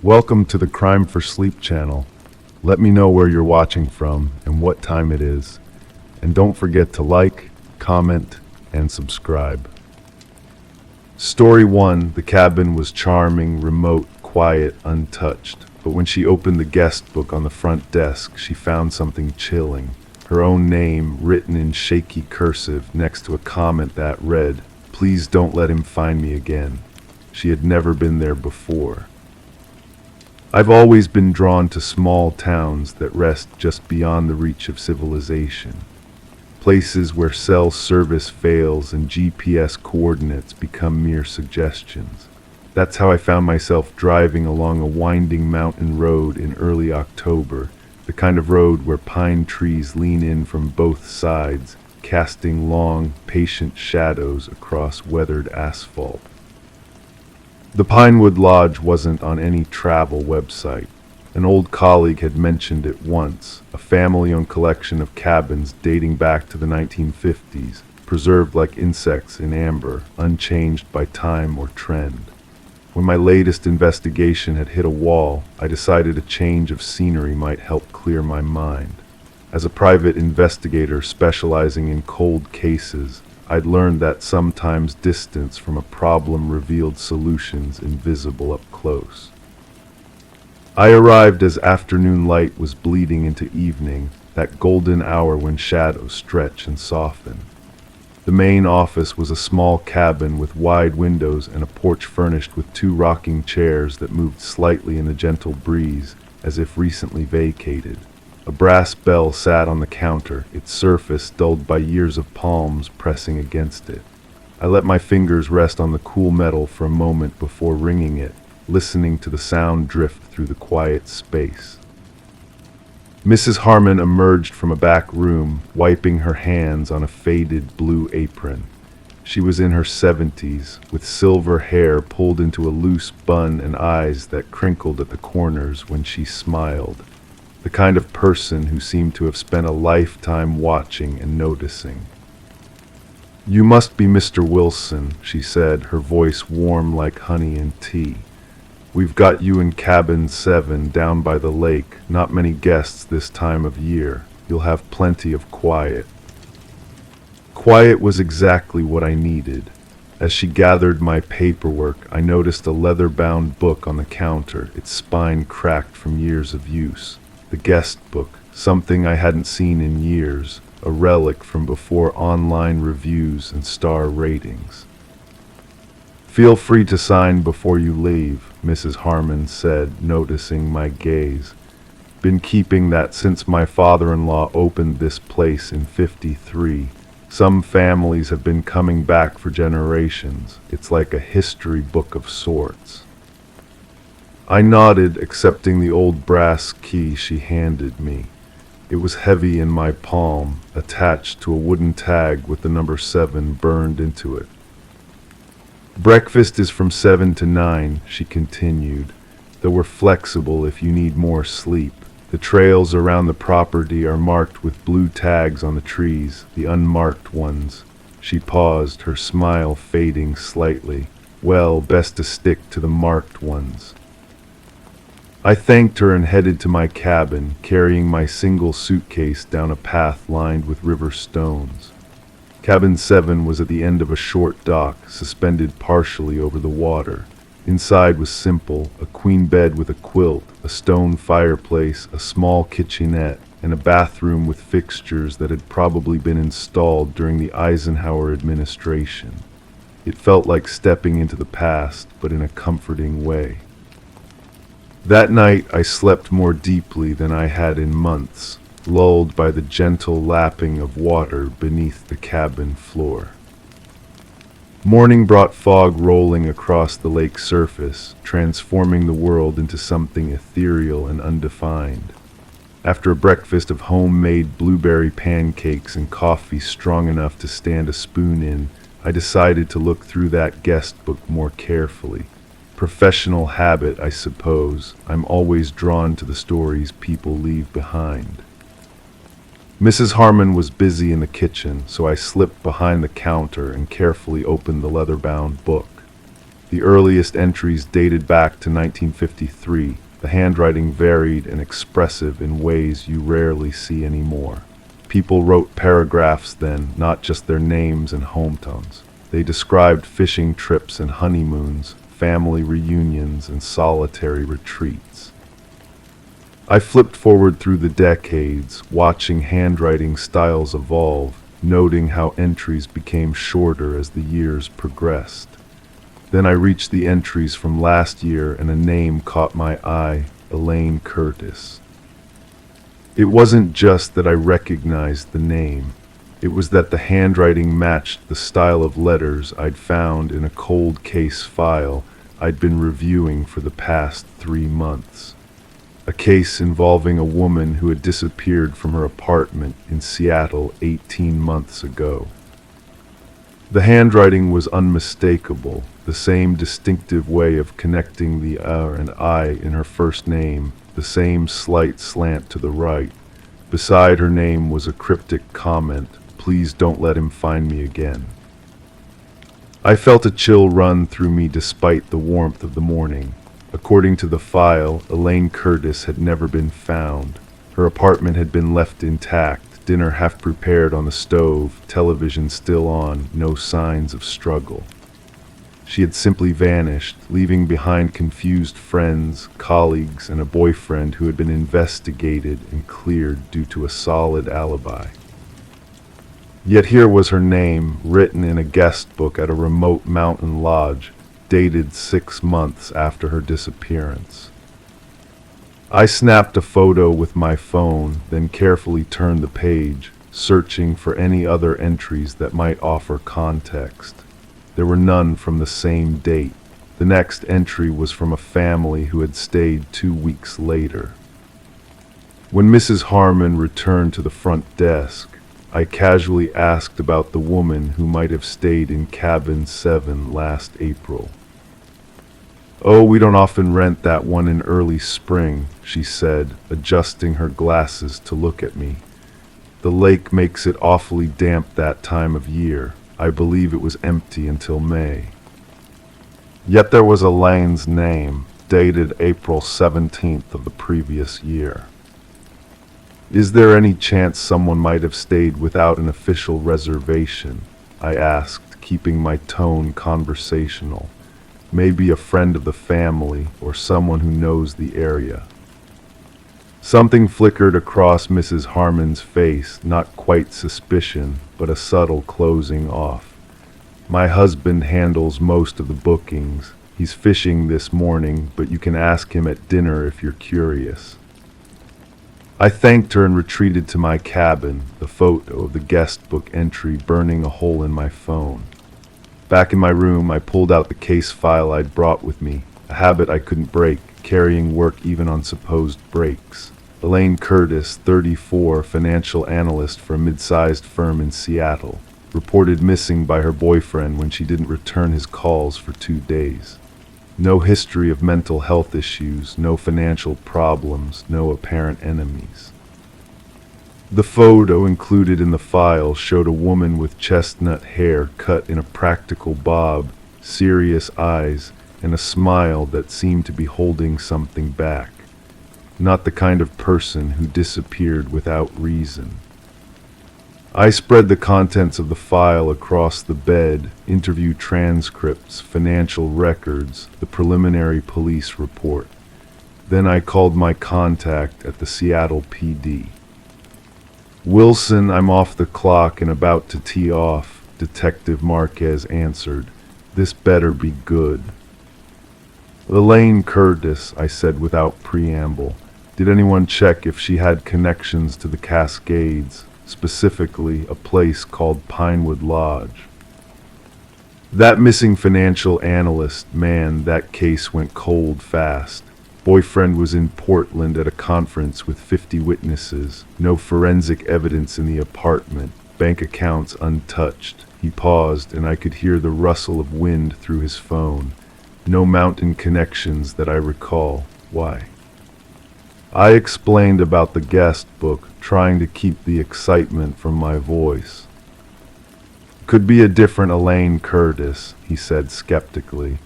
Welcome to the Crime for Sleep channel. Let me know where you're watching from and what time it is. And don't forget to like, comment, and subscribe. Story 1. The cabin was charming, remote, quiet, untouched. But when she opened the guest book on the front desk, she found something chilling. Her own name written in shaky cursive next to a comment that read, "Please don't let him find me again." She had never been there before. I've always been drawn to small towns that rest just beyond the reach of civilization. Places where cell service fails and GPS coordinates become mere suggestions. That's how I found myself driving along a winding mountain road in early October, the kind of road where pine trees lean in from both sides, casting long, patient shadows across weathered asphalt. The Pinewood Lodge wasn't on any travel website. An old colleague had mentioned it once, a family-owned collection of cabins dating back to the 1950s, preserved like insects in amber, unchanged by time or trend. When my latest investigation had hit a wall, I decided a change of scenery might help clear my mind. As a private investigator specializing in cold cases, I'd learned that sometimes distance from a problem revealed solutions invisible up close. I arrived as afternoon light was bleeding into evening, that golden hour when shadows stretch and soften. The main office was a small cabin with wide windows and a porch furnished with 2 rocking chairs that moved slightly in the gentle breeze, as if recently vacated. A brass bell sat on the counter, its surface dulled by years of palms pressing against it. I let my fingers rest on the cool metal for a moment before ringing it, listening to the sound drift through the quiet space. Mrs. Harmon emerged from a back room, wiping her hands on a faded blue apron. She was in her 70s, with silver hair pulled into a loose bun and eyes that crinkled at the corners when she smiled. The kind of person who seemed to have spent a lifetime watching and noticing. "You must be Mr. Wilson," she said, her voice warm like honey and tea. "We've got you in cabin 7 down by the lake. Not many guests this time of year. You'll have plenty of quiet." Quiet was exactly what I needed. As she gathered my paperwork, I noticed a leather-bound book on the counter, its spine cracked from years of use. The guest book, something I hadn't seen in years, a relic from before online reviews and star ratings. "Feel free to sign before you leave," Mrs. Harmon said, noticing my gaze. "Been keeping that since my father-in-law opened this place in '53. Some families have been coming back for generations. It's like a history book of sorts." I nodded, accepting the old brass key she handed me. It was heavy in my palm, attached to a wooden tag with the number 7 burned into it. "Breakfast is from 7 to 9, she continued, "though we're flexible if you need more sleep. The trails around the property are marked with blue tags on the trees, the unmarked ones." She paused, her smile fading slightly. "Well, best to stick to the marked ones." I thanked her and headed to my cabin, carrying my single suitcase down a path lined with river stones. Cabin 7 was at the end of a short dock, suspended partially over the water. Inside was simple, a queen bed with a quilt, a stone fireplace, a small kitchenette, and a bathroom with fixtures that had probably been installed during the Eisenhower administration. It felt like stepping into the past, but in a comforting way. That night I slept more deeply than I had in months, lulled by the gentle lapping of water beneath the cabin floor. Morning brought fog rolling across the lake surface, transforming the world into something ethereal and undefined. After a breakfast of homemade blueberry pancakes and coffee strong enough to stand a spoon in, I decided to look through that guest book more carefully. Professional habit, I suppose. I'm always drawn to the stories people leave behind. Mrs. Harmon was busy in the kitchen, so I slipped behind the counter and carefully opened the leather-bound book. The earliest entries dated back to 1953. The handwriting varied and expressive in ways you rarely see anymore. People wrote paragraphs then, not just their names and hometowns. They described fishing trips and honeymoons, family reunions, and solitary retreats. I flipped forward through the decades, watching handwriting styles evolve, noting how entries became shorter as the years progressed. Then I reached the entries from last year and a name caught my eye, Elaine Curtis. It wasn't just that I recognized the name. It was that the handwriting matched the style of letters I'd found in a cold case file I'd been reviewing for the past 3 months. A case involving a woman who had disappeared from her apartment in Seattle 18 months ago. The handwriting was unmistakable, the same distinctive way of connecting the R and I in her first name, the same slight slant to the right. Beside her name was a cryptic comment, "Please don't let him find me again." I felt a chill run through me despite the warmth of the morning. According to the file, Elaine Curtis had never been found. Her apartment had been left intact, dinner half prepared on the stove, television still on, no signs of struggle. She had simply vanished, leaving behind confused friends, colleagues, and a boyfriend who had been investigated and cleared due to a solid alibi. Yet here was her name, written in a guest book at a remote mountain lodge, dated 6 months after her disappearance. I snapped a photo with my phone, then carefully turned the page, searching for any other entries that might offer context. There were none from the same date. The next entry was from a family who had stayed 2 weeks later. When Mrs. Harmon returned to the front desk, I casually asked about the woman who might have stayed in cabin 7 last April. "Oh, we don't often rent that one in early spring," she said, adjusting her glasses to look at me. "The lake makes it awfully damp that time of year. I believe it was empty until May." Yet there was Elaine's name, dated April 17th of the previous year. "Is there any chance someone might have stayed without an official reservation?" I asked, keeping my tone conversational. "Maybe a friend of the family or someone who knows the area." Something flickered across Mrs. Harmon's face, not quite suspicion, but a subtle closing off. "My husband handles most of the bookings. He's fishing this morning, but you can ask him at dinner if you're curious." I thanked her and retreated to my cabin, the photo of the guest book entry burning a hole in my phone. Back in my room, I pulled out the case file I'd brought with me, a habit I couldn't break, carrying work even on supposed breaks. Elaine Curtis, 34, financial analyst for a mid-sized firm in Seattle, reported missing by her boyfriend when she didn't return his calls for 2 days. No history of mental health issues, no financial problems, no apparent enemies. The photo included in the file showed a woman with chestnut hair cut in a practical bob, serious eyes, and a smile that seemed to be holding something back. Not the kind of person who disappeared without reason. I spread the contents of the file across the bed, interview transcripts, financial records, the preliminary police report. Then I called my contact at the Seattle PD. "Wilson, I'm off the clock and about to tee off," Detective Marquez answered. "This better be good." "Elaine Curtis," I said without preamble. "Did anyone check if she had connections to the Cascades, specifically a place called Pinewood Lodge?" That missing financial analyst, man, that case went cold fast. Boyfriend was in Portland at a conference with 50 witnesses, no forensic evidence in the apartment, bank accounts untouched. He paused, and I could hear the rustle of wind through his phone. No mountain connections that I recall. Why? I explained about the guest book, trying to keep the excitement from my voice. "Could be a different Elaine Curtis," he said skeptically.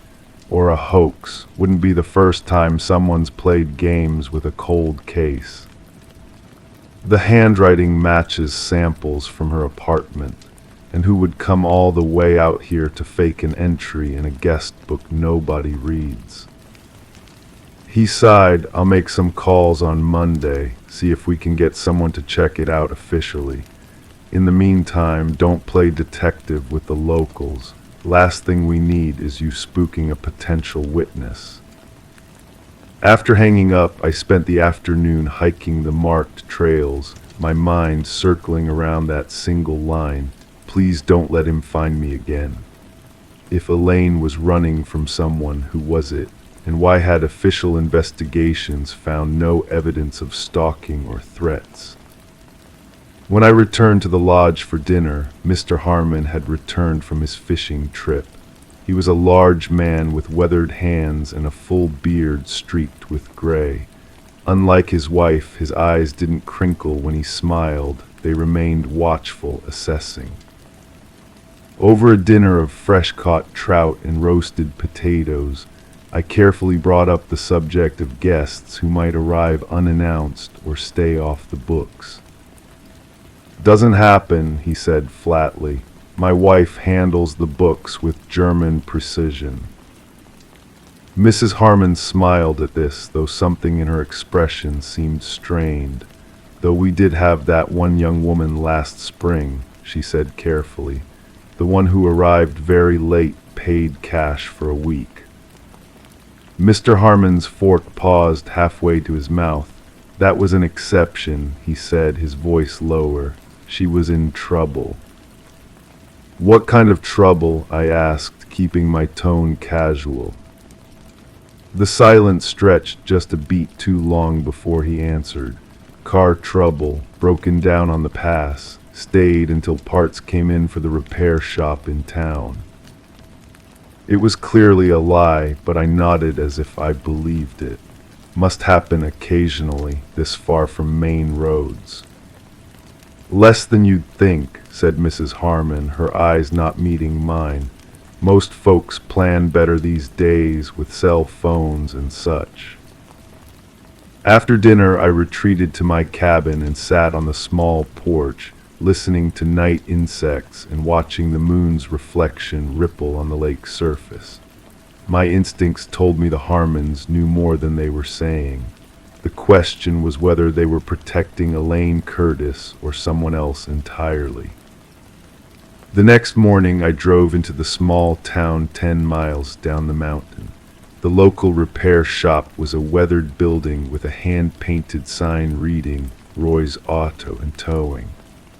or a hoax. Wouldn't be the first time someone's played games with a cold case. The handwriting matches samples from her apartment, and who would come all the way out here to fake an entry in a guest book nobody reads. He sighed. I'll make some calls on Monday, see if we can get someone to check it out officially. In the meantime, don't play detective with the locals. Last thing we need is you spooking a potential witness. After hanging up, I spent the afternoon hiking the marked trails, my mind circling around that single line, please don't let him find me again. If Elaine was running from someone, who was it? And why had official investigations found no evidence of stalking or threats? When I returned to the lodge for dinner, Mr. Harmon had returned from his fishing trip. He was a large man with weathered hands and a full beard streaked with gray. Unlike his wife, his eyes didn't crinkle when he smiled. They remained watchful, assessing. Over a dinner of fresh-caught trout and roasted potatoes, I carefully brought up the subject of guests who might arrive unannounced or stay off the books. Doesn't happen, he said flatly. My wife handles the books with German precision. Mrs. Harmon smiled at this, though something in her expression seemed strained. Though we did have that one young woman last spring, she said carefully. The one who arrived very late, paid cash for a week. Mr. Harmon's fork paused halfway to his mouth. That was an exception, he said, his voice lower. She was in trouble. What kind of trouble? I asked, keeping my tone casual. The silence stretched just a beat too long before he answered. Car trouble, broken down on the pass, stayed until parts came in for the repair shop in town. It was clearly a lie, but I nodded as if I believed it. Must happen occasionally, this far from main roads. Less than you'd think, said Mrs. Harmon, her eyes not meeting mine. Most folks plan better these days with cell phones and such. After dinner, I retreated to my cabin and sat on the small porch, listening to night insects and watching the moon's reflection ripple on the lake's surface. My instincts told me the Harmons knew more than they were saying. The question was whether they were protecting Elaine Curtis or someone else entirely. The next morning, I drove into the small town 10 miles down the mountain. The local repair shop was a weathered building with a hand-painted sign reading, Roy's Auto and Towing.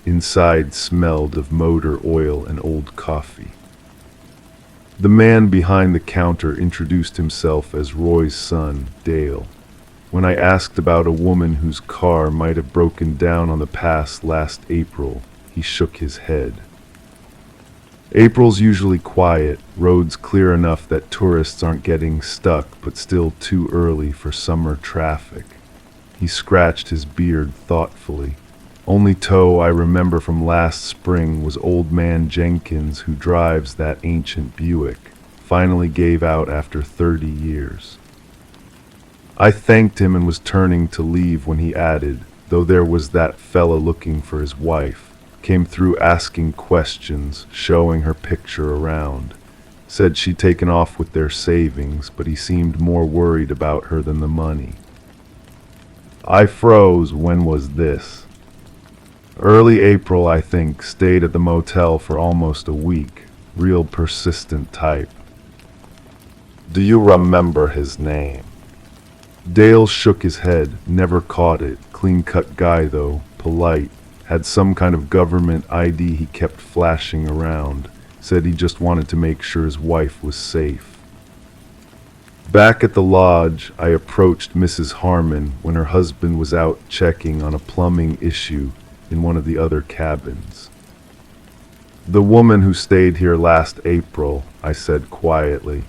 Inside smelled of motor oil and old coffee. The man behind the counter introduced himself as Roy's son, Dale. When I asked about a woman whose car might have broken down on the pass last April, he shook his head. April's usually quiet, roads clear enough that tourists aren't getting stuck, but still too early for summer traffic. He scratched his beard thoughtfully. Only tow I remember from last spring was old man Jenkins, who drives that ancient Buick. Finally gave out after 30 years. I thanked him and was turning to leave when he added, though there was that fella looking for his wife. Came through asking questions, showing her picture around. Said she'd taken off with their savings, but he seemed more worried about her than the money. I froze. When was this? Early April, I think. Stayed at the motel for almost a week. Real persistent type. Do you remember his name? Dale shook his head. Never caught it. Clean-cut guy, though. Polite. Had some kind of government ID he kept flashing around. Said he just wanted to make sure his wife was safe. Back at the lodge, I approached Mrs. Harmon when her husband was out checking on a plumbing issue in one of the other cabins. The woman who stayed here last April, I said quietly.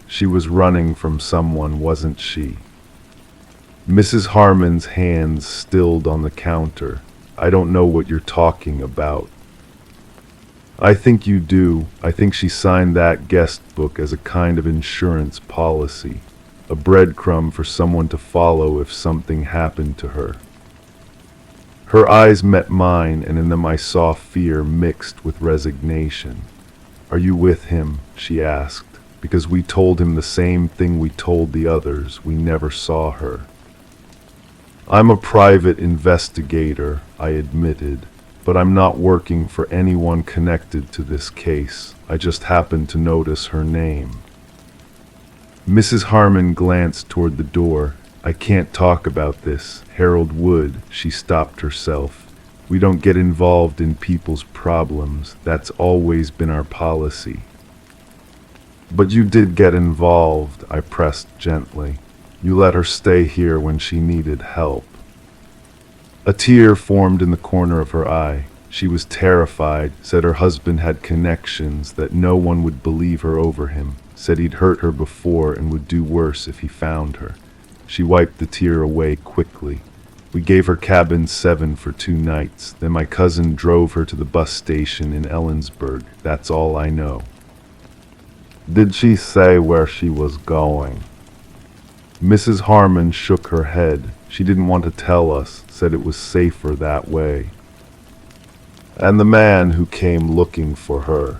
She was running from someone, wasn't she? Mrs. Harmon's hands stilled on the counter. I don't know what you're talking about. I think you do. I think she signed that guest book as a kind of insurance policy, a breadcrumb for someone to follow if something happened to her. Her eyes met mine, and in them I saw fear mixed with resignation. "Are you with him?" she asked, because we told him the same thing we told the others. We never saw her. "I'm a private investigator," I admitted, "but I'm not working for anyone connected to this case. I just happened to notice her name." Mrs. Harmon glanced toward the door. "I can't talk about this. Harold would." She stopped herself. "We don't get involved in people's problems. That's always been our policy." "But you did get involved," I pressed gently. "You let her stay here when she needed help." A tear formed in the corner of her eye. She was terrified, said her husband had connections, that no one would believe her over him, said he'd hurt her before and would do worse if he found her. She wiped the tear away quickly. "We gave her cabin 7 for 2 nights. Then my cousin drove her to the bus station in Ellensburg. That's all I know." "Did she say where she was going?" Mrs. Harmon shook her head. She didn't want to tell us, said it was safer that way. "And the man who came looking for her?"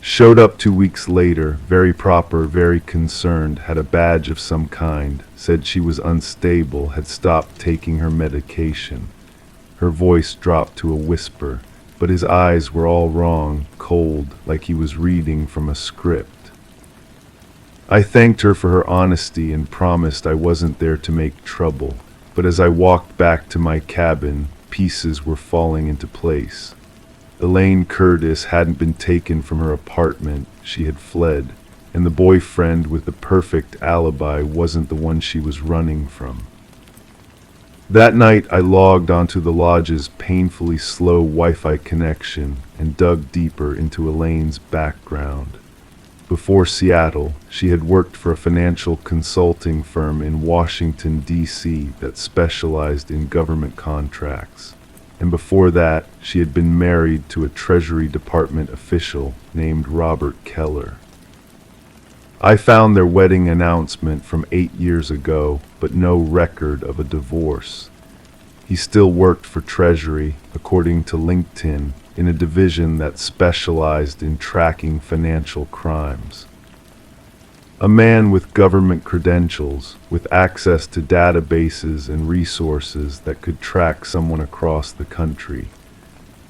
"Showed up 2 weeks later, very proper, very concerned, had a badge of some kind, said she was unstable, had stopped taking her medication." Her voice dropped to a whisper, but his eyes were all wrong, cold, like he was reading from a script. I thanked her for her honesty and promised I wasn't there to make trouble, but as I walked back to my cabin, pieces were falling into place. Elaine Curtis hadn't been taken from her apartment, she had fled, and the boyfriend with the perfect alibi wasn't the one she was running from. That night I logged onto the lodge's painfully slow Wi-Fi connection and dug deeper into Elaine's background. Before Seattle, she had worked for a financial consulting firm in Washington, D.C. that specialized in government contracts. And before that, she had been married to a Treasury Department official named Robert Keller. I found their wedding announcement from 8 years ago, but no record of a divorce. He still worked for Treasury, according to LinkedIn, in a division that specialized in tracking financial crimes. A man with government credentials, with access to databases and resources that could track someone across the country.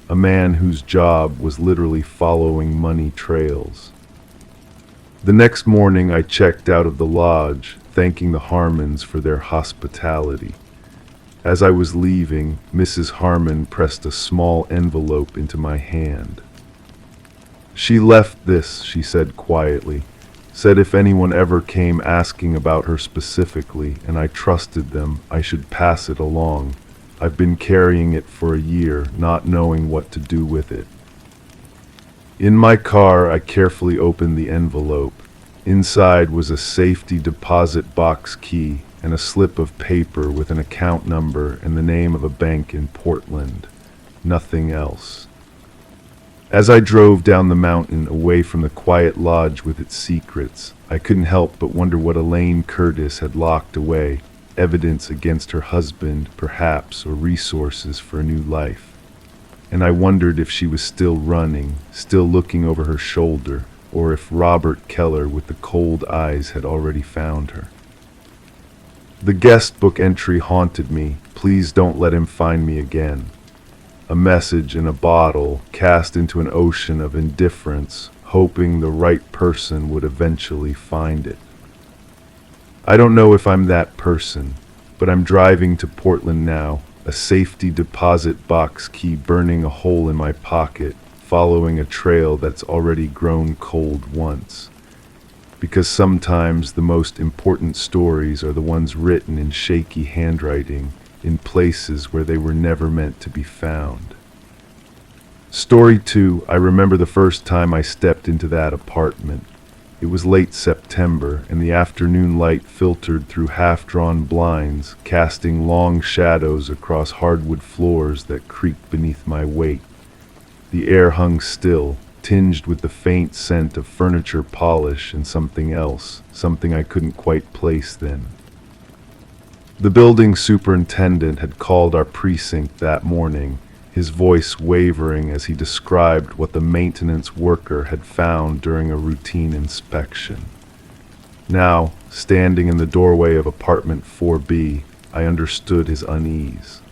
A man whose job was literally following money trails. The next morning I checked out of the lodge, thanking the Harmons for their hospitality. As I was leaving, Mrs. Harmon pressed a small envelope into my hand. "She left this," she said quietly. "Said if anyone ever came asking about her specifically, and I trusted them, I should pass it along. I've been carrying it for a year, not knowing what to do with it." In my car, I carefully opened the envelope. Inside was a safety deposit box key and a slip of paper with an account number and the name of a bank in Portland. Nothing else. As I drove down the mountain away from the quiet lodge with its secrets, I couldn't help but wonder what Elaine Curtis had locked away, evidence against her husband, perhaps, or resources for a new life. And I wondered if she was still running, still looking over her shoulder, or if Robert Keller with the cold eyes had already found her. The guest book entry haunted me. "Please don't let him find me again." A message in a bottle cast into an ocean of indifference, hoping the right person would eventually find it. I don't know if I'm that person, but I'm driving to Portland now, a safety deposit box key burning a hole in my pocket, following a trail that's already grown cold once. Because sometimes the most important stories are the ones written in shaky handwriting, in places where they were never meant to be found. Story 2, I remember the first time I stepped into that apartment. It was late September, and the afternoon light filtered through half-drawn blinds, casting long shadows across hardwood floors that creaked beneath my weight. The air hung still, tinged with the faint scent of furniture polish and something else, something I couldn't quite place then. The building superintendent had called our precinct that morning, his voice wavering as he described what the maintenance worker had found during a routine inspection. Now, standing in the doorway of apartment 4B, I understood his unease.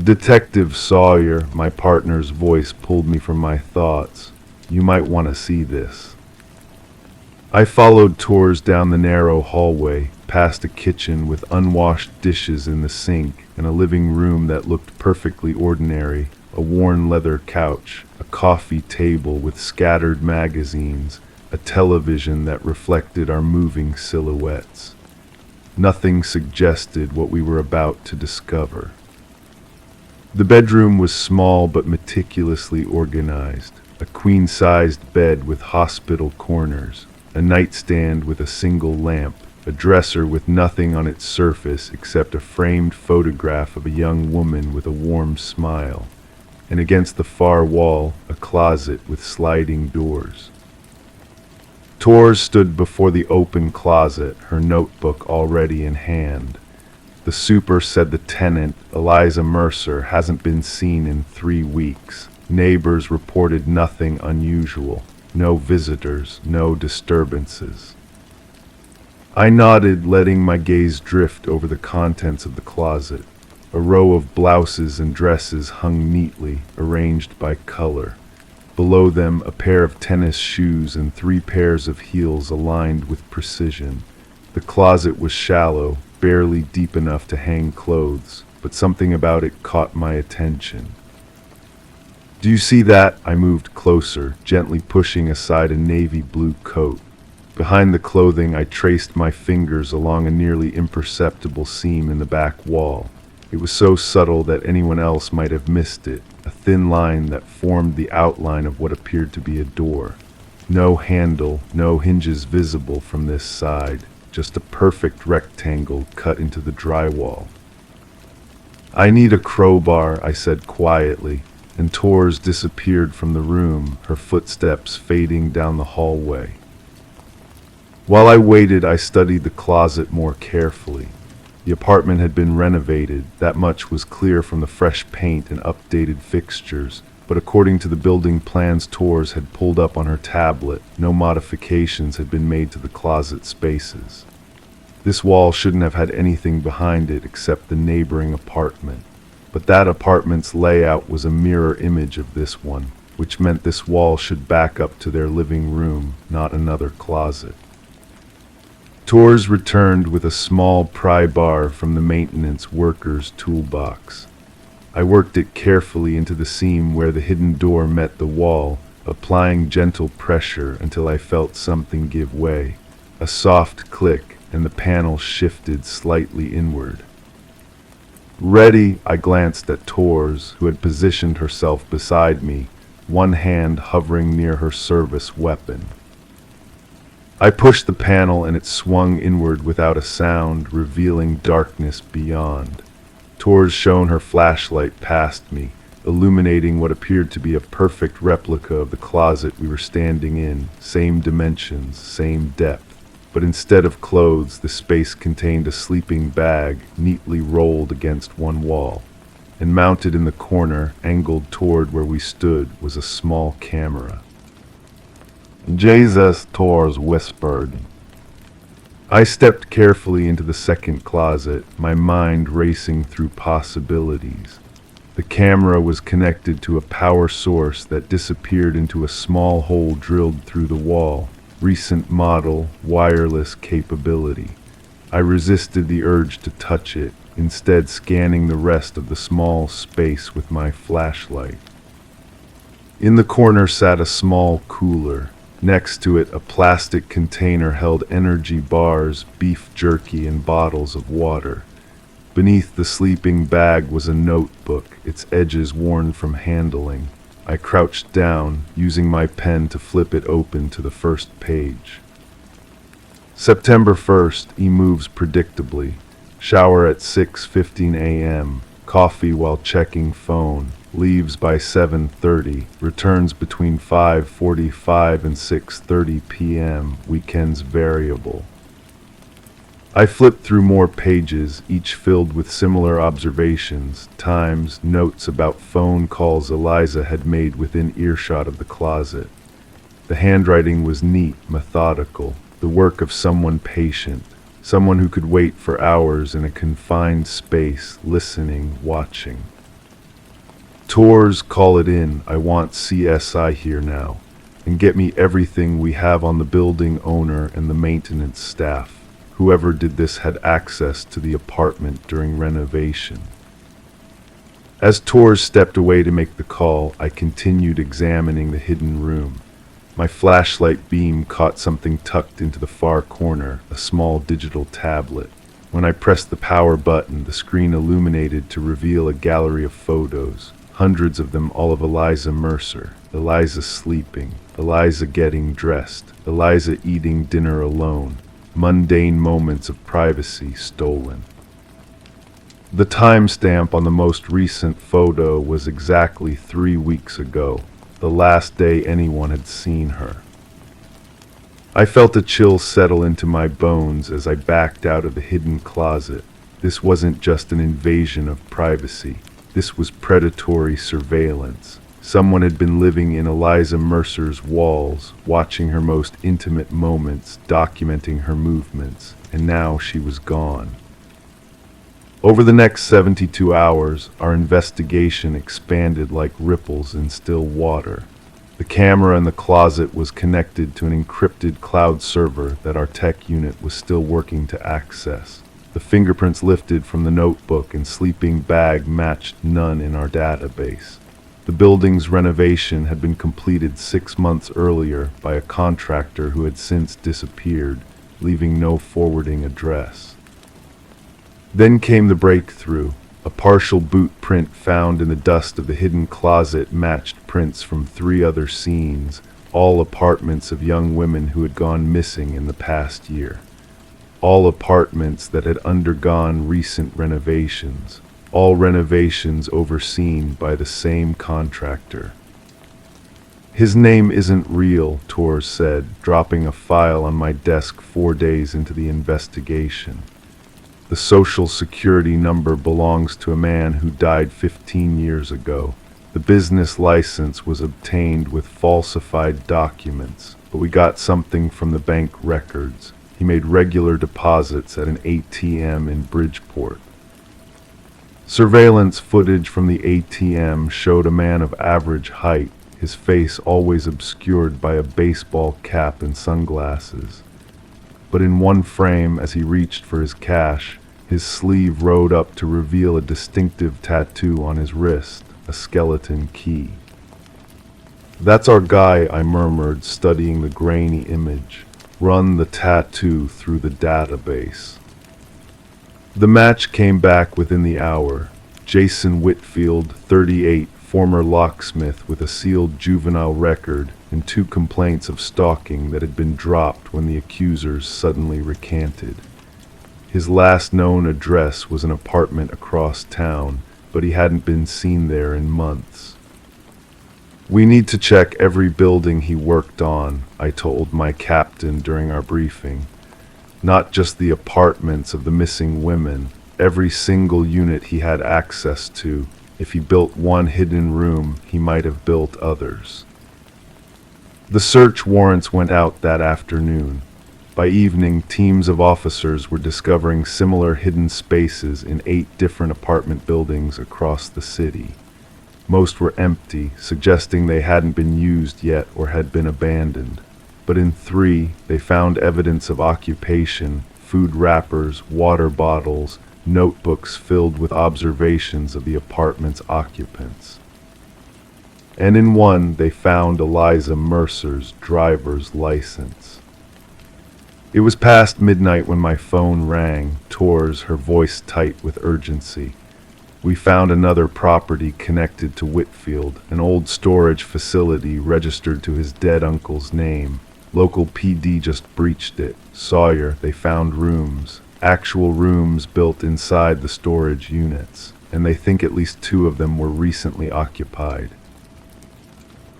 "Detective Sawyer," my partner's voice pulled me from my thoughts. "You might want to see this." I followed Tors down the narrow hallway, past a kitchen with unwashed dishes in the sink and a living room that looked perfectly ordinary, a worn leather couch, a coffee table with scattered magazines, a television that reflected our moving silhouettes. Nothing suggested what we were about to discover. The bedroom was small but meticulously organized, a queen-sized bed with hospital corners, a nightstand with a single lamp, a dresser with nothing on its surface except a framed photograph of a young woman with a warm smile, and against the far wall, a closet with sliding doors. Tors stood before the open closet, her notebook already in hand. The super said the tenant, Eliza Mercer, hasn't been seen in 3 weeks. Neighbors reported nothing unusual. No visitors, no disturbances. I nodded, letting my gaze drift over the contents of the closet. A row of blouses and dresses hung neatly, arranged by color. Below them, a pair of tennis shoes and 3 pairs of heels aligned with precision. The closet was shallow, barely deep enough to hang clothes, but something about it caught my attention. "Do you see that?" I moved closer, gently pushing aside a navy blue coat. Behind the clothing, I traced my fingers along a nearly imperceptible seam in the back wall. It was so subtle that anyone else might have missed it, a thin line that formed the outline of what appeared to be a door. No handle, no hinges visible from this side, just a perfect rectangle cut into the drywall. "I need a crowbar," I said quietly, and Tors disappeared from the room, her footsteps fading down the hallway. While I waited, I studied the closet more carefully. The apartment had been renovated, that much was clear from the fresh paint and updated fixtures, but according to the building plans Tors had pulled up on her tablet, no modifications had been made to the closet spaces. This wall shouldn't have had anything behind it except the neighboring apartment, but that apartment's layout was a mirror image of this one, which meant this wall should back up to their living room, not another closet. Tors returned with a small pry bar from the maintenance worker's toolbox. I worked it carefully into the seam where the hidden door met the wall, applying gentle pressure until I felt something give way. A soft click, and the panel shifted slightly inward. "Ready," I glanced at Tors, who had positioned herself beside me, one hand hovering near her service weapon. I pushed the panel and it swung inward without a sound, revealing darkness beyond. Tors shone her flashlight past me, illuminating what appeared to be a perfect replica of the closet we were standing in, same dimensions, same depth. But instead of clothes, the space contained a sleeping bag neatly rolled against one wall. And mounted in the corner, angled toward where we stood, was a small camera. "Jesus," Tors whispered. I stepped carefully into the second closet, my mind racing through possibilities. The camera was connected to a power source that disappeared into a small hole drilled through the wall. Recent model, wireless capability. I resisted the urge to touch it, instead scanning the rest of the small space with my flashlight. In the corner sat a small cooler. Next to it, a plastic container held energy bars, beef jerky, and bottles of water. Beneath the sleeping bag was a notebook, its edges worn from handling. I crouched down, using my pen to flip it open to the first page. September 1st, he moves predictably. Shower at 6:15 a.m., coffee while checking phone, leaves by 7:30, returns between 5:45 and 6:30 p.m., weekends variable. I flipped through more pages, each filled with similar observations, times, notes about phone calls Eliza had made within earshot of the closet. The handwriting was neat, methodical, the work of someone patient, someone who could wait for hours in a confined space, listening, watching. Tours, call it in, I want CSI here now, and get me everything we have on the building owner and the maintenance staff. Whoever did this had access to the apartment during renovation. As Tours stepped away to make the call, I continued examining the hidden room. My flashlight beam caught something tucked into the far corner, a small digital tablet. When I pressed the power button, the screen illuminated to reveal a gallery of photos, hundreds of them all of Eliza Mercer. Eliza sleeping, Eliza getting dressed, Eliza eating dinner alone. Mundane moments of privacy stolen. The timestamp on the most recent photo was exactly 3 weeks ago, the last day anyone had seen her. I felt a chill settle into my bones as I backed out of the hidden closet. This wasn't just an invasion of privacy. This was predatory surveillance. Someone had been living in Eliza Mercer's walls, watching her most intimate moments, documenting her movements, and now she was gone. Over the next 72 hours, our investigation expanded like ripples in still water. The camera in the closet was connected to an encrypted cloud server that our tech unit was still working to access. The fingerprints lifted from the notebook and sleeping bag matched none in our database. The building's renovation had been completed 6 months earlier by a contractor who had since disappeared, leaving no forwarding address. Then came the breakthrough. A partial boot print found in the dust of the hidden closet matched prints from 3 other scenes, all apartments of young women who had gone missing in the past year. All apartments that had undergone recent renovations. All renovations overseen by the same contractor. His name isn't real, Tours said, dropping a file on my desk 4 days into the investigation. The social security number belongs to a man who died 15 years ago. The business license was obtained with falsified documents, but we got something from the bank records. He made regular deposits at an ATM in Bridgeport. Surveillance footage from the ATM showed a man of average height, his face always obscured by a baseball cap and sunglasses. But in one frame, as he reached for his cash, his sleeve rode up to reveal a distinctive tattoo on his wrist, a skeleton key. "That's our guy," I murmured, studying the grainy image. "Run the tattoo through the database." The match came back within the hour. Jason Whitfield, 38, former locksmith with a sealed juvenile record and 2 complaints of stalking that had been dropped when the accusers suddenly recanted. His last known address was an apartment across town, but he hadn't been seen there in months. "We need to check every building he worked on," I told my captain during our briefing. "Not just the apartments of the missing women, every single unit he had access to. If he built one hidden room, he might have built others." The search warrants went out that afternoon. By evening, teams of officers were discovering similar hidden spaces in 8 different apartment buildings across the city. Most were empty, suggesting they hadn't been used yet or had been abandoned. But in 3, they found evidence of occupation, food wrappers, water bottles, notebooks filled with observations of the apartment's occupants. And in 1, they found Eliza Mercer's driver's license. It was past midnight when my phone rang, Tours, her voice tight with urgency. We found another property connected to Whitfield, an old storage facility registered to his dead uncle's name. Local PD just breached it. Sawyer, they found rooms, actual rooms built inside the storage units. and they think at least 2 of them were recently occupied.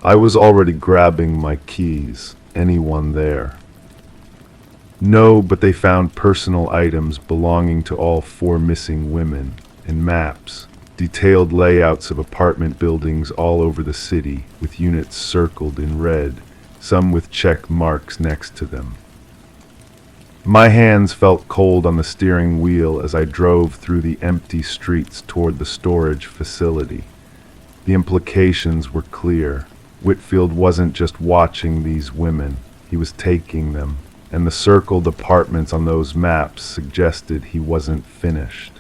I was already grabbing my keys. Anyone there? No, but they found personal items belonging to all 4 missing women, and maps, detailed layouts of apartment buildings all over the city, with units circled in red, some with check marks next to them. My hands felt cold on the steering wheel as I drove through the empty streets toward the storage facility. The implications were clear. Whitfield wasn't just watching these women, he was taking them, and the circled apartments on those maps suggested he wasn't finished.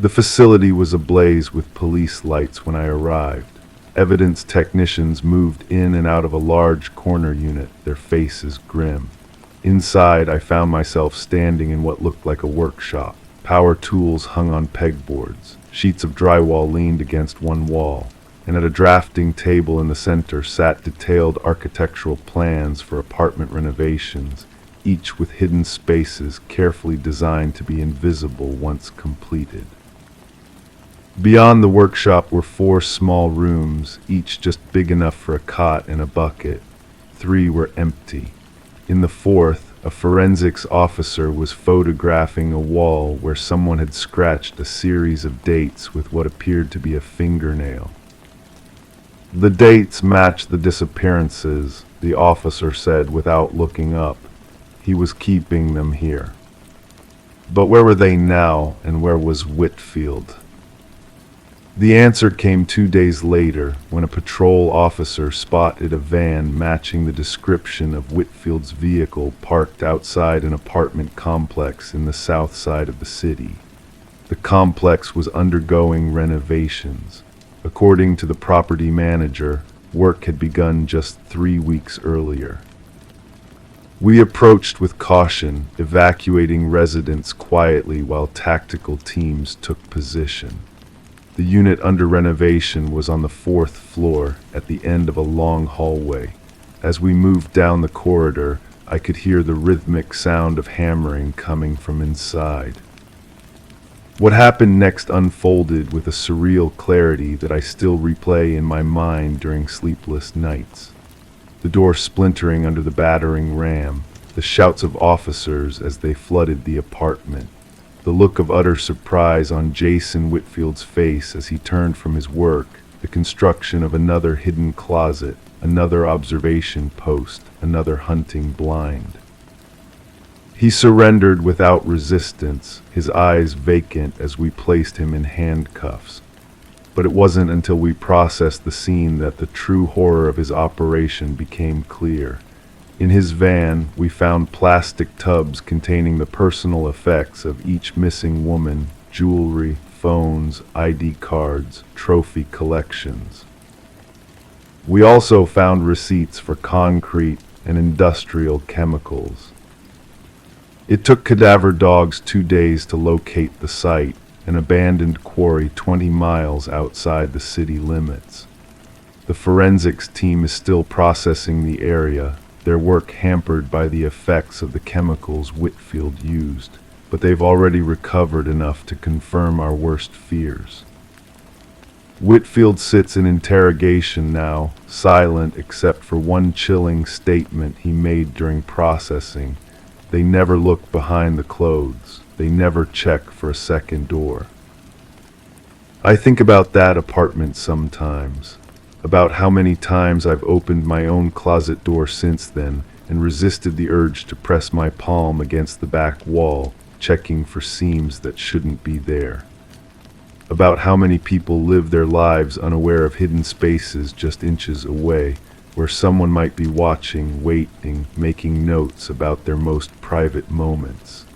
The facility was ablaze with police lights when I arrived. Evidence technicians moved in and out of a large corner unit, their faces grim. Inside, I found myself standing in what looked like a workshop. Power tools hung on pegboards. Sheets of drywall leaned against one wall, and at a drafting table in the center sat detailed architectural plans for apartment renovations, each with hidden spaces carefully designed to be invisible once completed. Beyond the workshop were 4 small rooms, each just big enough for a cot and a bucket. 3 were empty. In the 4th, a forensics officer was photographing a wall where someone had scratched a series of dates with what appeared to be a fingernail. The dates matched the disappearances, the officer said without looking up. He was keeping them here. But where were they now, and where was Whitfield? The answer came 2 days later, when a patrol officer spotted a van matching the description of Whitfield's vehicle parked outside an apartment complex in the south side of the city. The complex was undergoing renovations. According to the property manager, work had begun just 3 weeks earlier. We approached with caution, evacuating residents quietly while tactical teams took position. The unit under renovation was on the 4th floor at the end of a long hallway. As we moved down the corridor, I could hear the rhythmic sound of hammering coming from inside. What happened next unfolded with a surreal clarity that I still replay in my mind during sleepless nights. The door splintering under the battering ram, the shouts of officers as they flooded the apartment. The look of utter surprise on Jason Whitfield's face as he turned from his work, the construction of another hidden closet, another observation post, another hunting blind. He surrendered without resistance, his eyes vacant as we placed him in handcuffs. But it wasn't until we processed the scene that the true horror of his operation became clear. In his van, we found plastic tubs containing the personal effects of each missing woman, jewelry, phones, ID cards, trophy collections. We also found receipts for concrete and industrial chemicals. It took cadaver dogs 2 days to locate the site, an abandoned quarry 20 miles outside the city limits. The forensics team is still processing the area, their work hampered by the effects of the chemicals Whitfield used, but they've already recovered enough to confirm our worst fears. Whitfield sits in interrogation now, silent except for one chilling statement he made during processing. They never look behind the clothes. They never check for a second door. I think about that apartment sometimes, about how many times I've opened my own closet door since then and resisted the urge to press my palm against the back wall, checking for seams that shouldn't be there. About how many people live their lives unaware of hidden spaces just inches away, where someone might be watching, waiting, making notes about their most private moments.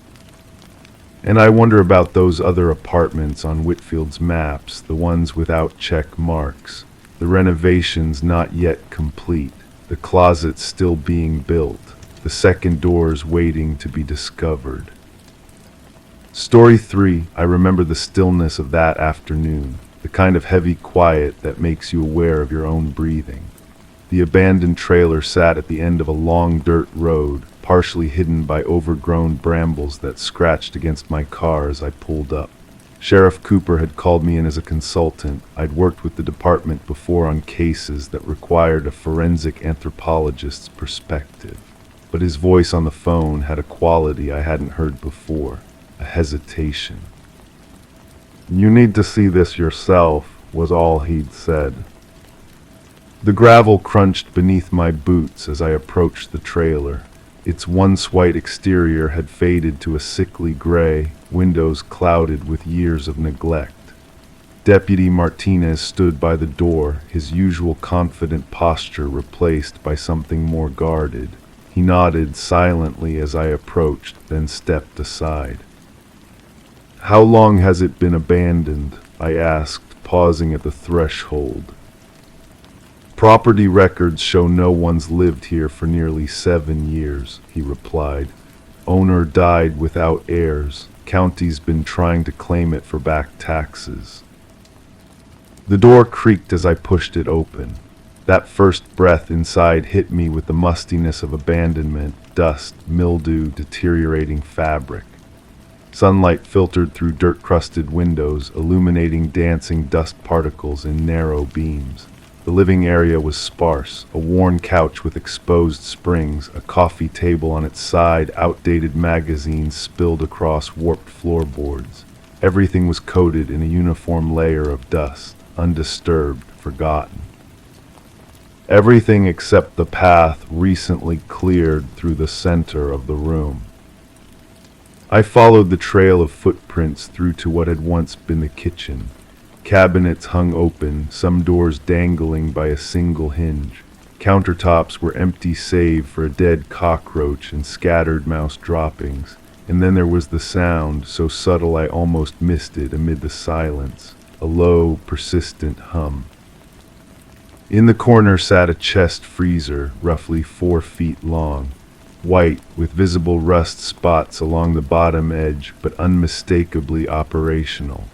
And I wonder about those other apartments on Whitfield's maps, the ones without check marks, the renovations not yet complete, the closets still being built, the second doors waiting to be discovered. Story 3, I remember the stillness of that afternoon, the kind of heavy quiet that makes you aware of your own breathing. The abandoned trailer sat at the end of a long dirt road, partially hidden by overgrown brambles that scratched against my car as I pulled up. Sheriff Cooper had called me in as a consultant. I'd worked with the department before on cases that required a forensic anthropologist's perspective. But his voice on the phone had a quality I hadn't heard before, a hesitation. "You need to see this yourself," was all he'd said. The gravel crunched beneath my boots as I approached the trailer. Its once white exterior had faded to a sickly gray, windows clouded with years of neglect. Deputy Martinez stood by the door, his usual confident posture replaced by something more guarded. He nodded silently as I approached, then stepped aside. "How long has it been abandoned?" I asked, pausing at the threshold. "Property records show no one's lived here for nearly 7 years," he replied. "Owner died without heirs. County's been trying to claim it for back taxes." The door creaked as I pushed it open. That first breath inside hit me with the mustiness of abandonment, dust, mildew, deteriorating fabric. Sunlight filtered through dirt-crusted windows, illuminating dancing dust particles in narrow beams. The living area was sparse, a worn couch with exposed springs, a coffee table on its side, outdated magazines spilled across warped floorboards. Everything was coated in a uniform layer of dust, undisturbed, forgotten. Everything except the path recently cleared through the center of the room. I followed the trail of footprints through to what had once been the kitchen. Cabinets hung open, some doors dangling by a single hinge. Countertops were empty save for a dead cockroach and scattered mouse droppings. And then there was the sound, so subtle I almost missed it amid the silence, a low, persistent hum. In the corner sat a chest freezer, roughly 4 feet long, white with visible rust spots along the bottom edge, but unmistakably operational.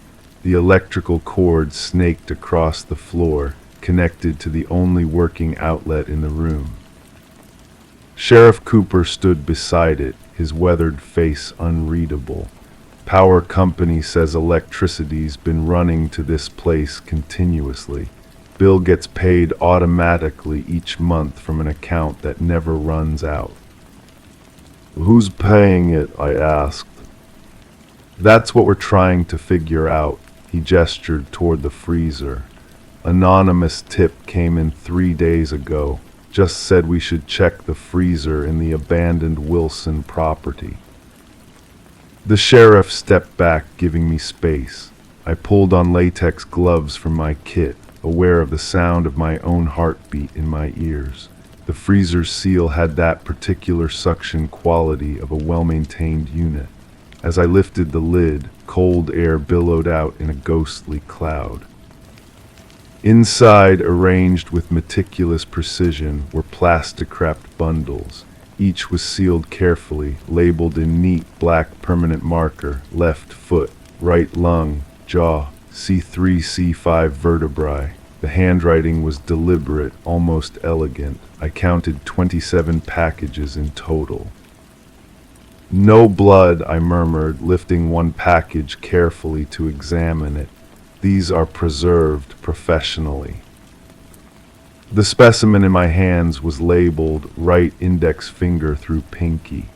The electrical cord snaked across the floor, connected to the only working outlet in the room. Sheriff Cooper stood beside it, his weathered face unreadable. "Power company says electricity's been running to this place continuously. Bill gets paid automatically each month from an account that never runs out." "Who's paying it?" I asked. "That's what we're trying to figure out." He gestured toward the freezer. "Anonymous tip came in 3 days ago. Just said we should check the freezer in the abandoned Wilson property." The sheriff stepped back, giving me space. I pulled on latex gloves from my kit, aware of the sound of my own heartbeat in my ears. The freezer's seal had that particular suction quality of a well-maintained unit. As I lifted the lid, cold air billowed out in a ghostly cloud. Inside, arranged with meticulous precision, were plastic-wrapped bundles. Each was sealed carefully, labeled in neat black permanent marker: left foot, right lung, jaw, C3, C5 vertebrae. The handwriting was deliberate, almost elegant. I counted 27 packages in total. "No blood," I murmured, lifting one package carefully to examine it. "These are preserved professionally." The specimen in my hands was labeled right index finger through pinky.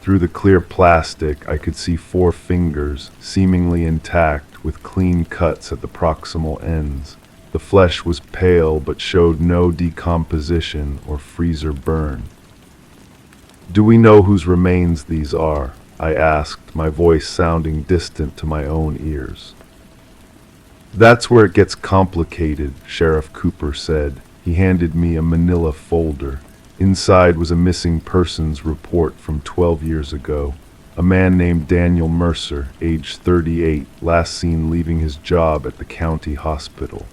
Through the clear plastic, I could see 4 fingers, seemingly intact, with clean cuts at the proximal ends. The flesh was pale but showed no decomposition or freezer burn. "Do we know whose remains these are?" I asked, my voice sounding distant to my own ears. "That's where it gets complicated," Sheriff Cooper said. He handed me a manila folder. Inside was a missing persons report from 12 years ago. A man named Daniel Mercer, age 38, last seen leaving his job at the county hospital.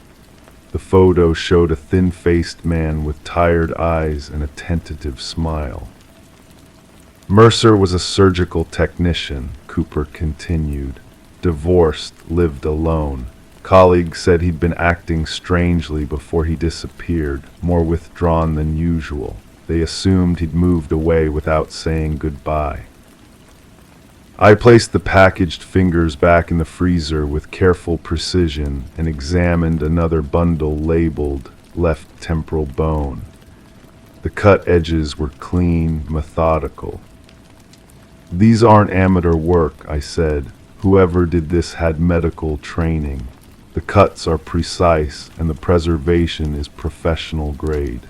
The photo showed a thin-faced man with tired eyes and a tentative smile. "Mercer was a surgical technician," Cooper continued. "Divorced, lived alone. Colleagues said he'd been acting strangely before he disappeared, more withdrawn than usual. They assumed he'd moved away without saying goodbye." I placed the packaged fingers back in the freezer with careful precision and examined another bundle labeled left temporal bone. The cut edges were clean, methodical. "These aren't amateur work," I said. "Whoever did this had medical training. The cuts are precise and the preservation is professional grade."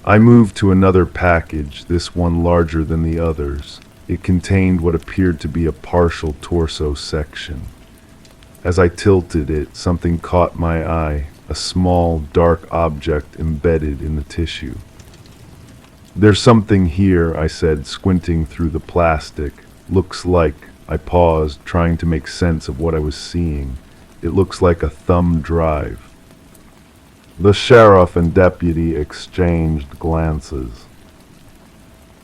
I moved to another package, this one larger than the others. It contained what appeared to be a partial torso section. As I tilted it, something caught my eye, a small, dark object embedded in the tissue. "There's something here," I said, squinting through the plastic. "Looks like..." I paused, trying to make sense of what I was seeing. "It looks like a thumb drive." The sheriff and deputy exchanged glances.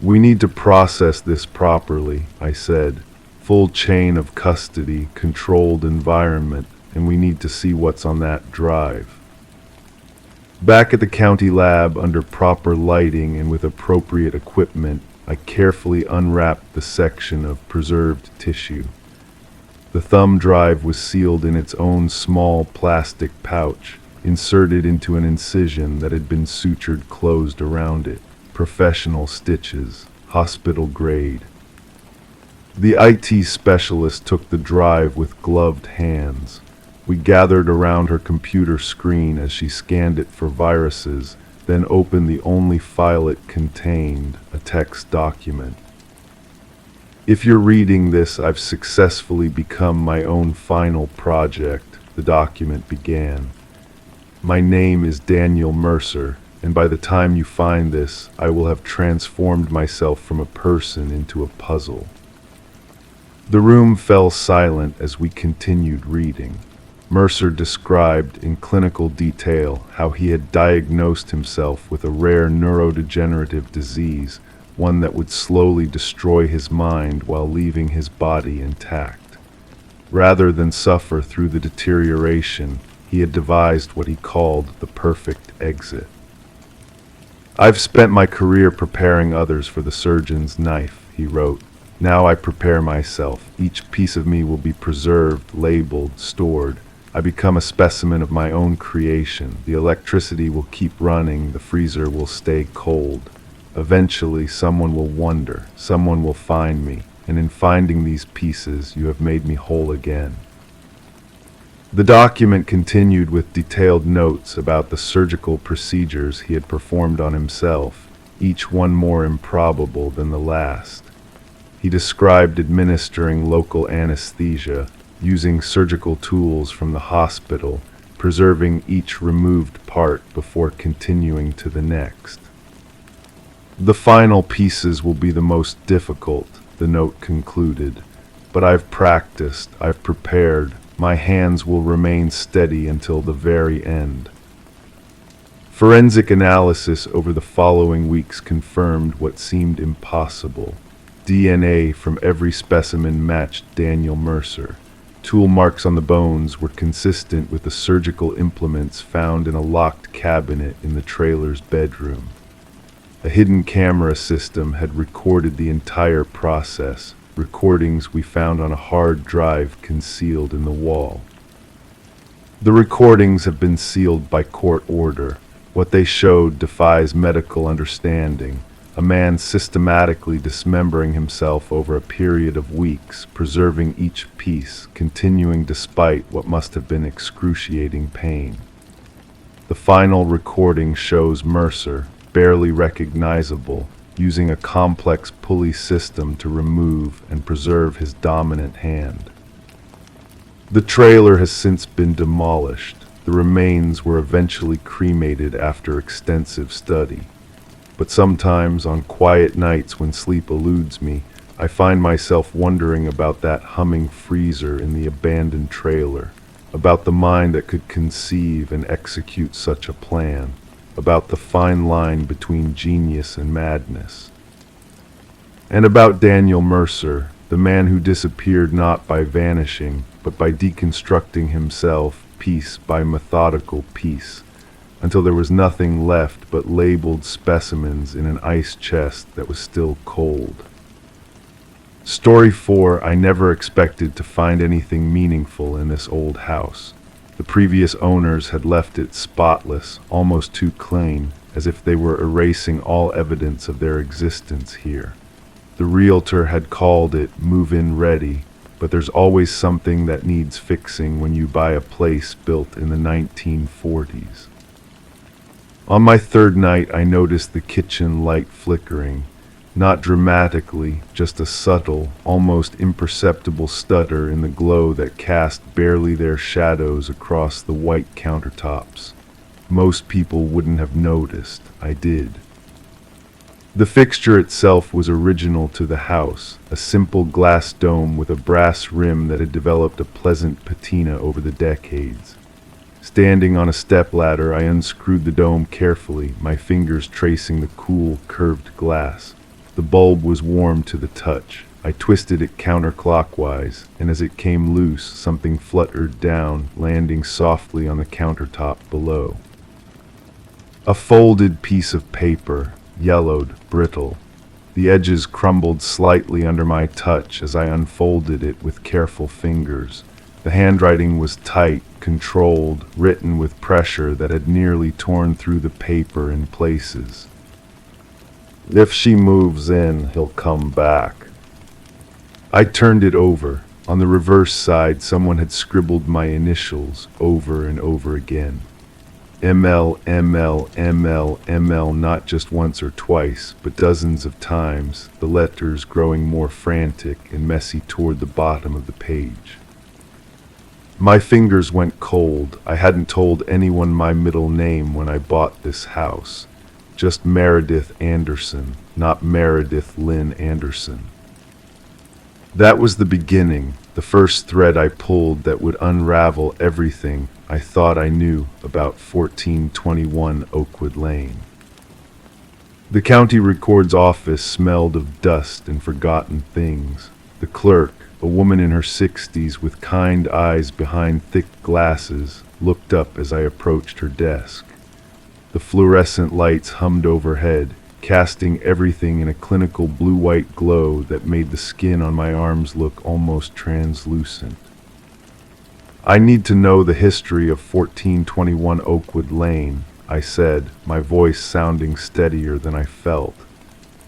"We need to process this properly," I said. "Full chain of custody, controlled environment, and we need to see what's on that drive." Back at the county lab, under proper lighting and with appropriate equipment, I carefully unwrapped the section of preserved tissue. The thumb drive was sealed in its own small plastic pouch, inserted into an incision that had been sutured closed around it. Professional stitches, hospital grade. The IT specialist took the drive with gloved hands. We gathered around her computer screen as she scanned it for viruses, then opened the only file it contained, a text document. "If you're reading this, I've successfully become my own final project," the document began. "My name is Daniel Mercer, and by the time you find this, I will have transformed myself from a person into a puzzle." The room fell silent as we continued reading. Mercer described in clinical detail how he had diagnosed himself with a rare neurodegenerative disease, one that would slowly destroy his mind while leaving his body intact. Rather than suffer through the deterioration, he had devised what he called the perfect exit. "I've spent my career preparing others for the surgeon's knife," he wrote. "Now I prepare myself. Each piece of me will be preserved, labeled, stored. I become a specimen of my own creation. The electricity will keep running, the freezer will stay cold. Eventually, someone will wonder, someone will find me, and in finding these pieces, you have made me whole again." The document continued with detailed notes about the surgical procedures he had performed on himself, each one more improbable than the last. He described administering local anesthesia, using surgical tools from the hospital, preserving each removed part before continuing to the next. "The final pieces will be the most difficult," the note concluded, "but I've practiced, I've prepared. My hands will remain steady until the very end." Forensic analysis over the following weeks confirmed what seemed impossible. DNA from every specimen matched Daniel Mercer. Tool marks on the bones were consistent with the surgical implements found in a locked cabinet in the trailer's bedroom. A hidden camera system had recorded the entire process, recordings we found on a hard drive concealed in the wall. The recordings have been sealed by court order. What they showed defies medical understanding. A man systematically dismembering himself over a period of weeks, preserving each piece, continuing despite what must have been excruciating pain. The final recording shows Mercer, barely recognizable, using a complex pulley system to remove and preserve his dominant hand. The trailer has since been demolished. The remains were eventually cremated after extensive study. But sometimes, on quiet nights when sleep eludes me, I find myself wondering about that humming freezer in the abandoned trailer, about the mind that could conceive and execute such a plan, about the fine line between genius and madness. And about Daniel Mercer, the man who disappeared not by vanishing, but by deconstructing himself piece by methodical piece, until there was nothing left but labeled specimens in an ice chest that was still cold. Story 4. I never expected to find anything meaningful in this old house. The previous owners had left it spotless, almost too clean, as if they were erasing all evidence of their existence here. The realtor had called it move-in ready, but there's always something that needs fixing when you buy a place built in the 1940s. On my third night, I noticed the kitchen light flickering. Not dramatically, just a subtle, almost imperceptible stutter in the glow that cast barely their shadows across the white countertops. Most people wouldn't have noticed. I did. The fixture itself was original to the house, a simple glass dome with a brass rim that had developed a pleasant patina over the decades. Standing on a stepladder, I unscrewed the dome carefully, my fingers tracing the cool, curved glass. The bulb was warm to the touch. I twisted it counterclockwise, and as it came loose, something fluttered down, landing softly on the countertop below. A folded piece of paper, yellowed, brittle. The edges crumbled slightly under my touch as I unfolded it with careful fingers. The handwriting was tight, controlled, written with pressure that had nearly torn through the paper in places. If she moves in, he'll come back. I turned it over. On the reverse side, someone had scribbled my initials over and over again. ML, ML, ML, ML, not just once or twice, but dozens of times, the letters growing more frantic and messy toward the bottom of the page. My fingers went cold. I hadn't told anyone my middle name when I bought this house. Just Meredith Anderson, not Meredith Lynn Anderson. That was the beginning, the first thread I pulled that would unravel everything I thought I knew about 1421 Oakwood Lane. The county records office smelled of dust and forgotten things. The clerk, a woman in her 60s with kind eyes behind thick glasses, looked up as I approached her desk. The fluorescent lights hummed overhead, casting everything in a clinical blue-white glow that made the skin on my arms look almost translucent. I need to know the history of 1421 Oakwood Lane, I said, my voice sounding steadier than I felt.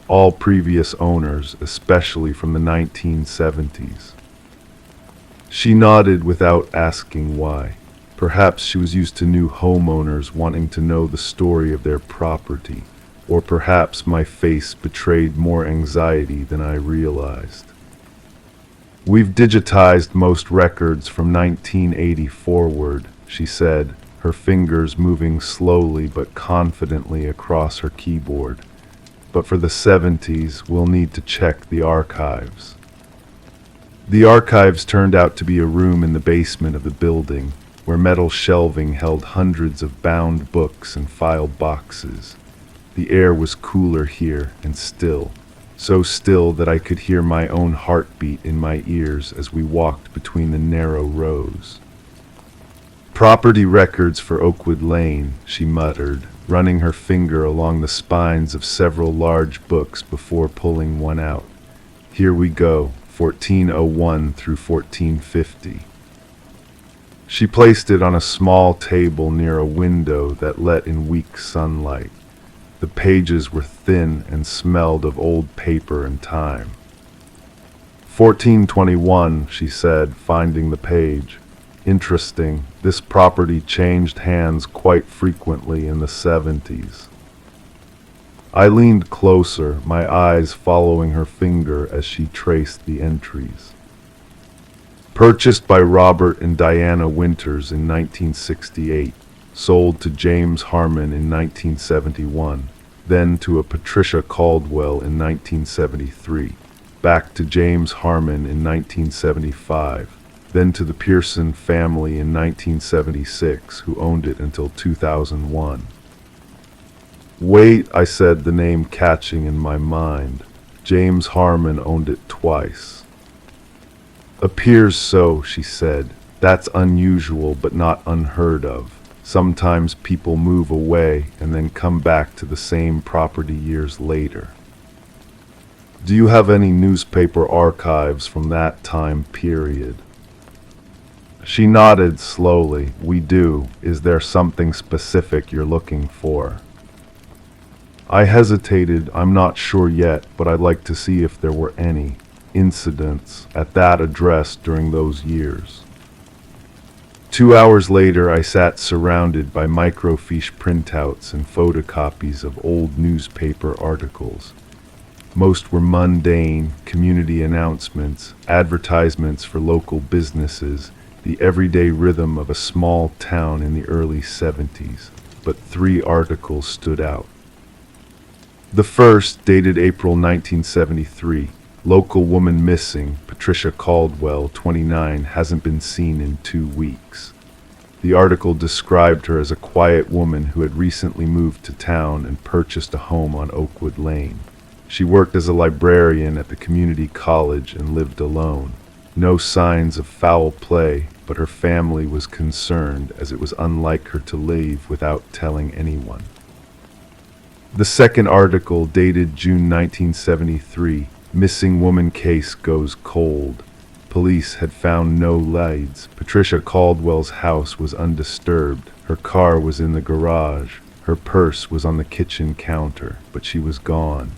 All previous owners, especially from the 1970s. She nodded without asking why. Perhaps she was used to new homeowners wanting to know the story of their property, or perhaps my face betrayed more anxiety than I realized. We've digitized most records from 1980 forward, she said, her fingers moving slowly but confidently across her keyboard. But for the 70s, we'll need to check the archives. The archives turned out to be a room in the basement of the building, where metal shelving held hundreds of bound books and file boxes. The air was cooler here and still, so still that I could hear my own heartbeat in my ears as we walked between the narrow rows. Property records for Oakwood Lane, she muttered, running her finger along the spines of several large books before pulling one out. Here we go, 1401 through 1450. She placed it on a small table near a window that let in weak sunlight. The pages were thin and smelled of old paper and time. 1421, she said, finding the page. Interesting, this property changed hands quite frequently in the 70s. I leaned closer, my eyes following her finger as she traced the entries. Purchased by Robert and Diana Winters in 1968, sold to James Harmon in 1971, then to a Patricia Caldwell in 1973, back to James Harmon in 1975, then to the Pearson family in 1976, who owned it until 2001. Wait, I said, the name catching in my mind. James Harmon owned it twice. Appears so, she said. That's unusual but not unheard of. Sometimes people move away and then come back to the same property years later. Do you have any newspaper archives from that time period? She nodded slowly. We do. Is there something specific you're looking for? I hesitated. I'm not sure yet, but I'd like to see if there were any incidents at that address during those years. 2 hours later, I sat surrounded by microfiche printouts and photocopies of old newspaper articles. Most were mundane, community announcements, advertisements for local businesses, the everyday rhythm of a small town in the early 70s. But 3 articles stood out. The first, dated April 1973, local woman missing, Patricia Caldwell, 29, hasn't been seen in 2 weeks. The article described her as a quiet woman who had recently moved to town and purchased a home on Oakwood Lane. She worked as a librarian at the community college and lived alone. No signs of foul play, but her family was concerned as it was unlike her to leave without telling anyone. The second article, dated June 1973, missing woman case goes cold. Police had found no leads. Patricia Caldwell's house was undisturbed. Her car was in the garage. Her purse was on the kitchen counter, but she was gone.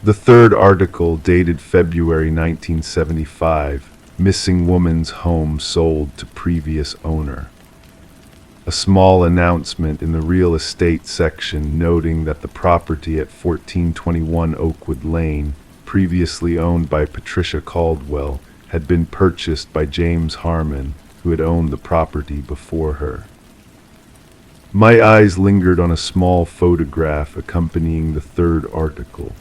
The third article, dated February 1975, missing woman's home sold to previous owner. A small announcement in the real estate section noting that the property at 1421 Oakwood Lane, previously owned by Patricia Caldwell, had been purchased by James Harmon, who had owned the property before her. My eyes lingered on a small photograph accompanying the third article.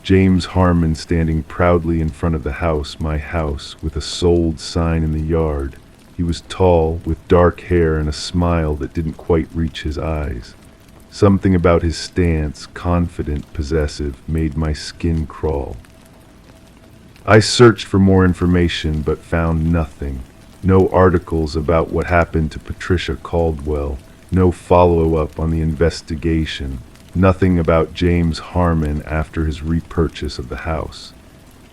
James Harmon standing proudly in front of the house, my house, with a sold sign in the yard. He was tall, with dark hair and a smile that didn't quite reach his eyes. Something about his stance, confident, possessive, made my skin crawl. I searched for more information but found nothing. No articles about what happened to Patricia Caldwell, no follow-up on the investigation, nothing about James Harmon after his repurchase of the house.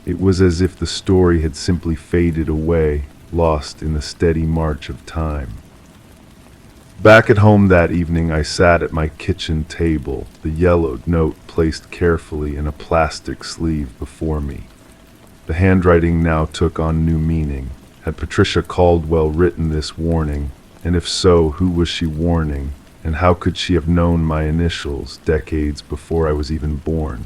It was as if the story had simply faded away, lost in the steady march of time. Back at home that evening, I sat at my kitchen table, the yellowed note placed carefully in a plastic sleeve before me. The handwriting now took on new meaning. Had Patricia Caldwell written this warning? And if so, who was she warning? And how could she have known my initials decades before I was even born?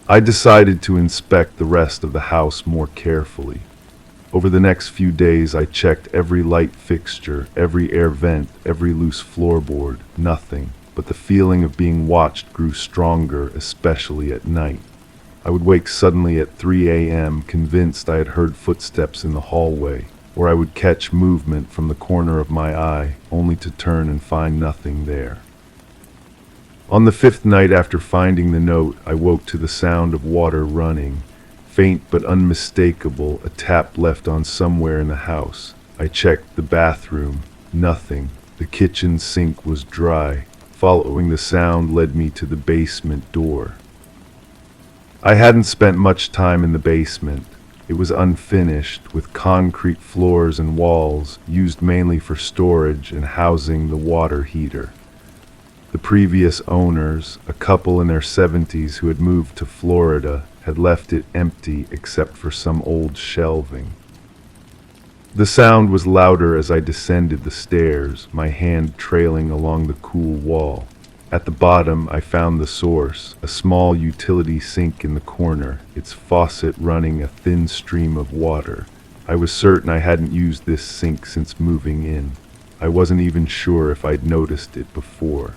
I decided to inspect the rest of the house more carefully. Over the next few days, I checked every light fixture, every air vent, every loose floorboard. Nothing, but the feeling of being watched grew stronger, especially at night. I would wake suddenly at 3 a.m., convinced I had heard footsteps in the hallway, or I would catch movement from the corner of my eye, only to turn and find nothing there. On the 5th night after finding the note, I woke to the sound of water running. Faint but unmistakable, a tap left on somewhere in the house. I checked the bathroom. Nothing. The kitchen sink was dry. Following the sound led me to the basement door. I hadn't spent much time in the basement. It was unfinished, with concrete floors and walls, used mainly for storage and housing the water heater. The previous owners, a couple in their 70s who had moved to Florida, had left it empty except for some old shelving. The sound was louder as I descended the stairs, my hand trailing along the cool wall. At the bottom, I found the source, a small utility sink in the corner, its faucet running a thin stream of water. I was certain I hadn't used this sink since moving in. I wasn't even sure if I'd noticed it before.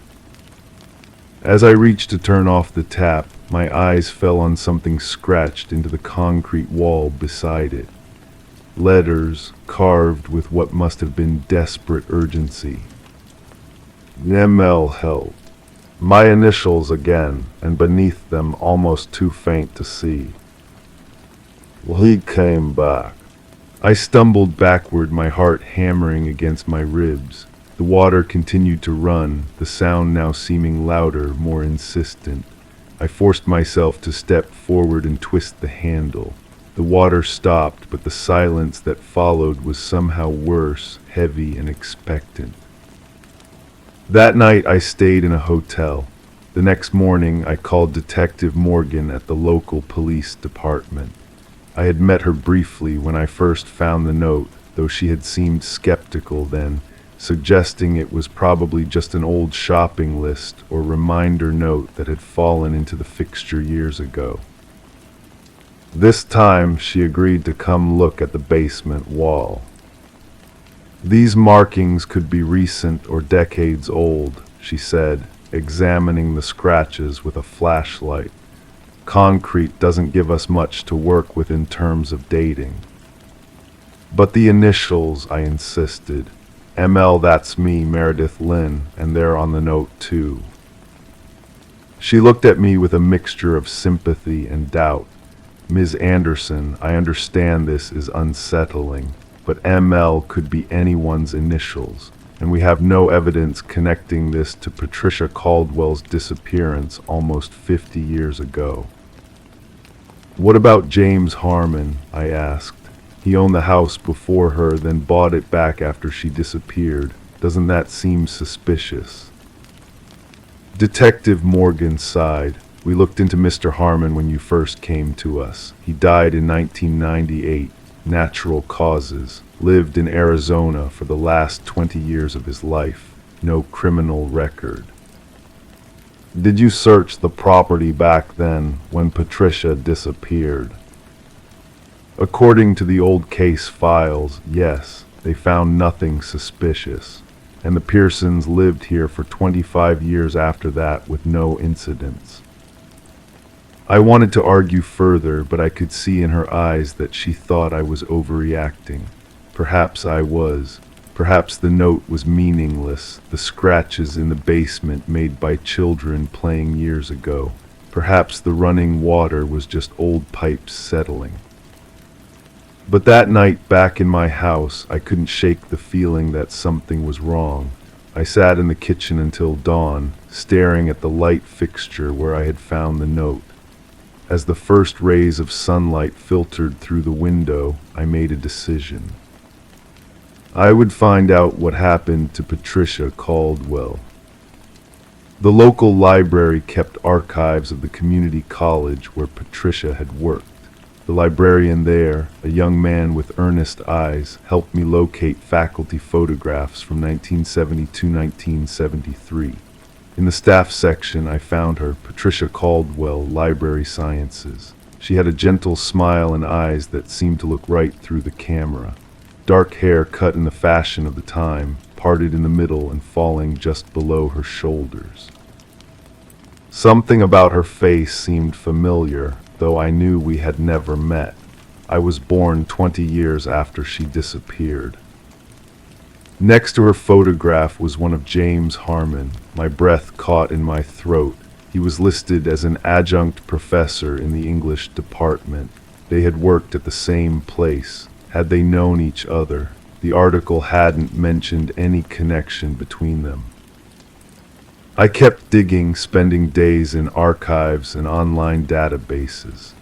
As I reached to turn off the tap, my eyes fell on something scratched into the concrete wall beside it. Letters carved with what must have been desperate urgency. Nemel help. My initials again, and beneath them, almost too faint to see. Well, he came back. I stumbled backward, my heart hammering against my ribs. The water continued to run, the sound now seeming louder, more insistent. I forced myself to step forward and twist the handle. The water stopped, but the silence that followed was somehow worse, heavy and expectant. That night I stayed in a hotel. The next morning I called Detective Morgan at the local police department. I had met her briefly when I first found the note, though she had seemed skeptical then, suggesting it was probably just an old shopping list or reminder note that had fallen into the fixture years ago. This time she agreed to come look at the basement wall. These markings could be recent or decades old, she said, examining the scratches with a flashlight. Concrete doesn't give us much to work with in terms of dating. But the initials, I insisted. ML, that's me, Meredith Lynn, and they're on the note too. She looked at me with a mixture of sympathy and doubt. Ms. Anderson, I understand this is unsettling, but ML could be anyone's initials, and we have no evidence connecting this to Patricia Caldwell's disappearance almost 50 years ago. What about James Harmon? I asked. He owned the house before her, then bought it back after she disappeared. Doesn't that seem suspicious? Detective Morgan sighed. We looked into Mr. Harmon when you first came to us. He died in 1998, natural causes. Lived in Arizona for the last 20 years of his life. No criminal record. Did you search the property back then when Patricia disappeared? According to the old case files, yes, they found nothing suspicious, and the Pearsons lived here for 25 years after that with no incidents. I wanted to argue further, but I could see in her eyes that she thought I was overreacting. Perhaps I was. Perhaps the note was meaningless, the scratches in the basement made by children playing years ago. Perhaps the running water was just old pipes settling. But that night back in my house, I couldn't shake the feeling that something was wrong. I sat in the kitchen until dawn, staring at the light fixture where I had found the note. As the first rays of sunlight filtered through the window, I made a decision. I would find out what happened to Patricia Caldwell. The local library kept archives of the community college where Patricia had worked. The librarian there, a young man with earnest eyes, helped me locate faculty photographs from 1970 to 1973. In the staff section, I found her, Patricia Caldwell, Library Sciences. She had a gentle smile and eyes that seemed to look right through the camera. Dark hair cut in the fashion of the time, parted in the middle and falling just below her shoulders. Something about her face seemed familiar, though I knew we had never met. I was born 20 years after she disappeared. Next to her photograph was one of James Harmon. My breath caught in my throat. He was listed as an adjunct professor in the English department. They had worked at the same place. Had they known each other? The article hadn't mentioned any connection between them. I kept digging, spending days in archives and online databases.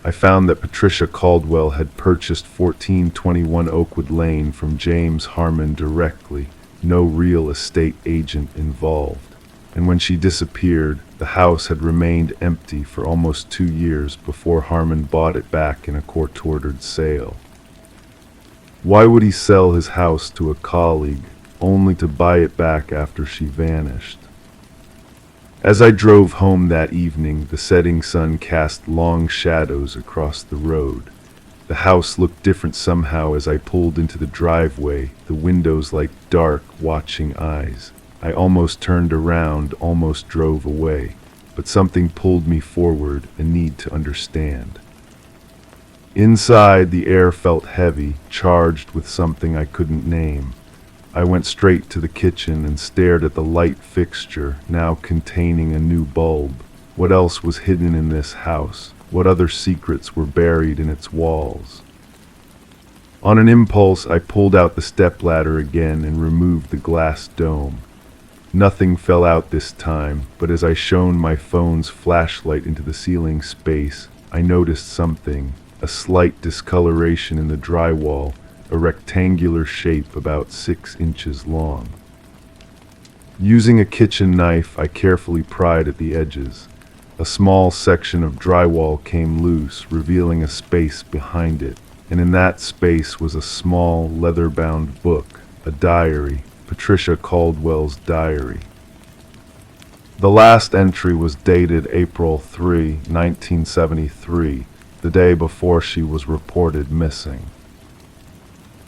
I found that Patricia Caldwell had purchased 1421 Oakwood Lane from James Harmon directly, no real estate agent involved. And when she disappeared, the house had remained empty for almost 2 years before Harmon bought it back in a court-ordered sale. Why would he sell his house to a colleague, only to buy it back after she vanished? As I drove home that evening, the setting sun cast long shadows across the road. The house looked different somehow as I pulled into the driveway, the windows like dark, watching eyes. I almost turned around, almost drove away, but something pulled me forward, a need to understand. Inside, the air felt heavy, charged with something I couldn't name. I went straight to the kitchen and stared at the light fixture, now containing a new bulb. What else was hidden in this house? What other secrets were buried in its walls? On an impulse, I pulled out the stepladder again and removed the glass dome. Nothing fell out this time, but as I shone my phone's flashlight into the ceiling space, I noticed something, a slight discoloration in the drywall, a rectangular shape about 6 inches long. Using a kitchen knife, I carefully pried at the edges. A small section of drywall came loose, revealing a space behind it, and in that space was a small, leather-bound book, a diary, Patricia Caldwell's diary. The last entry was dated April 3, 1973, the day before she was reported missing.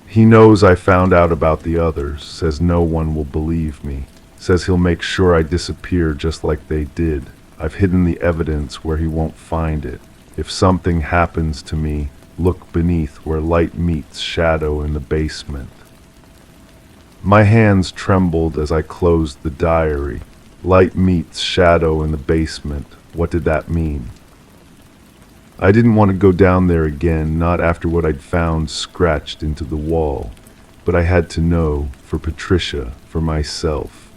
He knows I found out about the others, says no one will believe me, says he'll make sure I disappear just like they did. I've hidden the evidence where he won't find it. If something happens to me, look beneath where light meets shadow in the basement. My hands trembled as I closed the diary. Light meets shadow in the basement. What did that mean? I didn't want to go down there again, not after what I'd found scratched into the wall. But I had to know, for Patricia, for myself.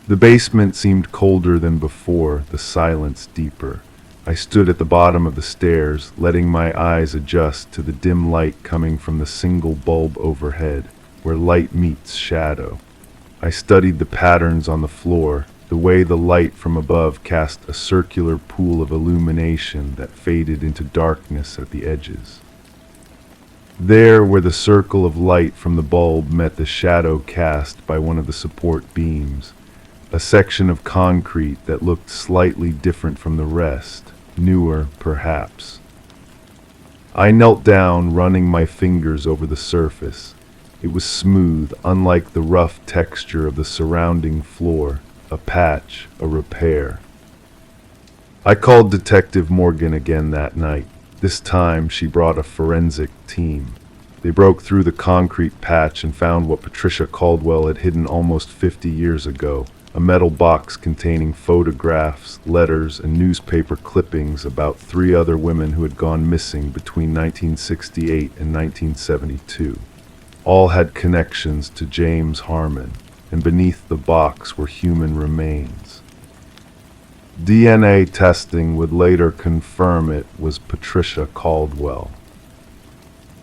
The basement seemed colder than before, the silence deeper. I stood at the bottom of the stairs, letting my eyes adjust to the dim light coming from the single bulb overhead, where light meets shadow. I studied the patterns on the floor, the way the light from above cast a circular pool of illumination that faded into darkness at the edges. There, where the circle of light from the bulb met the shadow cast by one of the support beams, a section of concrete that looked slightly different from the rest, newer perhaps. I knelt down, running my fingers over the surface. It was smooth, unlike the rough texture of the surrounding floor, a patch, a repair. I called Detective Morgan again that night. This time she brought a forensic team. They broke through the concrete patch and found what Patricia Caldwell had hidden almost 50 years ago. A metal box containing photographs, letters, and newspaper clippings about 3 other women who had gone missing between 1968 and 1972. All had connections to James Harmon, and beneath the box were human remains. DNA testing would later confirm it was Patricia Caldwell.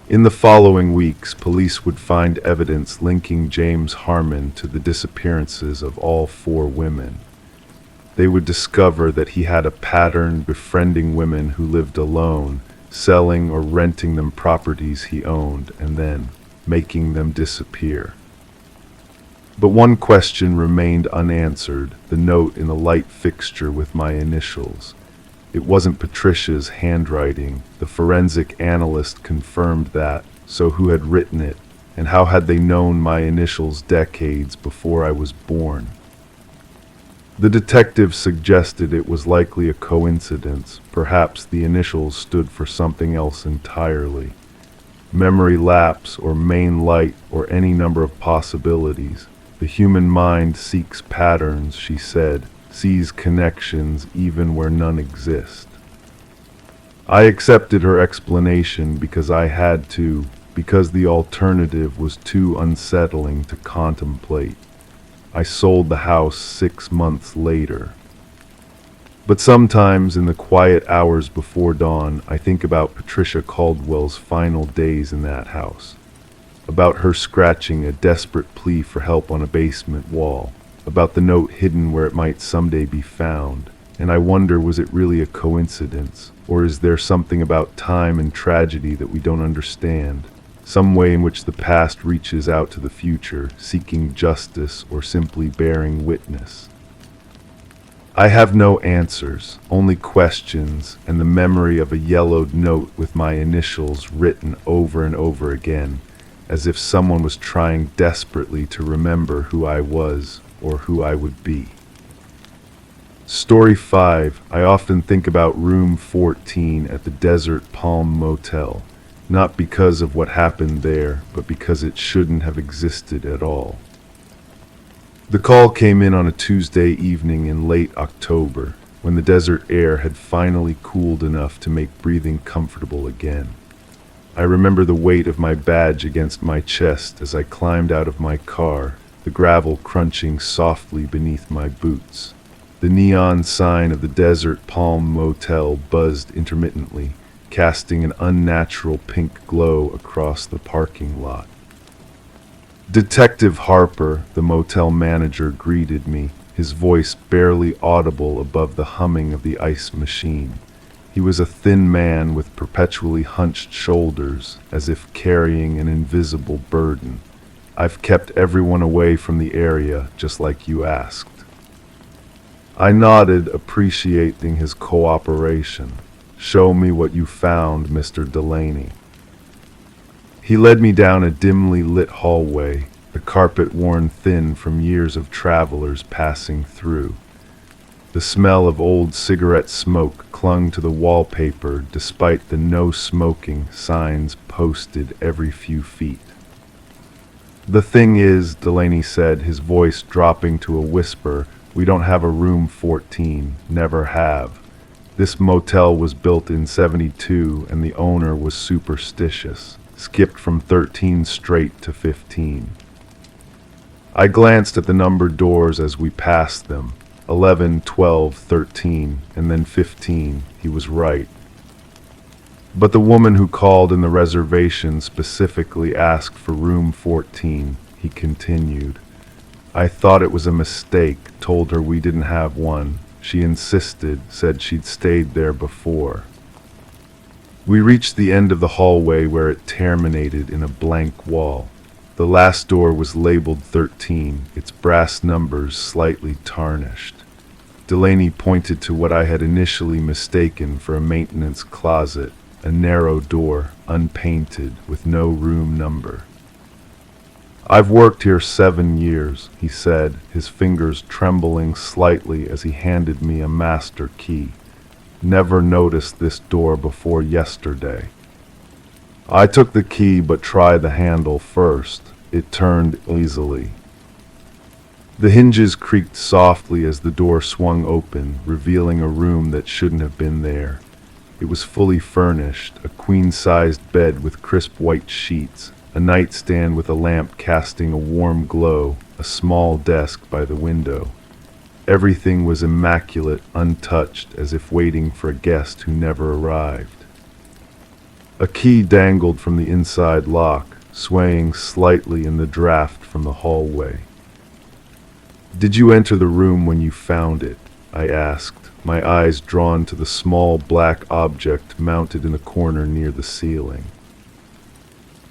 In the following weeks, police would find evidence linking James Harmon to the disappearances of all 4 women. They would discover that he had a pattern befriending women who lived alone, selling or renting them properties he owned, and then making them disappear. But one question remained unanswered, the note in the light fixture with my initials. It wasn't Patricia's handwriting. The forensic analyst confirmed that, so who had written it, and how had they known my initials decades before I was born? The detective suggested it was likely a coincidence. Perhaps the initials stood for something else entirely. Memory lapse or main light or any number of possibilities. The human mind seeks patterns, she said, sees connections even where none exist. I accepted her explanation because I had to, because the alternative was too unsettling to contemplate. I sold the house 6 months later. But sometimes in the quiet hours before dawn, I think about Patricia Caldwell's final days in that house. About her scratching a desperate plea for help on a basement wall. About the note hidden where it might someday be found. And I wonder, was it really a coincidence? Or is there something about time and tragedy that we don't understand? Some way in which the past reaches out to the future, seeking justice or simply bearing witness. I have no answers, only questions, and the memory of a yellowed note with my initials written over and over again, as if someone was trying desperately to remember who I was or who I would be. Story 5. I often think about room 14 at the Desert Palm Motel, not because of what happened there, but because it shouldn't have existed at all. The call came in on a Tuesday evening in late October, when the desert air had finally cooled enough to make breathing comfortable again. I remember the weight of my badge against my chest as I climbed out of my car, the gravel crunching softly beneath my boots. The neon sign of the Desert Palm Motel buzzed intermittently, casting an unnatural pink glow across the parking lot. Detective Harper, the motel manager, greeted me, his voice barely audible above the humming of the ice machine. He was a thin man with perpetually hunched shoulders, as if carrying an invisible burden. "I've kept everyone away from the area, just like you asked." I nodded, appreciating his cooperation. "Show me what you found, Mr. Delaney." He led me down a dimly lit hallway, the carpet worn thin from years of travelers passing through. The smell of old cigarette smoke clung to the wallpaper despite the no smoking signs posted every few feet. "The thing is," Delaney said, his voice dropping to a whisper, "we don't have a room 14, never have. This motel was built in '72 and the owner was superstitious, skipped from 13 straight to 15. I glanced at the numbered doors as we passed them. 11, 12, 13, and then 15. He was right. But the woman who called in the reservation specifically asked for room 14, he continued. I thought it was a mistake, told her we didn't have one. She insisted, said she'd stayed there before. We reached the end of the hallway where it terminated in a blank wall. The last door was labeled 13, its brass numbers slightly tarnished. Delaney pointed to what I had initially mistaken for a maintenance closet, a narrow door, unpainted, with no room number. I've worked here 7 years, he said, his fingers trembling slightly as he handed me a master key. Never noticed this door before yesterday. I took the key but tried the handle first. It turned easily. The hinges creaked softly as the door swung open, revealing a room that shouldn't have been there. It was fully furnished, a queen-sized bed with crisp white sheets, a nightstand with a lamp casting a warm glow, a small desk by the window. Everything was immaculate, untouched, as if waiting for a guest who never arrived. A key dangled from the inside lock, swaying slightly in the draft from the hallway. Did you enter the room when you found it? I asked, my eyes drawn to the small black object mounted in a corner near the ceiling.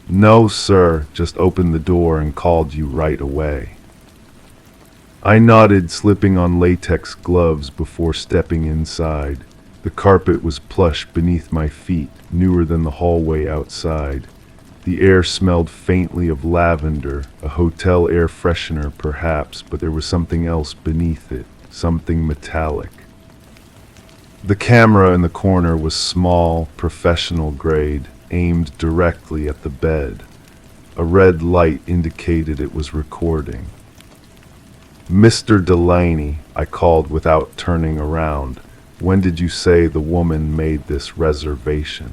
No, sir, just opened the door and called you right away. I nodded, slipping on latex gloves before stepping inside. The carpet was plush beneath my feet, newer than the hallway outside. The air smelled faintly of lavender, a hotel air freshener perhaps, but there was something else beneath it, something metallic. The camera in the corner was small, professional grade, aimed directly at the bed. A red light indicated it was recording. Mr. Delaney, I called without turning around. When did you say the woman made this reservation?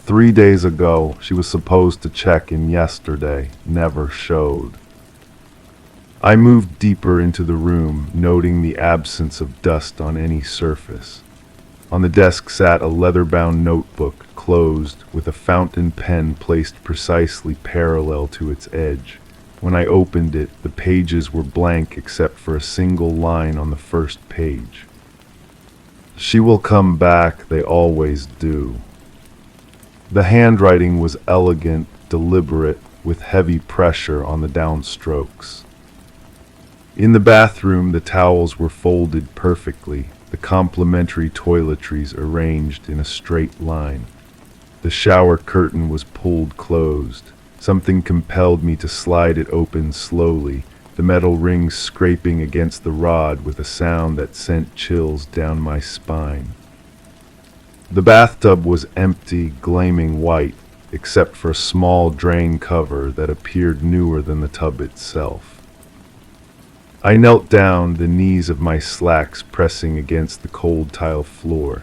3 days ago. She was supposed to check in yesterday, never showed. I moved deeper into the room, noting the absence of dust on any surface. On the desk sat a leather-bound notebook, closed, with a fountain pen placed precisely parallel to its edge. When I opened it, the pages were blank except for a single line on the first page. She will come back, they always do. The handwriting was elegant, deliberate, with heavy pressure on the downstrokes. In the bathroom, the towels were folded perfectly, the complementary toiletries arranged in a straight line. The shower curtain was pulled closed. Something compelled me to slide it open slowly, the metal rings scraping against the rod with a sound that sent chills down my spine. The bathtub was empty, gleaming white, except for a small drain cover that appeared newer than the tub itself. I knelt down, the knees of my slacks pressing against the cold tile floor.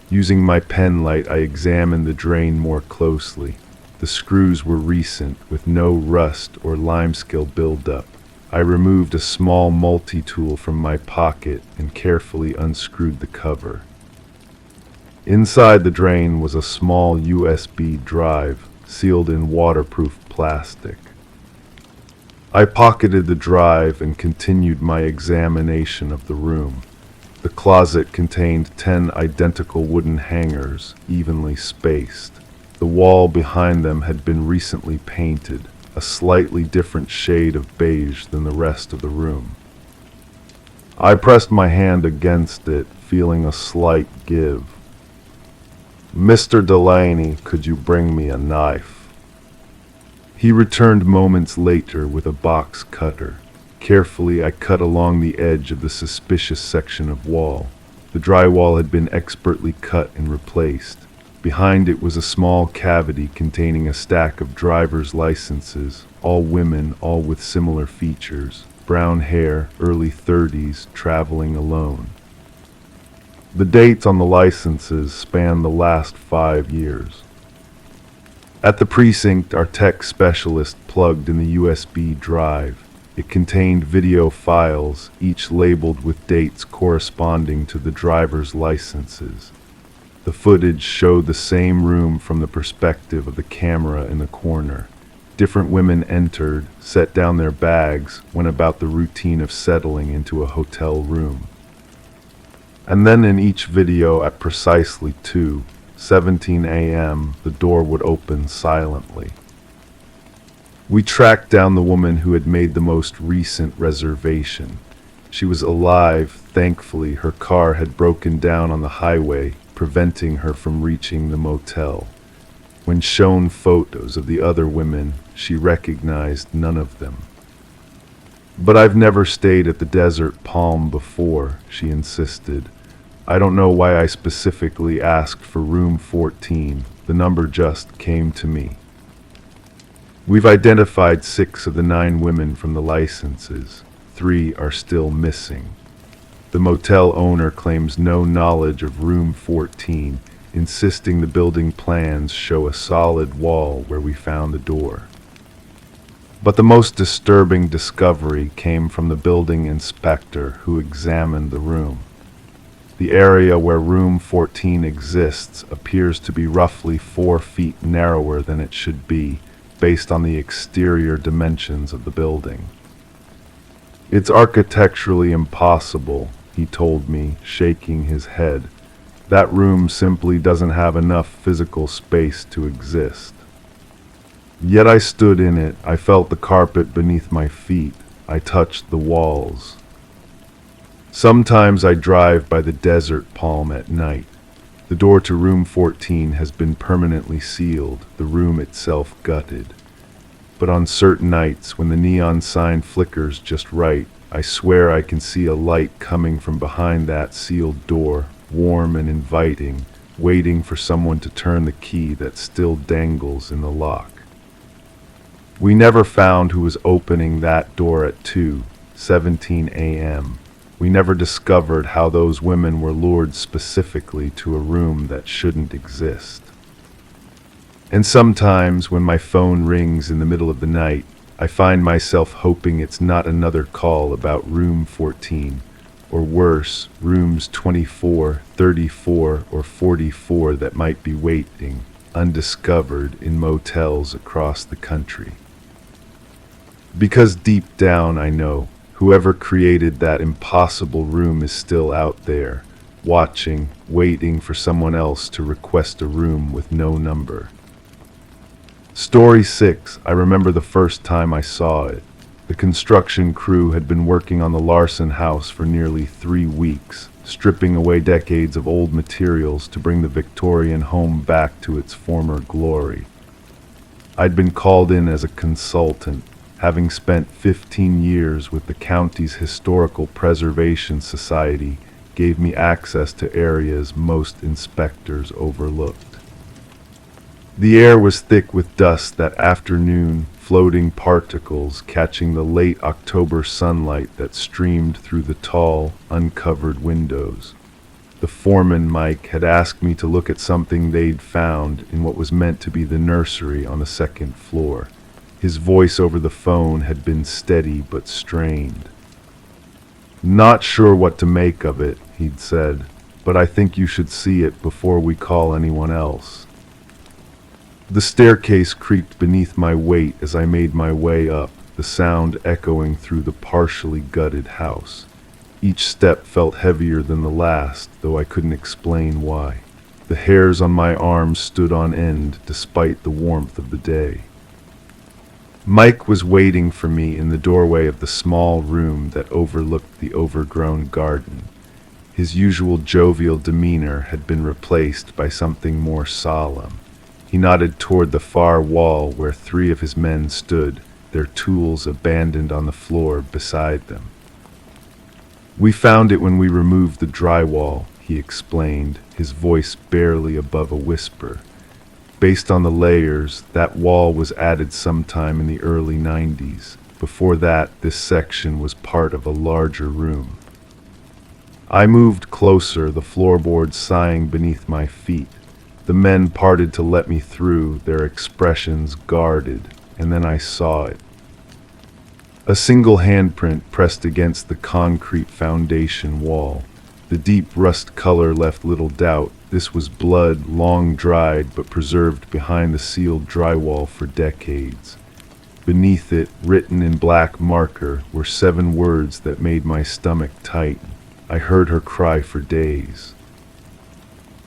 Using my pen light, I examined the drain more closely. The screws were recent, with no rust or limescale buildup. I removed a small multi-tool from my pocket and carefully unscrewed the cover. Inside the drain was a small USB drive, sealed in waterproof plastic. I pocketed the drive and continued my examination of the room. The closet contained 10 identical wooden hangers, evenly spaced. The wall behind them had been recently painted, a slightly different shade of beige than the rest of the room. I pressed my hand against it, feeling a slight give. "Mr. Delaney, could you bring me a knife?" He returned moments later with a box cutter. Carefully, I cut along the edge of the suspicious section of wall. The drywall had been expertly cut and replaced. Behind it was a small cavity containing a stack of driver's licenses, all women, all with similar features. Brown hair, early 30s, traveling alone. The dates on the licenses span the last 5 years. At the precinct, our tech specialist plugged in the USB drive. It contained video files, each labeled with dates corresponding to the driver's licenses. The footage showed the same room from the perspective of the camera in the corner. Different women entered, set down their bags, went about the routine of settling into a hotel room. And then in each video at precisely 2:17 a.m., the door would open silently. We tracked down the woman who had made the most recent reservation. She was alive, thankfully. Her car had broken down on the highway, preventing her from reaching the motel. When shown photos of the other women, she recognized none of them. "But I've never stayed at the Desert Palm before," she insisted. "I don't know why I specifically asked for room 14. The number just came to me." We've identified 6 of the 9 women from the licenses. 3 are still missing. The motel owner claims no knowledge of room 14, insisting the building plans show a solid wall where we found the door. But the most disturbing discovery came from the building inspector who examined the room. The area where room 14 exists appears to be roughly 4 feet narrower than it should be, based on the exterior dimensions of the building. "It's architecturally impossible," he told me, shaking his head. "That room simply doesn't have enough physical space to exist." Yet I stood in it. I felt the carpet beneath my feet. I touched the walls. Sometimes I drive by the Desert Palm at night. The door to room 14 has been permanently sealed, the room itself gutted. But on certain nights, when the neon sign flickers just right, I swear I can see a light coming from behind that sealed door, warm and inviting, waiting for someone to turn the key that still dangles in the lock. We never found who was opening that door at 2:17 a.m. We never discovered how those women were lured specifically to a room that shouldn't exist. And sometimes when my phone rings in the middle of the night, I find myself hoping it's not another call about room 14, or worse, rooms 24, 34, or 44 that might be waiting, undiscovered, in motels across the country. Because deep down I know, whoever created that impossible room is still out there, watching, waiting for someone else to request a room with no number. Story 6. I remember the first time I saw it. The construction crew had been working on the Larson house for nearly 3 weeks, stripping away decades of old materials to bring the Victorian home back to its former glory. I'd been called in as a consultant, having spent 15 years with the county's Historical Preservation Society, gave me access to areas most inspectors overlooked. The air was thick with dust that afternoon, floating particles catching the late October sunlight that streamed through the tall, uncovered windows. The foreman, Mike, had asked me to look at something they'd found in what was meant to be the nursery on the second floor. His voice over the phone had been steady but strained. "Not sure what to make of it," he'd said, "but I think you should see it before we call anyone else." The staircase creaked beneath my weight as I made my way up, the sound echoing through the partially gutted house. Each step felt heavier than the last, though I couldn't explain why. The hairs on my arms stood on end despite the warmth of the day. Mike was waiting for me in the doorway of the small room that overlooked the overgrown garden. His usual jovial demeanor had been replaced by something more solemn. He nodded toward the far wall where 3 of his men stood, their tools abandoned on the floor beside them. "We found it when we removed the drywall," he explained, his voice barely above a whisper. "Based on the layers, that wall was added sometime in the early 90s. Before that, this section was part of a larger room." I moved closer, the floorboards sighing beneath my feet. The men parted to let me through, their expressions guarded, and then I saw it. A single handprint pressed against the concrete foundation wall. The deep rust color left little doubt. This was blood, long dried but preserved behind the sealed drywall for decades. Beneath it, written in black marker, were 7 words that made my stomach tighten. I heard her cry for days.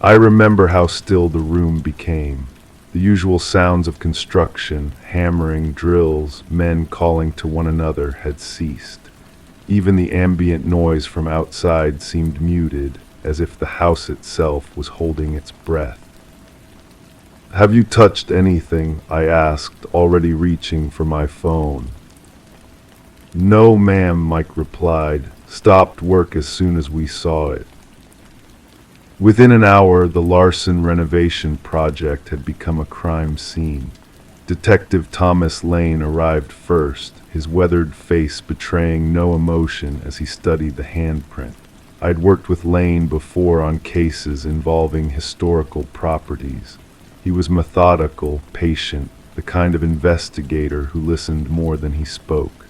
I remember how still the room became. The usual sounds of construction, hammering, drills, men calling to one another had ceased. Even the ambient noise from outside seemed muted, as if the house itself was holding its breath. "Have you touched anything?" I asked, already reaching for my phone. "No, ma'am," Mike replied. "Stopped work as soon as we saw it." Within an hour, the Larson renovation project had become a crime scene. Detective Thomas Lane arrived first, his weathered face betraying no emotion as he studied the handprint. I'd worked with Lane before on cases involving historical properties. He was methodical, patient, the kind of investigator who listened more than he spoke.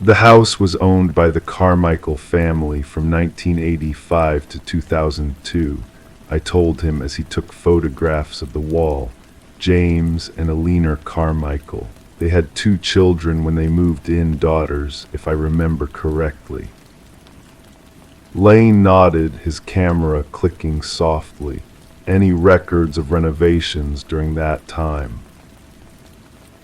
The house was owned by the Carmichael family from 1985 to 2002, I told him as he took photographs of the wall. James and Alina Carmichael. They had 2 children when they moved in, daughters, if I remember correctly. Lane nodded, his camera clicking softly. Any records of renovations during that time?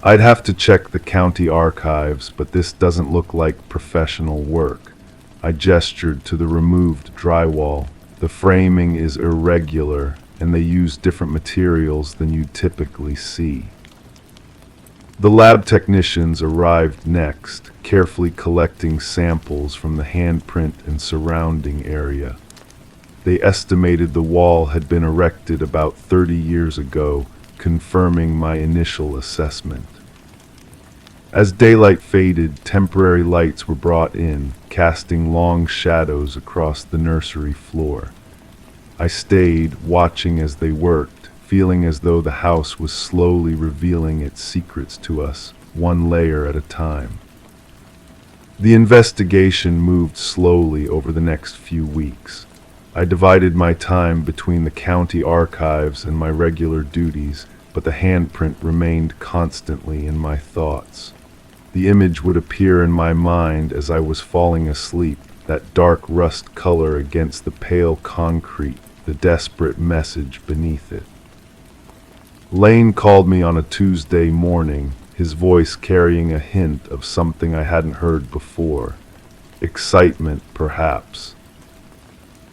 "I'd have to check the county archives, but this doesn't look like professional work." I gestured to the removed drywall. "The framing is irregular, and they use different materials than you'd typically see." The lab technicians arrived next, carefully collecting samples from the handprint and surrounding area. They estimated the wall had been erected about 30 years ago, confirming my initial assessment. As daylight faded, temporary lights were brought in, casting long shadows across the nursery floor. I stayed, watching as they worked, feeling as though the house was slowly revealing its secrets to us, one layer at a time. The investigation moved slowly over the next few weeks. I divided my time between the county archives and my regular duties, but the handprint remained constantly in my thoughts. The image would appear in my mind as I was falling asleep, that dark rust color against the pale concrete, the desperate message beneath it. Lane called me on a Tuesday morning, his voice carrying a hint of something I hadn't heard before. Excitement, perhaps.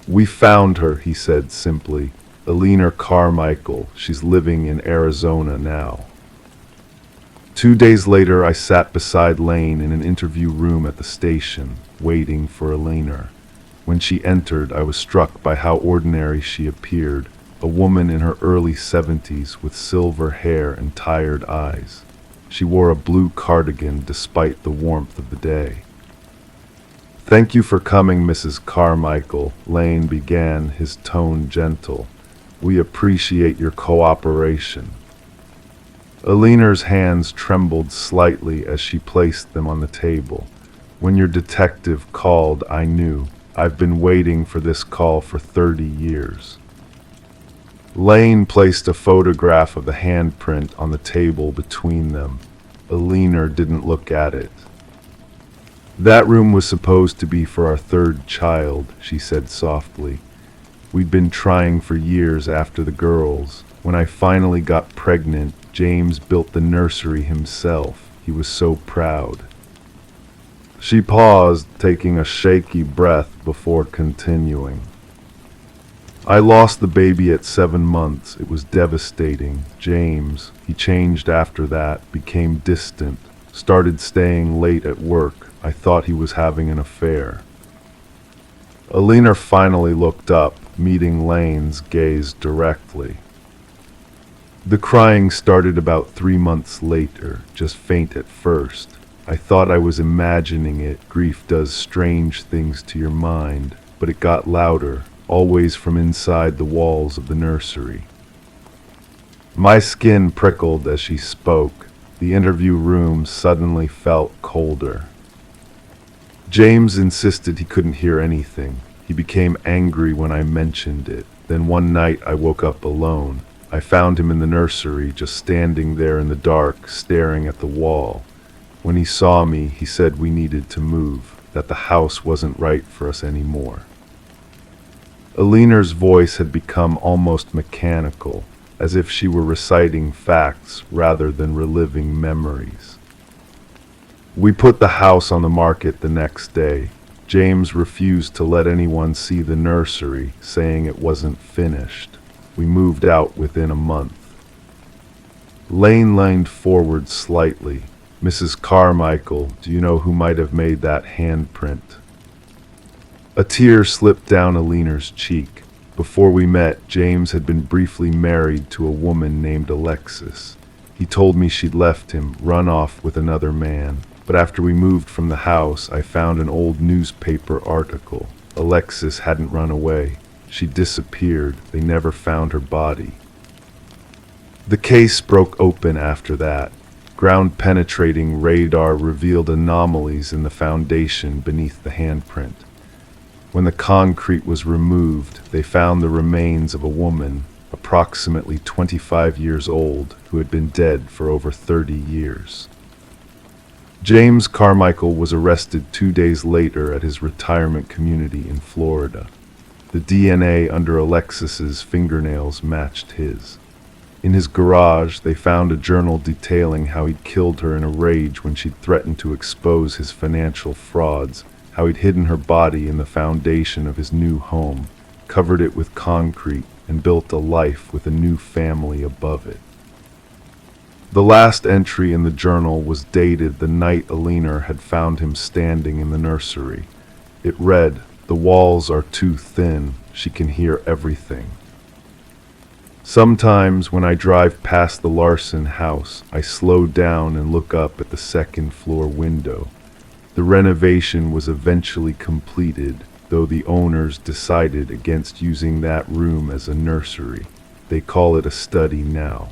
"We found her," he said simply. "Alina Carmichael. She's living in Arizona now." 2 days later, I sat beside Lane in an interview room at the station, waiting for Alina. When she entered, I was struck by how ordinary she appeared, a woman in her early 70s with silver hair and tired eyes. She wore a blue cardigan despite the warmth of the day. Thank you for coming, Mrs. Carmichael, Lane began, his tone gentle. We appreciate your cooperation. Alina's hands trembled slightly as she placed them on the table. When your detective called, I knew. I've been waiting for this call for 30 years. Lane placed a photograph of the handprint on the table between them. Alina didn't look at it. That room was supposed to be for our third child, she said softly. We'd been trying for years after the girls. When I finally got pregnant, James built the nursery himself. He was so proud. She paused, taking a shaky breath before continuing. I lost the baby at 7 months. It was devastating. James, he changed after that, became distant, started staying late at work. I thought he was having an affair. Alina finally looked up, meeting Lane's gaze directly. The crying started about 3 months later, just faint at first. I thought I was imagining it. Grief does strange things to your mind, but it got louder, always from inside the walls of the nursery. My skin prickled as she spoke. The interview room suddenly felt colder. James insisted he couldn't hear anything. He became angry when I mentioned it. Then one night I woke up alone. I found him in the nursery, just standing there in the dark, staring at the wall. When he saw me, he said we needed to move, that the house wasn't right for us anymore. Alina's voice had become almost mechanical, as if she were reciting facts rather than reliving memories. We put the house on the market the next day. James refused to let anyone see the nursery, saying it wasn't finished. We moved out within a month. Lane leaned forward slightly. Mrs. Carmichael, do you know who might have made that handprint? A tear slipped down Alina's cheek. Before we met, James had been briefly married to a woman named Alexis. He told me she'd left him, run off with another man. But after we moved from the house, I found an old newspaper article. Alexis hadn't run away. She disappeared. They never found her body. The case broke open after that. Ground-penetrating radar revealed anomalies in the foundation beneath the handprint. When the concrete was removed, they found the remains of a woman, approximately 25 years old, who had been dead for over 30 years. James Carmichael was arrested 2 days later at his retirement community in Florida. The DNA under Alexis's fingernails matched his. In his garage, they found a journal detailing how he'd killed her in a rage when she'd threatened to expose his financial frauds, how he'd hidden her body in the foundation of his new home, covered it with concrete, and built a life with a new family above it. The last entry in the journal was dated the night Alina had found him standing in the nursery. It read, "The walls are too thin. She can hear everything." Sometimes when I drive past the Larson house, I slow down and look up at the second-floor window. The renovation was eventually completed, though the owners decided against using that room as a nursery. They call it a study now.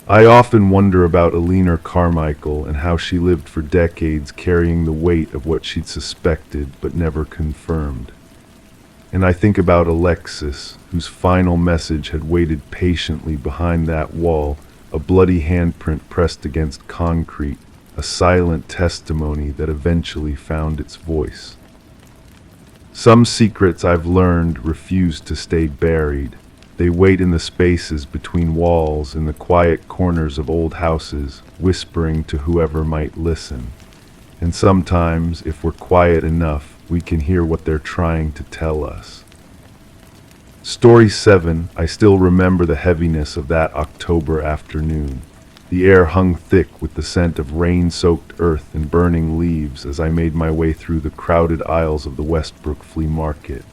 I often wonder about Alina Carmichael and how she lived for decades carrying the weight of what she'd suspected but never confirmed. And I think about Alexis, whose final message had waited patiently behind that wall, a bloody handprint pressed against concrete, a silent testimony that eventually found its voice. Some secrets I've learned refuse to stay buried. They wait in the spaces between walls, in the quiet corners of old houses, whispering to whoever might listen. And sometimes, if we're quiet enough, we can hear what they're trying to tell us. Story 7, I still remember the heaviness of that October afternoon. The air hung thick with the scent of rain-soaked earth and burning leaves as I made my way through the crowded aisles of the Westbrook Flea Market.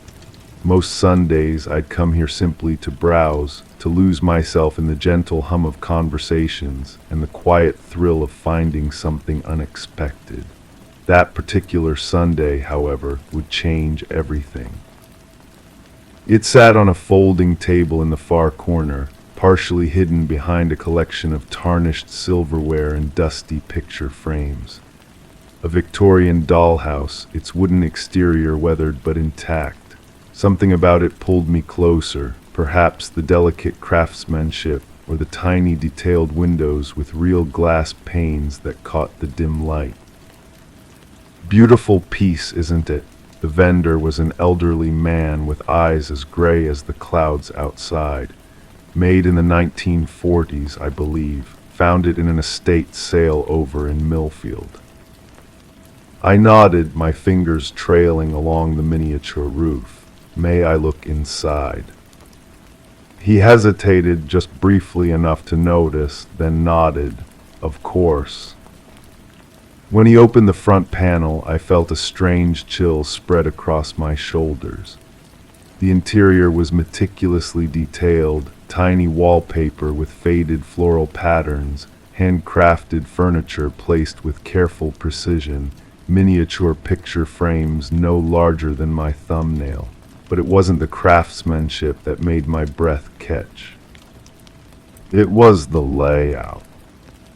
Most Sundays, I'd come here simply to browse, to lose myself in the gentle hum of conversations and the quiet thrill of finding something unexpected. That particular Sunday, however, would change everything. It sat on a folding table in the far corner, partially hidden behind a collection of tarnished silverware and dusty picture frames. A Victorian dollhouse, its wooden exterior weathered but intact. Something about it pulled me closer, perhaps the delicate craftsmanship or the tiny detailed windows with real glass panes that caught the dim light. Beautiful piece, isn't it? The vendor was an elderly man with eyes as gray as the clouds outside. Made in the 1940s, I believe, founded in an estate sale over in Millfield. I nodded, my fingers trailing along the miniature roof. May I look inside? He hesitated just briefly enough to notice, then nodded. Of course. When he opened the front panel, I felt a strange chill spread across my shoulders. The interior was meticulously detailed, tiny wallpaper with faded floral patterns, handcrafted furniture placed with careful precision, miniature picture frames no larger than my thumbnail. But it wasn't the craftsmanship that made my breath catch. It was the layout.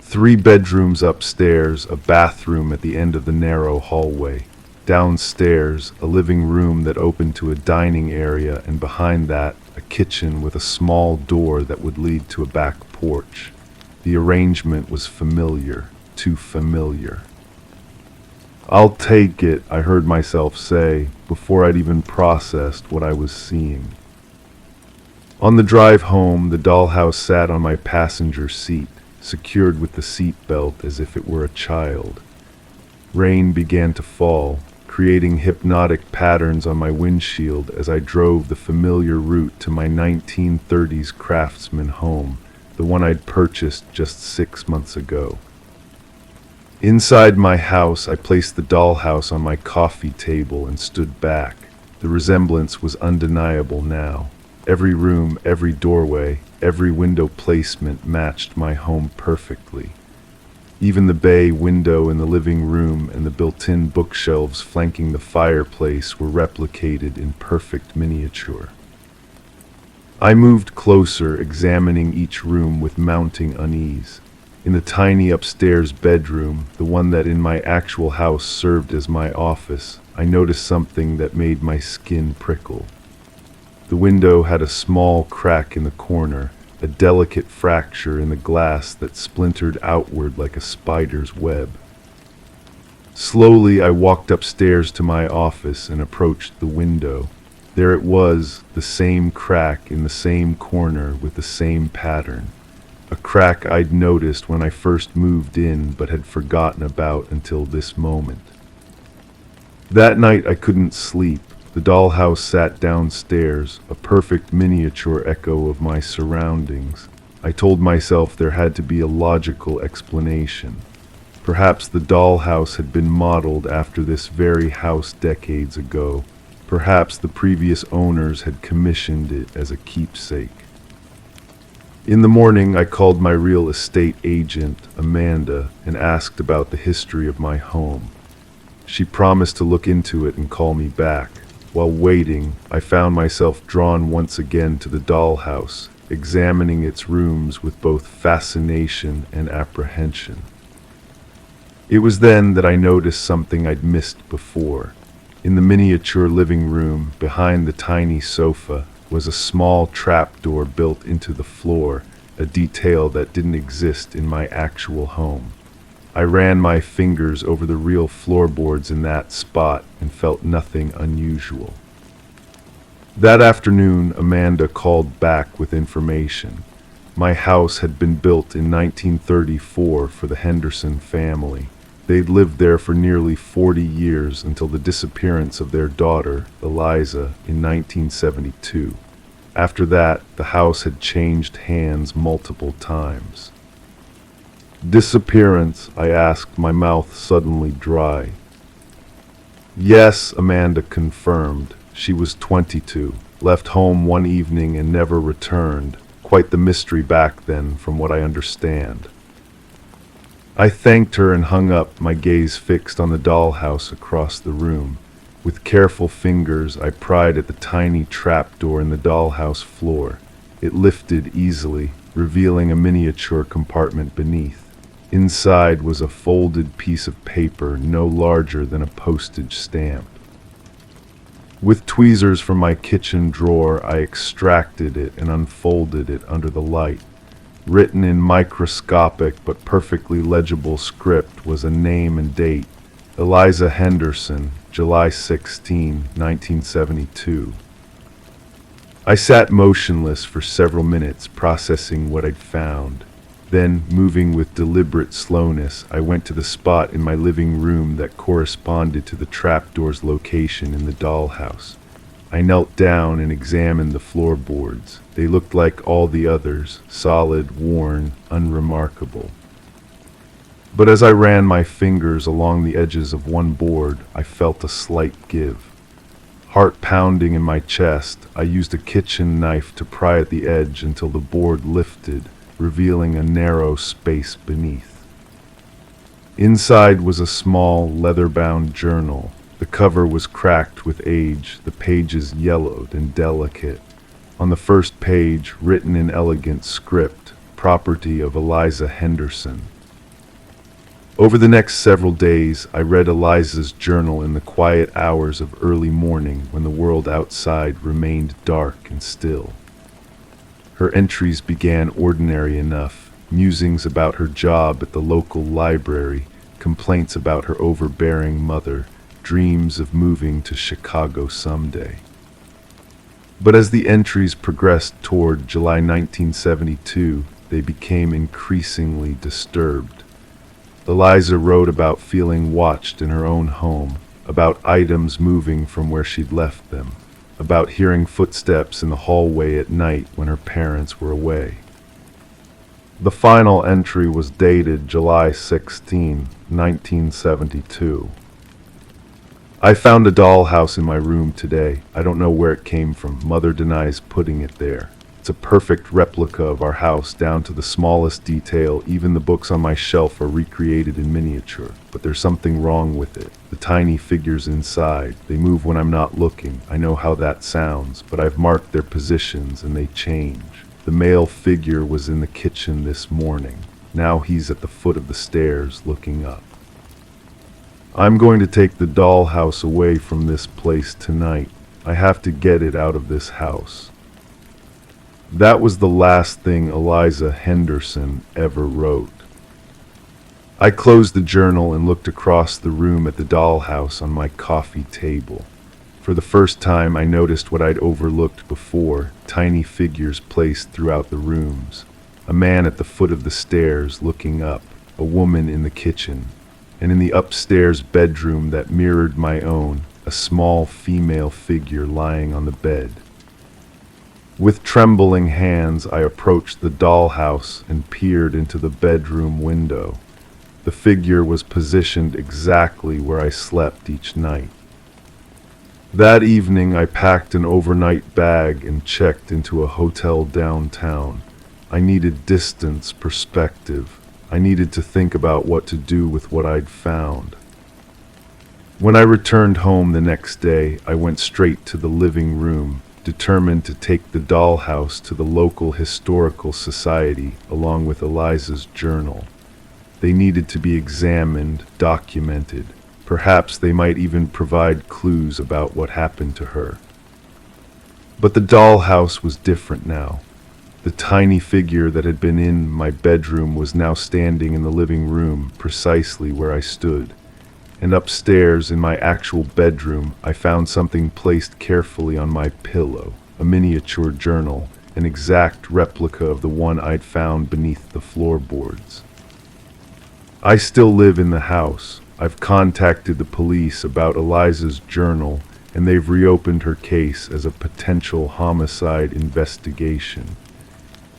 3 bedrooms upstairs, a bathroom at the end of the narrow hallway. Downstairs, a living room that opened to a dining area, and behind that, a kitchen with a small door that would lead to a back porch. The arrangement was familiar, too familiar. "I'll take it," I heard myself say, before I'd even processed what I was seeing. On the drive home, the dollhouse sat on my passenger seat, secured with the seat belt as if it were a child. Rain began to fall, creating hypnotic patterns on my windshield as I drove the familiar route to my 1930s craftsman home, the one I'd purchased just 6 months ago. Inside my house, I placed the dollhouse on my coffee table and stood back. The resemblance was undeniable now. Every room, every doorway, every window placement matched my home perfectly. Even the bay window in the living room and the built-in bookshelves flanking the fireplace were replicated in perfect miniature. I moved closer, examining each room with mounting unease. In the tiny upstairs bedroom, the one that in my actual house served as my office, I noticed something that made my skin prickle. The window had a small crack in the corner, a delicate fracture in the glass that splintered outward like a spider's web. Slowly, I walked upstairs to my office and approached the window. There it was, the same crack in the same corner with the same pattern. A crack I'd noticed when I first moved in but had forgotten about until this moment. That night I couldn't sleep. The dollhouse sat downstairs, a perfect miniature echo of my surroundings. I told myself there had to be a logical explanation. Perhaps the dollhouse had been modeled after this very house decades ago. Perhaps the previous owners had commissioned it as a keepsake. In the morning, I called my real estate agent, Amanda, and asked about the history of my home. She promised to look into it and call me back. While waiting, I found myself drawn once again to the dollhouse, examining its rooms with both fascination and apprehension. It was then that I noticed something I'd missed before. In the miniature living room, behind the tiny sofa, was a small trapdoor built into the floor, a detail that didn't exist in my actual home. I ran my fingers over the real floorboards in that spot and felt nothing unusual. That afternoon, Amanda called back with information. My house had been built in 1934 for the Henderson family. They'd lived there for nearly 40 years until the disappearance of their daughter, Eliza, in 1972. After that, the house had changed hands multiple times. "Disappearance?" I asked, my mouth suddenly dry. "Yes," Amanda confirmed. She was 22, left home one evening and never returned. Quite the mystery back then, from what I understand. I thanked her and hung up, my gaze fixed on the dollhouse across the room. With careful fingers, I pried at the tiny trapdoor in the dollhouse floor. It lifted easily, revealing a miniature compartment beneath. Inside was a folded piece of paper no larger than a postage stamp. With tweezers from my kitchen drawer, I extracted it and unfolded it under the light. Written in microscopic but perfectly legible script was a name and date: Eliza Henderson, July 16, 1972. I sat motionless for several minutes, processing what I'd found. Then, moving with deliberate slowness, I went to the spot in my living room that corresponded to the trapdoor's location in the dollhouse. I knelt down and examined the floorboards. They looked like all the others, solid, worn, unremarkable. But as I ran my fingers along the edges of one board, I felt a slight give. Heart pounding in my chest, I used a kitchen knife to pry at the edge until the board lifted, revealing a narrow space beneath. Inside was a small, leather-bound journal. The cover was cracked with age, the pages yellowed and delicate. On the first page, written in elegant script, property of Eliza Henderson. Over the next several days, I read Eliza's journal in the quiet hours of early morning when the world outside remained dark and still. Her entries began ordinary enough: musings about her job at the local library, complaints about her overbearing mother, dreams of moving to Chicago someday. But as the entries progressed toward July 1972, they became increasingly disturbed. Eliza wrote about feeling watched in her own home, about items moving from where she'd left them, about hearing footsteps in the hallway at night when her parents were away. The final entry was dated July 16, 1972. I found a dollhouse in my room today. I don't know where it came from. Mother denies putting it there. It's a perfect replica of our house, down to the smallest detail. Even the books on my shelf are recreated in miniature. But there's something wrong with it. The tiny figures inside, they move when I'm not looking. I know how that sounds, but I've marked their positions and they change. The male figure was in the kitchen this morning. Now he's at the foot of the stairs looking up. I'm going to take the dollhouse away from this place tonight. I have to get it out of this house. That was the last thing Eliza Henderson ever wrote. I closed the journal and looked across the room at the dollhouse on my coffee table. For the first time, I noticed what I'd overlooked before: tiny figures placed throughout the rooms. A man at the foot of the stairs looking up, a woman in the kitchen, and in the upstairs bedroom that mirrored my own, a small female figure lying on the bed. With trembling hands, I approached the dollhouse and peered into the bedroom window. The figure was positioned exactly where I slept each night. That evening, I packed an overnight bag and checked into a hotel downtown. I needed distance, perspective. I needed to think about what to do with what I'd found. When I returned home the next day, I went straight to the living room, determined to take the dollhouse to the local historical society along with Eliza's journal. They needed to be examined, documented. Perhaps they might even provide clues about what happened to her. But the dollhouse was different now. The tiny figure that had been in my bedroom was now standing in the living room, precisely where I stood. And upstairs in my actual bedroom, I found something placed carefully on my pillow, a miniature journal, an exact replica of the one I'd found beneath the floorboards. I still live in the house. I've contacted the police about Eliza's journal, and they've reopened her case as a potential homicide investigation.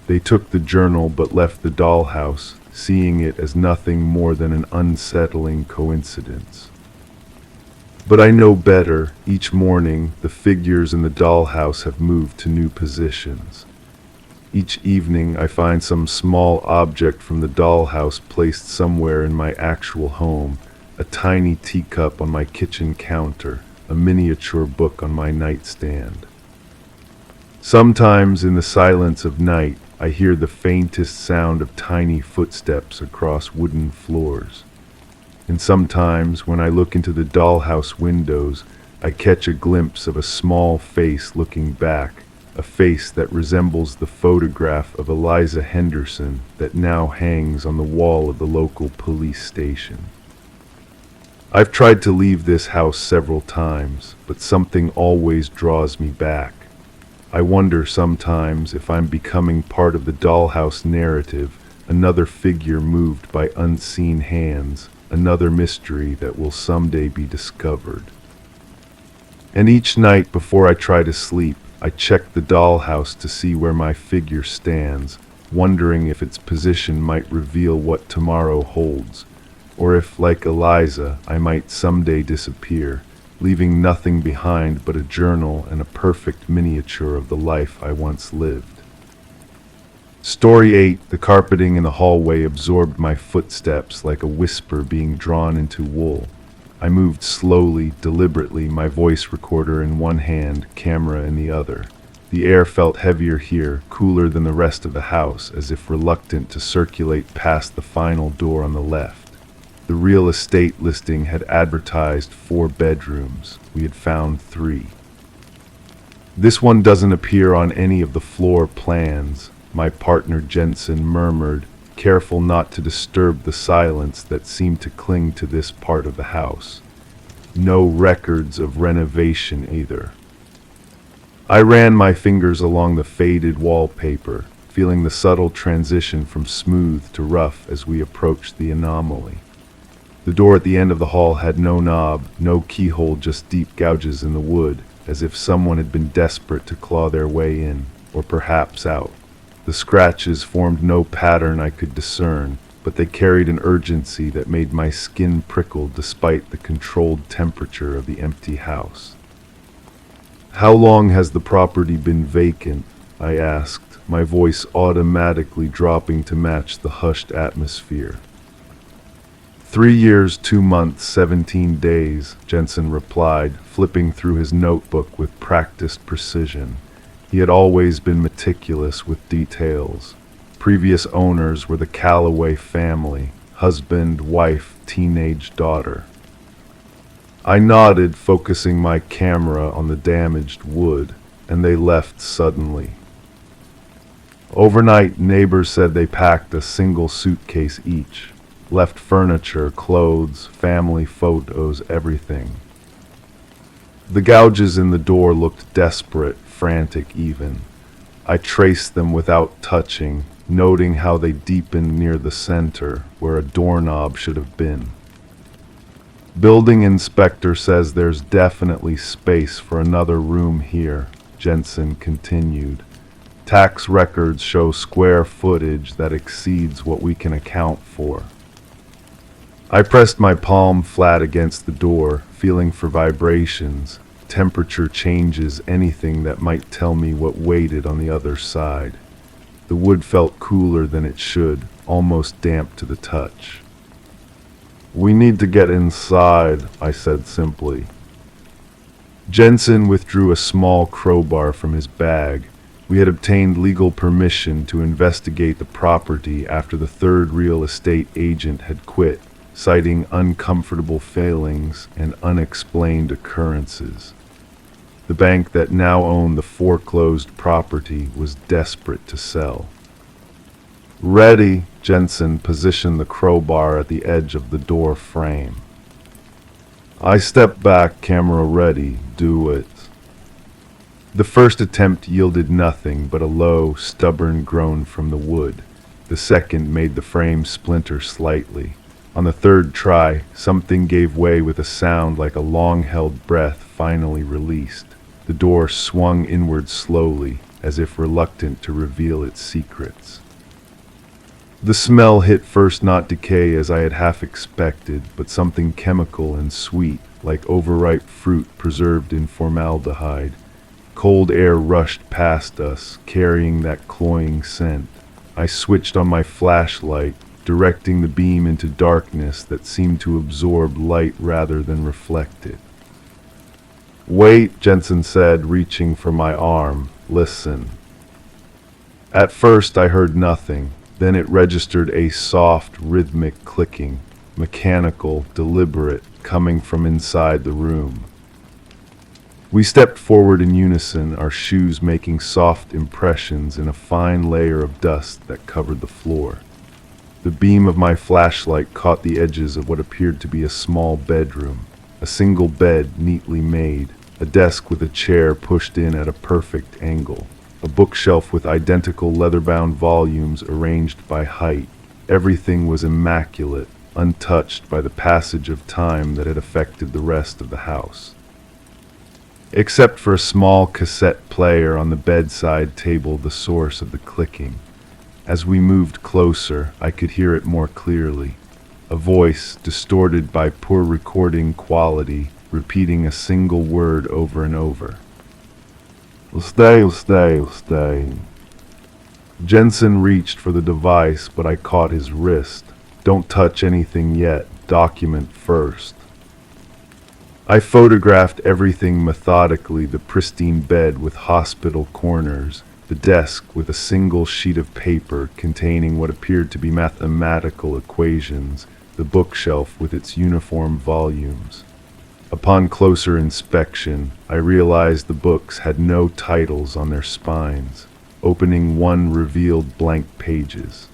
They took the journal but left the dollhouse, seeing it as nothing more than an unsettling coincidence. But I know better. Each morning, the figures in the dollhouse have moved to new positions. Each evening I find some small object from the dollhouse placed somewhere in my actual home, a tiny teacup on my kitchen counter, a miniature book on my nightstand. Sometimes in the silence of night, I hear the faintest sound of tiny footsteps across wooden floors. And sometimes when I look into the dollhouse windows, I catch a glimpse of a small face looking back, a face that resembles the photograph of Eliza Henderson that now hangs on the wall of the local police station. I've tried to leave this house several times, but something always draws me back. I wonder sometimes if I'm becoming part of the dollhouse narrative, another figure moved by unseen hands, another mystery that will someday be discovered. And each night before I try to sleep, I check the dollhouse to see where my figure stands, wondering if its position might reveal what tomorrow holds, or if, like Eliza, I might someday disappear, leaving nothing behind but a journal and a perfect miniature of the life I once lived. Story 8. The carpeting in the hallway absorbed my footsteps like a whisper being drawn into wool. I moved slowly, deliberately, my voice recorder in one hand, camera in the other. The air felt heavier here, cooler than the rest of the house, as if reluctant to circulate past the final door on the left. The real estate listing had advertised 4 bedrooms. We had found 3. "This one doesn't appear on any of the floor plans," my partner Jensen murmured, careful not to disturb the silence that seemed to cling to this part of the house. "No records of renovation either." I ran my fingers along the faded wallpaper, feeling the subtle transition from smooth to rough as we approached the anomaly. The door at the end of the hall had no knob, no keyhole, just deep gouges in the wood, as if someone had been desperate to claw their way in, or perhaps out. The scratches formed no pattern I could discern, but they carried an urgency that made my skin prickle despite the controlled temperature of the empty house. "How long has the property been vacant?" I asked, my voice automatically dropping to match the hushed atmosphere. 3 years, 2 months, 17 days, Jensen replied, flipping through his notebook with practiced precision. He had always been meticulous with details. Previous owners were the Calloway family, husband, wife, teenage daughter. I nodded, focusing my camera on the damaged wood, and they left suddenly. Overnight, neighbors said they packed a single suitcase each. Left furniture, clothes, family photos, everything. The gouges in the door looked desperate, frantic even. I traced them without touching, noting how they deepened near the center, where a doorknob should have been. "Building inspector says there's definitely space for another room here," Jensen continued. "Tax records show square footage that exceeds what we can account for." I pressed my palm flat against the door, feeling for vibrations, temperature changes, anything that might tell me what waited on the other side. The wood felt cooler than it should, almost damp to the touch. "We need to get inside," I said simply. Jensen withdrew a small crowbar from his bag. We had obtained legal permission to investigate the property after the 3rd real estate agent had quit, citing uncomfortable failings and unexplained occurrences. The bank that now owned the foreclosed property was desperate to sell. "Ready," Jensen positioned the crowbar at the edge of the door frame. I stepped back, camera ready, do it. The first attempt yielded nothing but a low, stubborn groan from the wood. The second made the frame splinter slightly. On the 3rd try, something gave way with a sound like a long-held breath finally released. The door swung inward slowly, as if reluctant to reveal its secrets. The smell hit first, not decay as I had half expected, but something chemical and sweet, like overripe fruit preserved in formaldehyde. Cold air rushed past us, carrying that cloying scent. I switched on my flashlight, directing the beam into darkness that seemed to absorb light rather than reflect it. "Wait," Jensen said, reaching for my arm. "Listen." At first I heard nothing, then it registered a soft, rhythmic clicking, mechanical, deliberate, coming from inside the room. We stepped forward in unison, our shoes making soft impressions in a fine layer of dust that covered the floor. The beam of my flashlight caught the edges of what appeared to be a small bedroom, a single bed neatly made, a desk with a chair pushed in at a perfect angle, a bookshelf with identical leather-bound volumes arranged by height. Everything was immaculate, untouched by the passage of time that had affected the rest of the house. Except for a small cassette player on the bedside table, the source of the clicking. As we moved closer, I could hear it more clearly. A voice, distorted by poor recording quality, repeating a single word over and over. "Stay, stay, stay." Jensen reached for the device, but I caught his wrist. "Don't touch anything yet. Document first." I photographed everything methodically: the pristine bed with hospital corners, the desk with a single sheet of paper containing what appeared to be mathematical equations, the bookshelf with its uniform volumes. Upon closer inspection, I realized the books had no titles on their spines. Opening one revealed blank pages.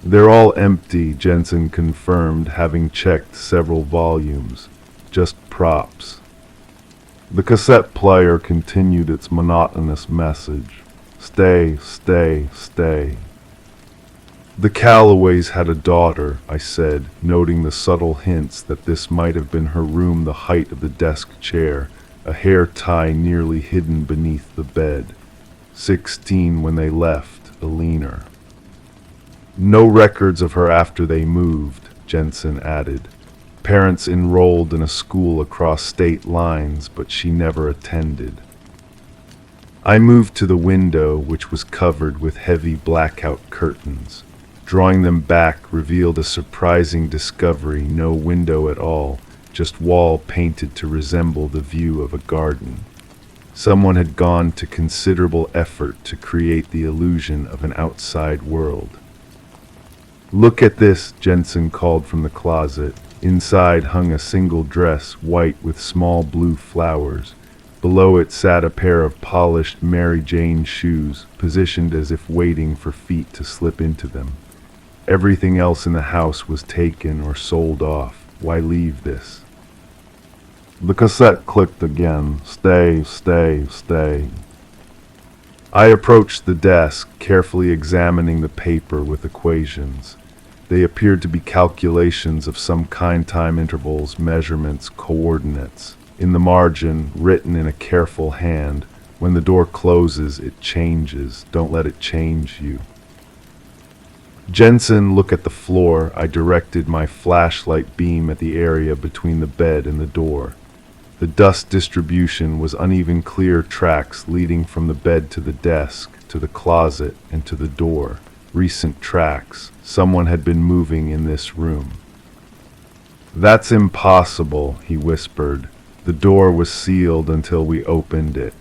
"They're all empty," Jensen confirmed, having checked several volumes. "Just props." The cassette player continued its monotonous message. "Stay, stay, stay." "The Callaways had a daughter," I said, noting the subtle hints that this might have been her room, the height of the desk chair, a hair tie nearly hidden beneath the bed. 16 when they left, a leaner. "No records of her after they moved," Jensen added. "Parents enrolled in a school across state lines, but she never attended." I moved to the window, which was covered with heavy blackout curtains. Drawing them back revealed a surprising discovery: no window at all, just wall painted to resemble the view of a garden. Someone had gone to considerable effort to create the illusion of an outside world. "Look at this," Jensen called from the closet. Inside hung a single dress, white with small blue flowers. Below it sat a pair of polished Mary Jane shoes, positioned as if waiting for feet to slip into them. Everything else in the house was taken or sold off. Why leave this? The cassette clicked again. "Stay, stay, stay." I approached the desk, carefully examining the paper with equations. They appeared to be calculations of some kind: time intervals, measurements, coordinates. In the margin, written in a careful hand, "When the door closes, it changes. Don't let it change you." "Jensen, look at the floor." I directed my flashlight beam at the area between the bed and the door. The dust distribution was uneven, clear tracks leading from the bed to the desk, to the closet, and to the door. Recent tracks. Someone had been moving in this room. "That's impossible," he whispered. "The door was sealed until we opened it."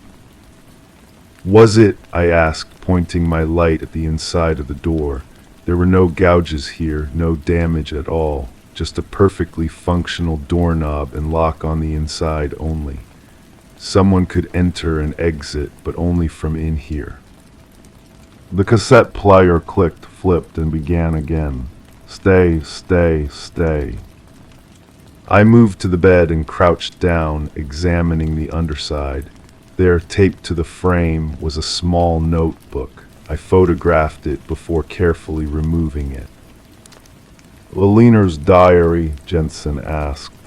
"Was it?" I asked, pointing my light at the inside of the door. There were no gouges here, no damage at all, just a perfectly functional doorknob and lock on the inside only. Someone could enter and exit, but only from in here. The cassette player clicked, flipped, and began again. "Stay, stay, stay." I moved to the bed and crouched down, examining the underside. There, taped to the frame, was a small notebook. I photographed it before carefully removing it. "Leliner's diary?" Jensen asked.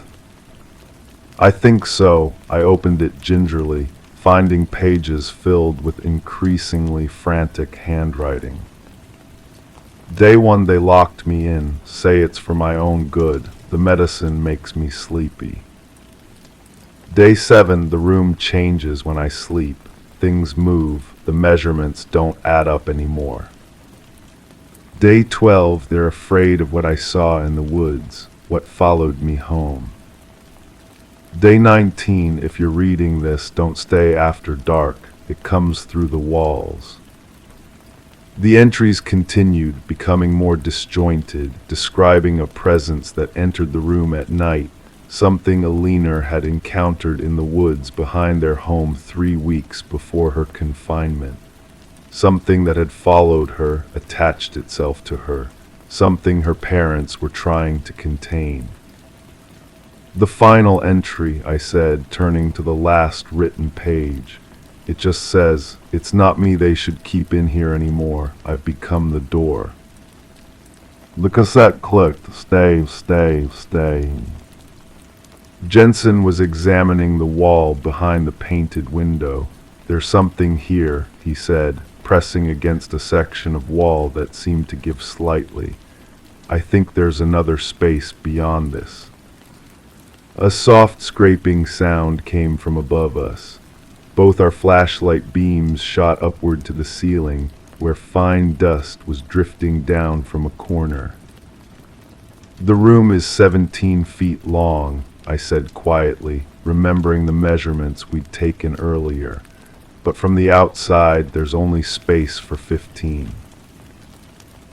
"I think so." I opened it gingerly, finding pages filled with increasingly frantic handwriting. "Day 1 they locked me in, say it's for my own good. The medicine makes me sleepy." Day 7, the room changes when I sleep. Things move, the measurements don't add up anymore. Day 12, they're afraid of what I saw in the woods, what followed me home. Day 19, if you're reading this, don't stay after dark. It comes through the walls. The entries continued, becoming more disjointed, describing a presence that entered the room at night, something Alina had encountered in the woods behind their home 3 weeks before her confinement. Something that had followed her, attached itself to her, something her parents were trying to contain. The final entry, I said, turning to the last written page. It just says, "It's not me they should keep in here anymore. I've become the door." The cassette clicked. Stay, stay, stay. Jensen was examining the wall behind the painted window. "There's something here," he said, pressing against a section of wall that seemed to give slightly. "I think there's another space beyond this." A soft scraping sound came from above us. Both our flashlight beams shot upward to the ceiling, where fine dust was drifting down from a corner. "The room is 17 feet long," I said quietly, remembering the measurements we'd taken earlier. "But from the outside, there's only space for 15.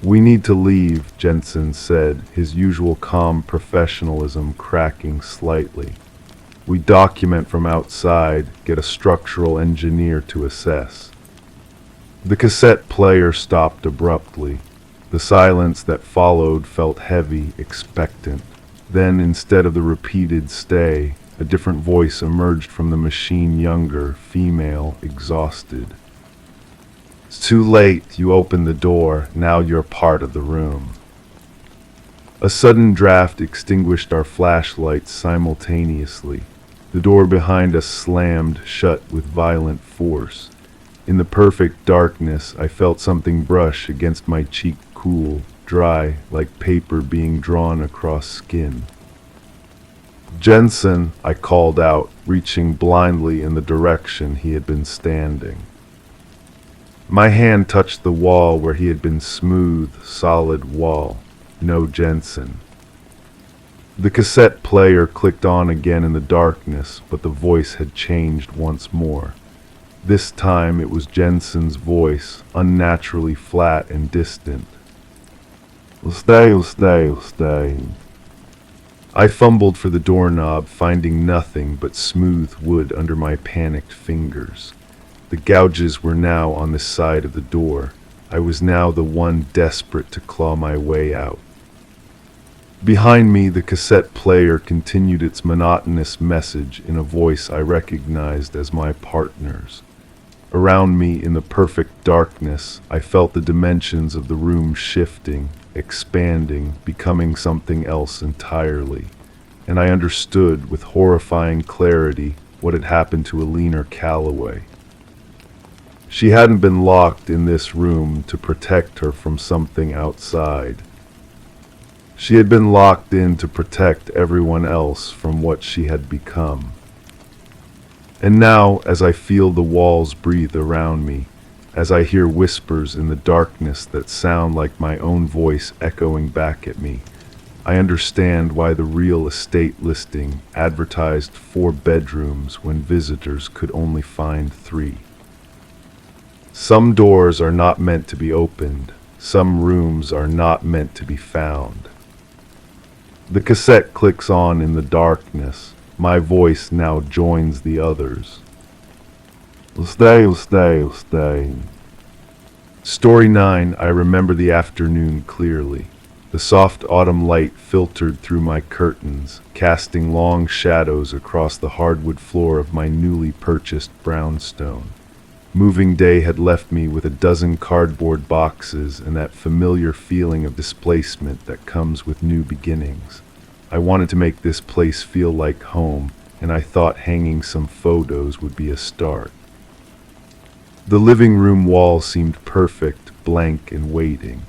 "We need to leave," Jensen said, his usual calm professionalism cracking slightly. "We document from outside, get a structural engineer to assess." The cassette player stopped abruptly. The silence that followed felt heavy, expectant. Then, instead of the repeated "stay," a different voice emerged from the machine, younger, female, exhausted. "It's too late. You opened the door. Now you're part of the room." A sudden draft extinguished our flashlights simultaneously. The door behind us slammed shut with violent force. In the perfect darkness, I felt something brush against my cheek, cool, dry, like paper being drawn across skin. "Jensen," I called out, reaching blindly in the direction he had been standing. My hand touched the wall where he had been, smooth, solid wall. No Jensen. The cassette player clicked on again in the darkness, but the voice had changed once more. This time it was Jensen's voice, unnaturally flat and distant. Stay, stay, stay." I fumbled for the doorknob, finding nothing but smooth wood under my panicked fingers. The gouges were now on the side of the door. I was now the one desperate to claw my way out. Behind me, the cassette player continued its monotonous message in a voice I recognized as my partner's. Around me, in the perfect darkness, I felt the dimensions of the room shifting, expanding, becoming something else entirely. And I understood with horrifying clarity what had happened to Alina Calloway. She hadn't been locked in this room to protect her from something outside. She had been locked in to protect everyone else from what she had become. And now, as I feel the walls breathe around me, as I hear whispers in the darkness that sound like my own voice echoing back at me, I understand why the real estate listing advertised 4 bedrooms when visitors could only find 3. Some doors are not meant to be opened. Some rooms are not meant to be found. The cassette clicks on in the darkness. My voice now joins the others. Stay, stay, stay. Story 9. I remember the afternoon clearly. The soft autumn light filtered through my curtains, casting long shadows across the hardwood floor of my newly purchased brownstone. Moving day had left me with a dozen cardboard boxes and that familiar feeling of displacement that comes with new beginnings. I wanted to make this place feel like home, and I thought hanging some photos would be a start. The living room wall seemed perfect, blank and waiting.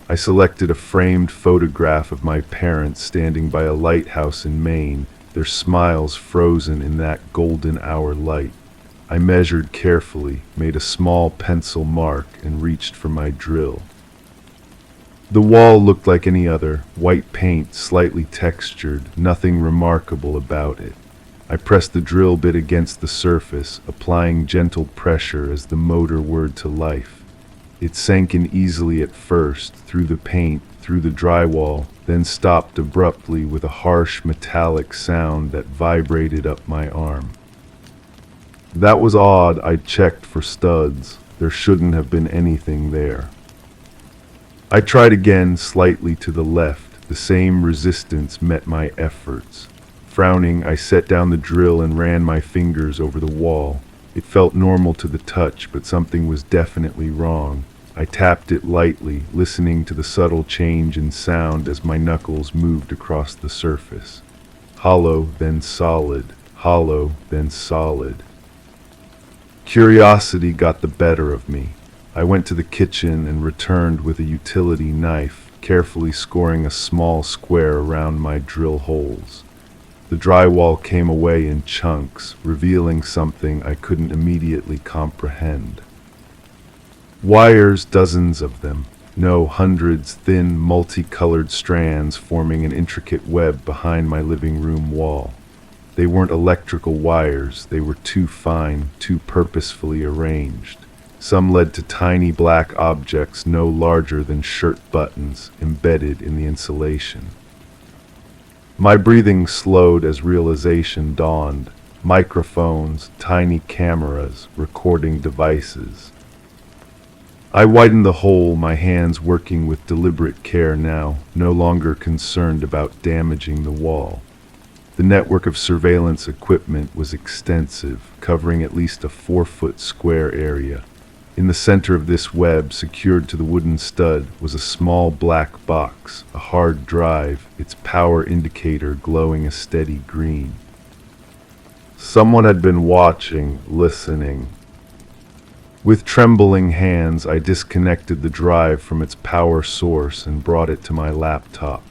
I selected a framed photograph of my parents standing by a lighthouse in Maine, their smiles frozen in that golden hour light. I measured carefully, made a small pencil mark, and reached for my drill. The wall looked like any other, white paint, slightly textured, nothing remarkable about it. I pressed the drill bit against the surface, applying gentle pressure as the motor whirred to life. It sank in easily at first, through the paint, through the drywall, then stopped abruptly with a harsh metallic sound that vibrated up my arm. That was odd. I checked for studs. There shouldn't have been anything there. I tried again, slightly to the left. The same resistance met my efforts. Frowning, I set down the drill and ran my fingers over the wall. It felt normal to the touch, but something was definitely wrong. I tapped it lightly, listening to the subtle change in sound as my knuckles moved across the surface. Hollow, then solid. Hollow, then solid. Curiosity got the better of me. I went to the kitchen and returned with a utility knife, carefully scoring a small square around my drill holes. The drywall came away in chunks, revealing something I couldn't immediately comprehend. Wires, dozens of them. No, hundreds, thin, multicolored strands forming an intricate web behind my living room wall. They weren't electrical wires, they were too fine, too purposefully arranged. Some led to tiny black objects no larger than shirt buttons embedded in the insulation. My breathing slowed as realization dawned. Microphones, tiny cameras, recording devices. I widened the hole, my hands working with deliberate care now, no longer concerned about damaging the wall. The network of surveillance equipment was extensive, covering at least a 4-foot square area. In the center of this web, secured to the wooden stud, was a small black box, a hard drive, its power indicator glowing a steady green. Someone had been watching, listening. With trembling hands, I disconnected the drive from its power source and brought it to my laptop.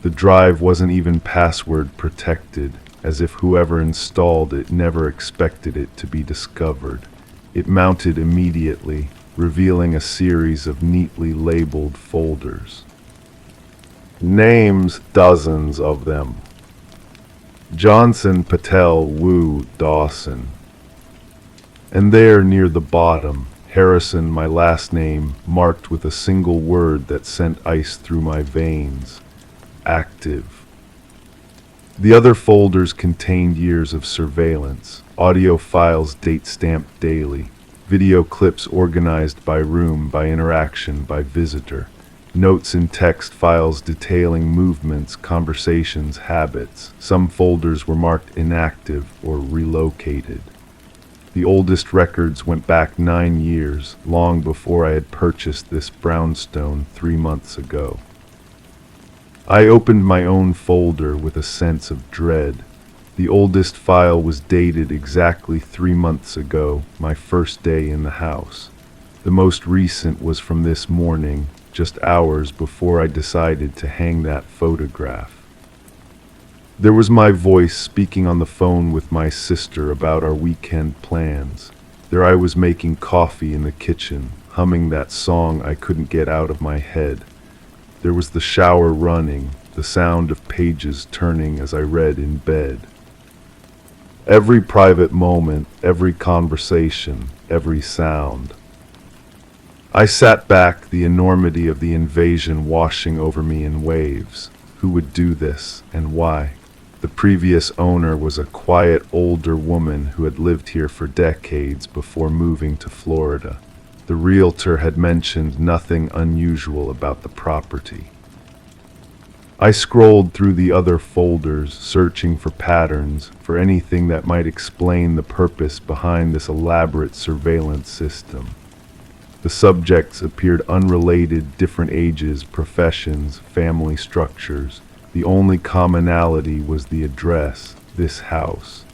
The drive wasn't even password protected, as if whoever installed it never expected it to be discovered. It mounted immediately, revealing a series of neatly labeled folders. Names, dozens of them. Johnson, Patel, Wu, Dawson. And there, near the bottom, Harrison, my last name, marked with a single word that sent ice through my veins. Active. The other folders contained years of surveillance, audio files date-stamped daily, video clips organized by room, by interaction, by visitor, notes and text files detailing movements, conversations, habits. Some folders were marked inactive or relocated. The oldest records went back 9 years, long before I had purchased this brownstone 3 months ago. I opened my own folder with a sense of dread. The oldest file was dated exactly 3 months ago, my first day in the house. The most recent was from this morning, just hours before I decided to hang that photograph. There was my voice speaking on the phone with my sister about our weekend plans. There I was making coffee in the kitchen, humming that song I couldn't get out of my head. There was the shower running, the sound of pages turning as I read in bed. Every private moment, every conversation, every sound. I sat back, the enormity of the invasion washing over me in waves. Who would do this, and why? The previous owner was a quiet older woman who had lived here for decades before moving to Florida. The realtor had mentioned nothing unusual about the property. I scrolled through the other folders, searching for patterns, for anything that might explain the purpose behind this elaborate surveillance system. The subjects appeared unrelated, different ages, professions, family structures. The only commonality was the address, this house.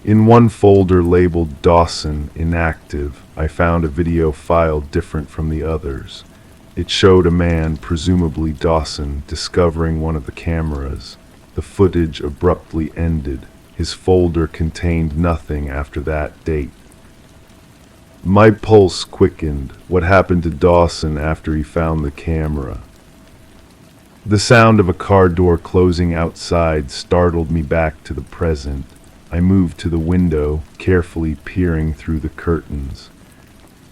In one folder labeled Dawson, inactive, I found a video file different from the others. It showed a man, presumably Dawson, discovering one of the cameras. The footage abruptly ended. His folder contained nothing after that date. My pulse quickened. What happened to Dawson after he found the camera? The sound of a car door closing outside startled me back to the present. I moved to the window, carefully peering through the curtains.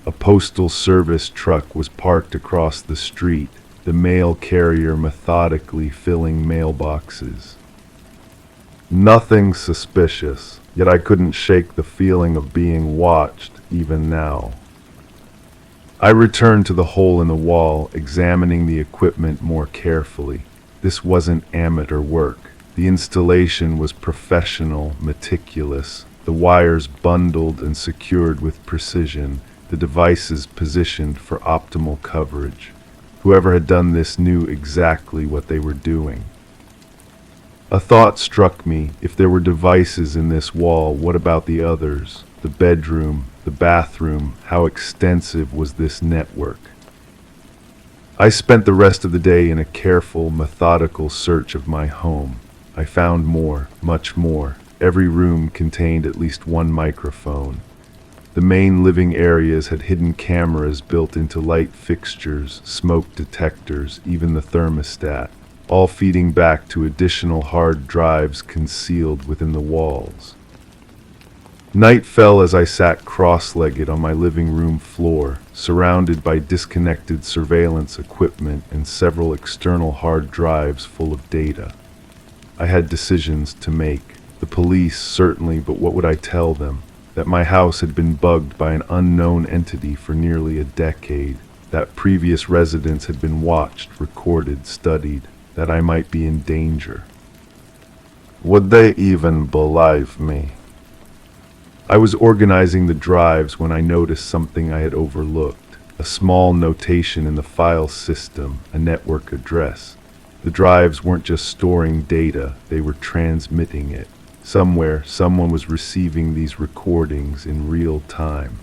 A postal service truck was parked across the street, the mail carrier methodically filling mailboxes. Nothing suspicious, yet I couldn't shake the feeling of being watched, even now. I returned to the hole in the wall, examining the equipment more carefully. This wasn't amateur work. The installation was professional, meticulous, the wires bundled and secured with precision, the devices positioned for optimal coverage. Whoever had done this knew exactly what they were doing. A thought struck me. If there were devices in this wall, what about the others? The bedroom, the bathroom, how extensive was this network? I spent the rest of the day in a careful, methodical search of my home. I found more, much more. Every room contained at least one microphone. The main living areas had hidden cameras built into light fixtures, smoke detectors, even the thermostat, all feeding back to additional hard drives concealed within the walls. Night fell as I sat cross-legged on my living room floor, surrounded by disconnected surveillance equipment and several external hard drives full of data. I had decisions to make. The police, certainly, but what would I tell them? That my house had been bugged by an unknown entity for nearly a decade, that previous residents had been watched, recorded, studied, that I might be in danger. Would they even believe me? I was organizing the drives when I noticed something I had overlooked, a small notation in the file system, a network address. The drives weren't just storing data, they were transmitting it. Somewhere, someone was receiving these recordings in real time.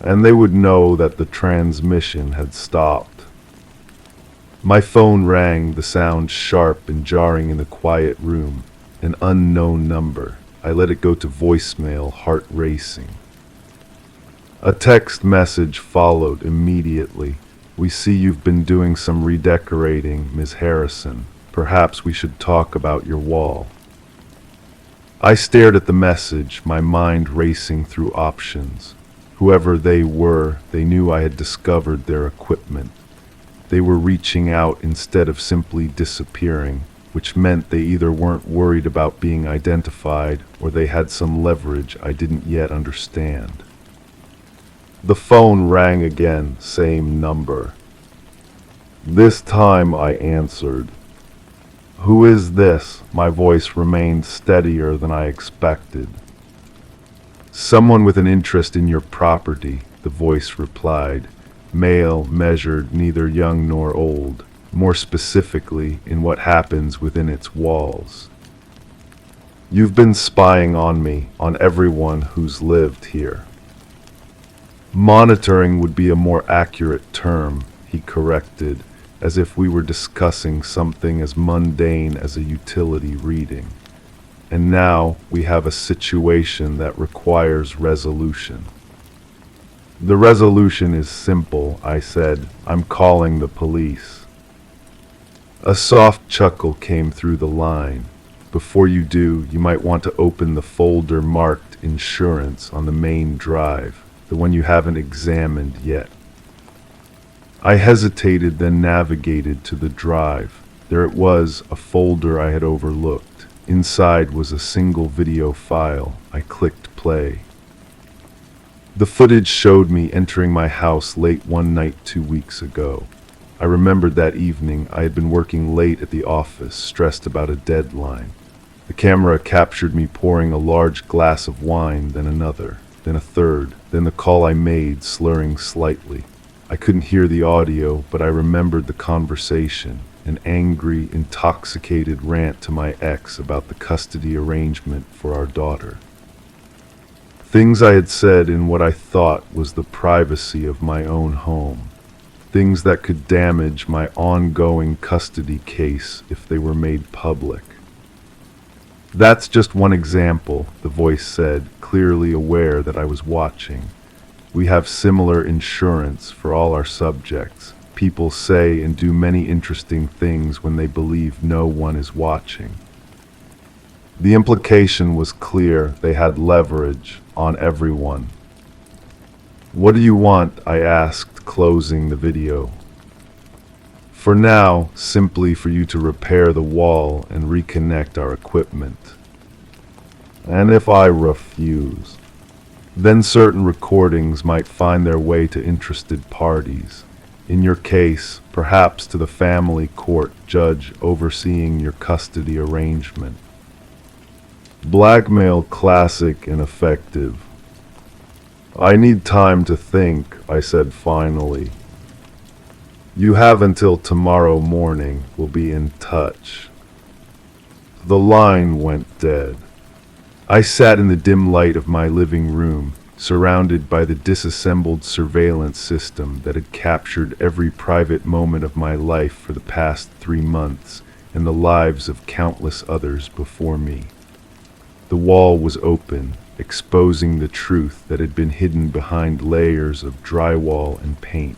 And they would know that the transmission had stopped. My phone rang, the sound sharp and jarring in the quiet room. An unknown number. I let it go to voicemail, heart racing. A text message followed immediately. We see you've been doing some redecorating, Ms. Harrison. Perhaps we should talk about your wall. I stared at the message, my mind racing through options. Whoever they were, they knew I had discovered their equipment. They were reaching out instead of simply disappearing, which meant they either weren't worried about being identified or they had some leverage I didn't yet understand. The phone rang again, same number. This time I answered. Who is this? My voice remained steadier than I expected. Someone with an interest in your property, the voice replied. Male, measured, neither young nor old. More specifically, in what happens within its walls. You've been spying on me, on everyone who's lived here. Monitoring would be a more accurate term, he corrected, as if we were discussing something as mundane as a utility reading. And now we have a situation that requires resolution. The resolution is simple, I said. I'm calling the police. A soft chuckle came through the line. Before you do, you might want to open the folder marked Insurance on the main drive, the one you haven't examined yet. I hesitated, then navigated to the drive. There it was, a folder I had overlooked. Inside was a single video file. I clicked play. The footage showed me entering my house late one night 2 weeks ago. I remembered that evening I had been working late at the office, stressed about a deadline. The camera captured me pouring a large glass of wine, then another, then a third, then the call I made, slurring slightly. I couldn't hear the audio, but I remembered the conversation, an angry, intoxicated rant to my ex about the custody arrangement for our daughter. Things I had said in what I thought was the privacy of my own home. things that could damage my ongoing custody case if they were made public. That's just one example, the voice said, clearly aware that I was watching. We have similar insurance for all our subjects. People say and do many interesting things when they believe no one is watching. The implication was clear. They had leverage on everyone. What do you want? I asked, closing the video. For now, simply for you to repair the wall and reconnect our equipment. And if I refuse, then certain recordings might find their way to interested parties. In your case, perhaps to the family court judge overseeing your custody arrangement. Blackmail classic and effective. I need time to think, I said finally. You have until tomorrow morning. We'll be in touch. The line went dead. I sat in the dim light of my living room, surrounded by the disassembled surveillance system that had captured every private moment of my life for the past 3 months and the lives of countless others before me. The wall was open, exposing the truth that had been hidden behind layers of drywall and paint.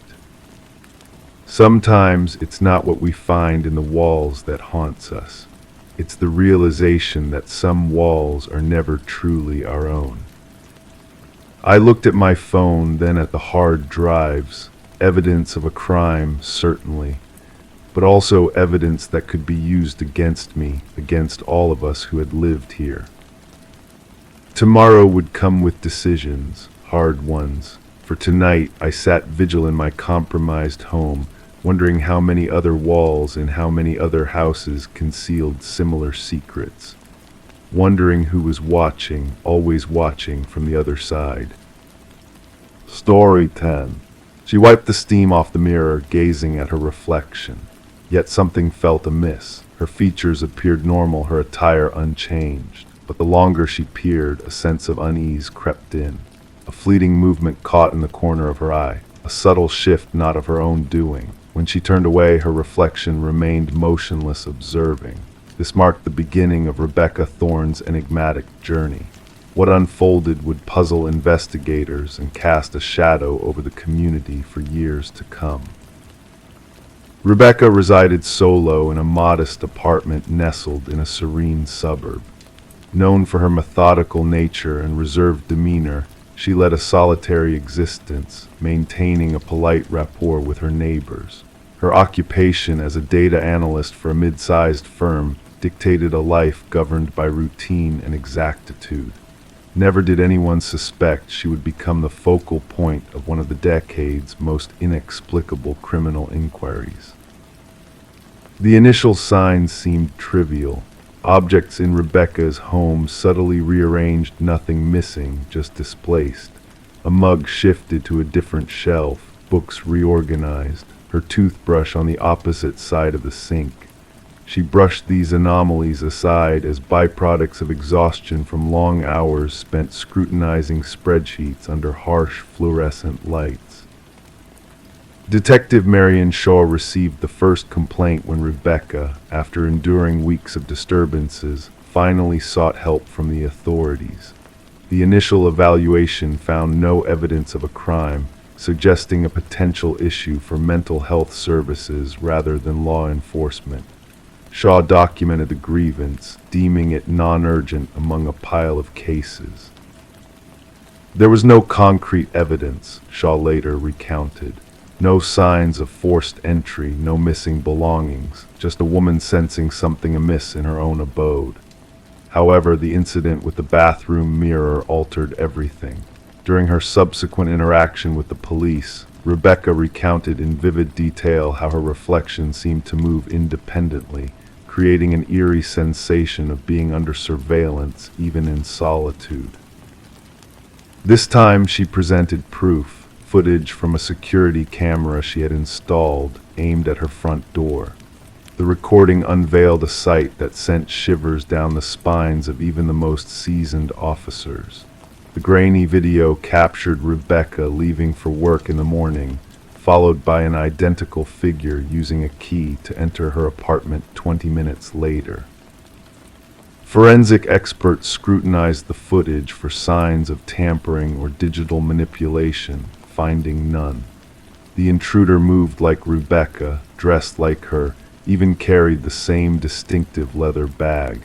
Sometimes it's not what we find in the walls that haunts us. It's the realization that some walls are never truly our own. I looked at my phone, then at the hard drives, evidence of a crime, certainly, but also evidence that could be used against me, against all of us who had lived here. Tomorrow would come with decisions, hard ones. For tonight, I sat vigil in my compromised home, wondering how many other walls in how many other houses concealed similar secrets. Wondering who was watching, always watching from the other side. Story 10. She wiped the steam off the mirror, gazing at her reflection. Yet something felt amiss. Her features appeared normal, her attire unchanged. But the longer she peered, a sense of unease crept in. A fleeting movement caught in the corner of her eye. A subtle shift not of her own doing. When she turned away, her reflection remained motionless, observing. This marked the beginning of Rebecca Thorne's enigmatic journey. What unfolded would puzzle investigators and cast a shadow over the community for years to come. Rebecca resided solo in a modest apartment nestled in a serene suburb. Known for her methodical nature and reserved demeanor, she led a solitary existence, maintaining a polite rapport with her neighbors. Her occupation as a data analyst for a mid-sized firm dictated a life governed by routine and exactitude. Never did anyone suspect she would become the focal point of one of the decade's most inexplicable criminal inquiries. The initial signs seemed trivial. Objects in Rebecca's home subtly rearranged, nothing missing, just displaced. A mug shifted to a different shelf, books reorganized, her toothbrush on the opposite side of the sink. She brushed these anomalies aside as byproducts of exhaustion from long hours spent scrutinizing spreadsheets under harsh fluorescent lights. Detective Marion Shaw received the first complaint when Rebecca, after enduring weeks of disturbances, finally sought help from the authorities. The initial evaluation found no evidence of a crime, suggesting a potential issue for mental health services rather than law enforcement. Shaw documented the grievance, deeming it non-urgent among a pile of cases. There was no concrete evidence, Shaw later recounted. No signs of forced entry, no missing belongings, just a woman sensing something amiss in her own abode. However, the incident with the bathroom mirror altered everything. During her subsequent interaction with the police, Rebecca recounted in vivid detail how her reflection seemed to move independently, creating an eerie sensation of being under surveillance, even in solitude. This time she presented proof, footage from a security camera she had installed, aimed at her front door. The recording unveiled a sight that sent shivers down the spines of even the most seasoned officers. The grainy video captured Rebecca leaving for work in the morning, followed by an identical figure using a key to enter her apartment 20 minutes later. Forensic experts scrutinized the footage for signs of tampering or digital manipulation, finding none. The intruder moved like Rebecca, dressed like her, even carried the same distinctive leather bag.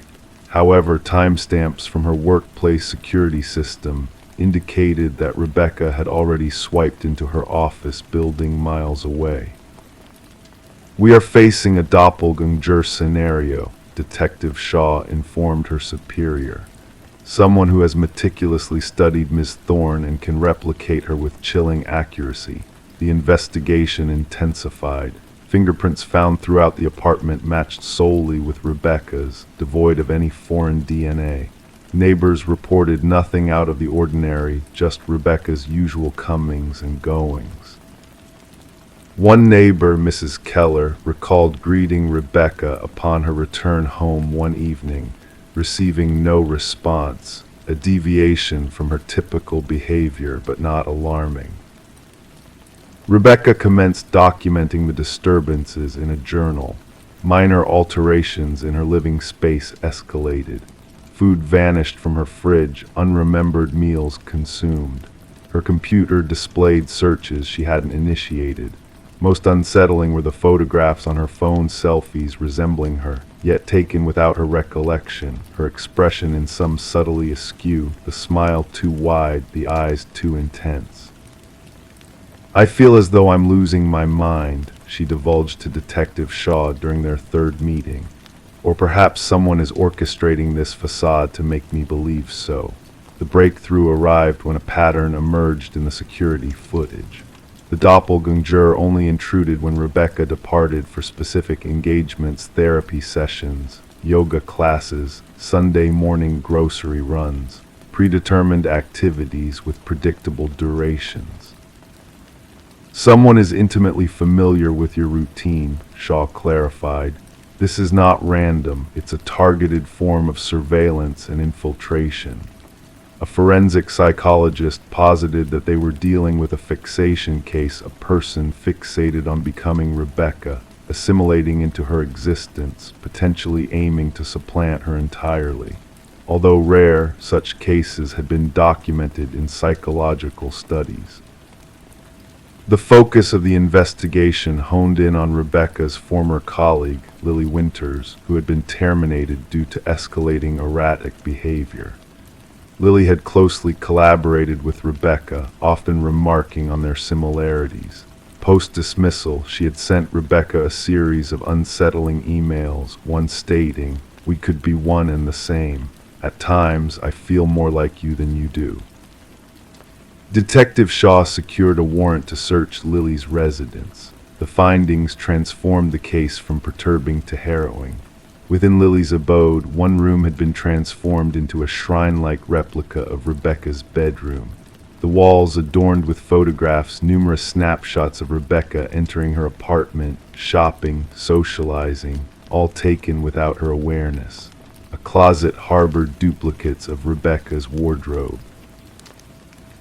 However, timestamps from her workplace security system indicated that Rebecca had already swiped into her office building miles away. "We are facing a doppelganger scenario," Detective Shaw informed her superior. "Someone who has meticulously studied Ms. Thorne and can replicate her with chilling accuracy." The investigation intensified. Fingerprints found throughout the apartment matched solely with Rebecca's, devoid of any foreign DNA. Neighbors reported nothing out of the ordinary, just Rebecca's usual comings and goings. One neighbor, Mrs. Keller, recalled greeting Rebecca upon her return home one evening, receiving no response, a deviation from her typical behavior but not alarming. Rebecca commenced documenting the disturbances in a journal. Minor alterations in her living space escalated. Food vanished from her fridge, unremembered meals consumed. Her computer displayed searches she hadn't initiated. Most unsettling were the photographs on her phone selfies resembling her, yet taken without her recollection, her expression in some subtly askew, the smile too wide, the eyes too intense. "I feel as though I'm losing my mind," she divulged to Detective Shaw during their third meeting. "Or perhaps someone is orchestrating this facade to make me believe so." The breakthrough arrived when a pattern emerged in the security footage. The doppelganger only intruded when Rebecca departed for specific engagements, therapy sessions, yoga classes, Sunday morning grocery runs, predetermined activities with predictable durations. "Someone is intimately familiar with your routine," Shaw clarified. "This is not random, it's a targeted form of surveillance and infiltration." A forensic psychologist posited that they were dealing with a fixation case, a person fixated on becoming Rebecca, assimilating into her existence, potentially aiming to supplant her entirely. Although rare, such cases had been documented in psychological studies. The focus of the investigation honed in on Rebecca's former colleague, Lily Winters, who had been terminated due to escalating erratic behavior. Lily had closely collaborated with Rebecca, often remarking on their similarities. Post-dismissal, she had sent Rebecca a series of unsettling emails, one stating, "We could be one and the same. At times, I feel more like you than you do." Detective Shaw secured a warrant to search Lily's residence. The findings transformed the case from perturbing to harrowing. Within Lily's abode, one room had been transformed into a shrine-like replica of Rebecca's bedroom. The walls adorned with photographs, numerous snapshots of Rebecca entering her apartment, shopping, socializing, all taken without her awareness. A closet harbored duplicates of Rebecca's wardrobe.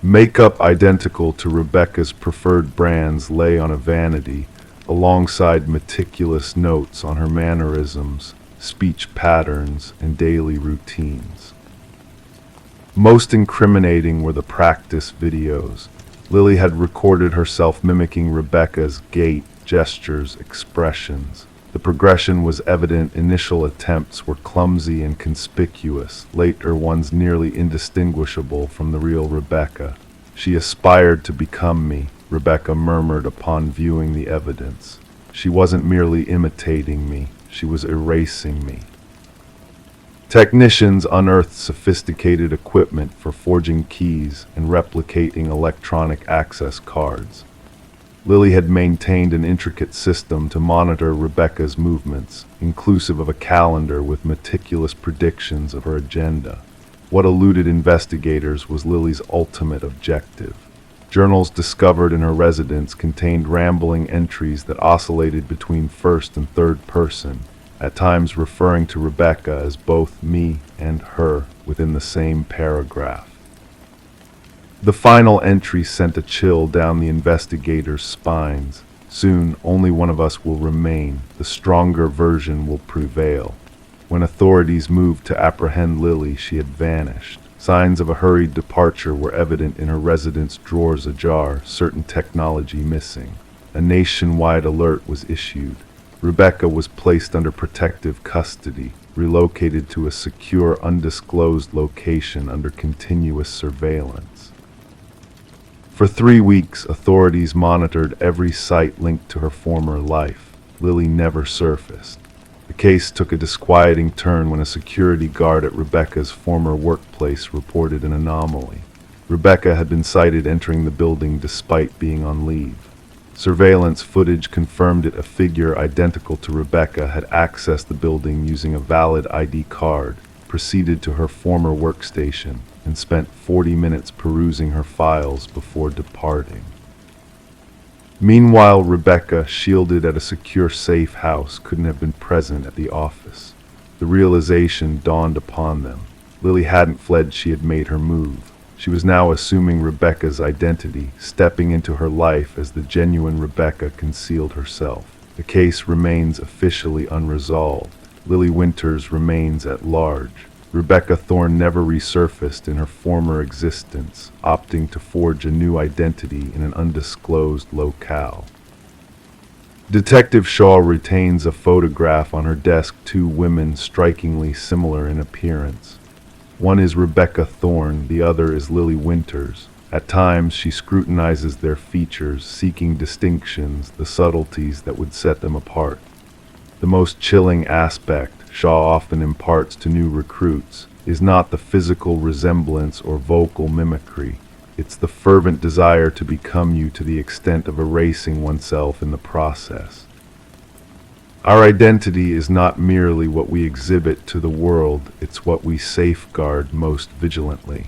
Makeup identical to Rebecca's preferred brands lay on a vanity, alongside meticulous notes on her mannerisms, speech patterns, and daily routines. Most incriminating were the practice videos. Lily had recorded herself mimicking Rebecca's gait, gestures, expressions. The progression was evident. Initial attempts were clumsy and conspicuous, later ones nearly indistinguishable from the real Rebecca. "She aspired to become me," Rebecca murmured upon viewing the evidence. "She wasn't merely imitating me. She was erasing me." Technicians unearthed sophisticated equipment for forging keys and replicating electronic access cards. Lily had maintained an intricate system to monitor Rebecca's movements, inclusive of a calendar with meticulous predictions of her agenda. What eluded investigators was Lily's ultimate objective. Journals discovered in her residence contained rambling entries that oscillated between first and third person, at times referring to Rebecca as both me and her within the same paragraph. The final entry sent a chill down the investigators' spines. Soon, only one of us will remain. The stronger version will prevail. When authorities moved to apprehend Lily, she had vanished. Signs of a hurried departure were evident in her residence drawers ajar, certain technology missing. A nationwide alert was issued. Rebecca was placed under protective custody, relocated to a secure, undisclosed location under continuous surveillance. For 3 weeks, authorities monitored every site linked to her former life. Lily never surfaced. The case took a disquieting turn when a security guard at Rebecca's former workplace reported an anomaly. Rebecca had been sighted entering the building despite being on leave. Surveillance footage confirmed it. A figure identical to Rebecca had accessed the building using a valid ID card, proceeded to her former workstation, and spent 40 minutes perusing her files before departing. Meanwhile, Rebecca, shielded at a secure safe house, couldn't have been present at the office. The realization dawned upon them. Lily hadn't fled, she had made her move. She was now assuming Rebecca's identity, stepping into her life as the genuine Rebecca concealed herself. The case remains officially unresolved. Lily Winters remains at large. Rebecca Thorne never resurfaced in her former existence, opting to forge a new identity in an undisclosed locale. Detective Shaw retains a photograph on her desk, 2 women strikingly similar in appearance. One is Rebecca Thorne, the other is Lily Winters. At times, she scrutinizes their features, seeking distinctions, the subtleties that would set them apart. The most chilling aspect Shaw often imparts to new recruits is not the physical resemblance or vocal mimicry. It's the fervent desire to become you to the extent of erasing oneself in the process. Our identity is not merely what we exhibit to the world, it's what we safeguard most vigilantly.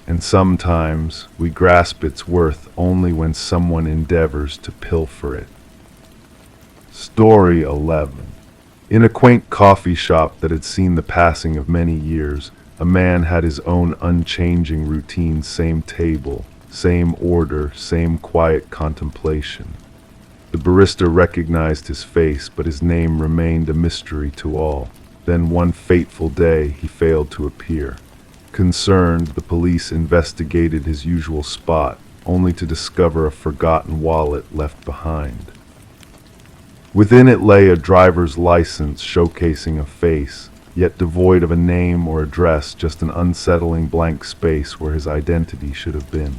And sometimes we grasp its worth only when someone endeavors to pilfer it. Story 11. In a quaint coffee shop that had seen the passing of many years, a man had his own unchanging routine, same table, same order, same quiet contemplation. The barista recognized his face, but his name remained a mystery to all. Then one fateful day, he failed to appear. Concerned, the police investigated his usual spot, only to discover a forgotten wallet left behind. Within it lay a driver's license showcasing a face, yet devoid of a name or address, just an unsettling blank space where his identity should have been.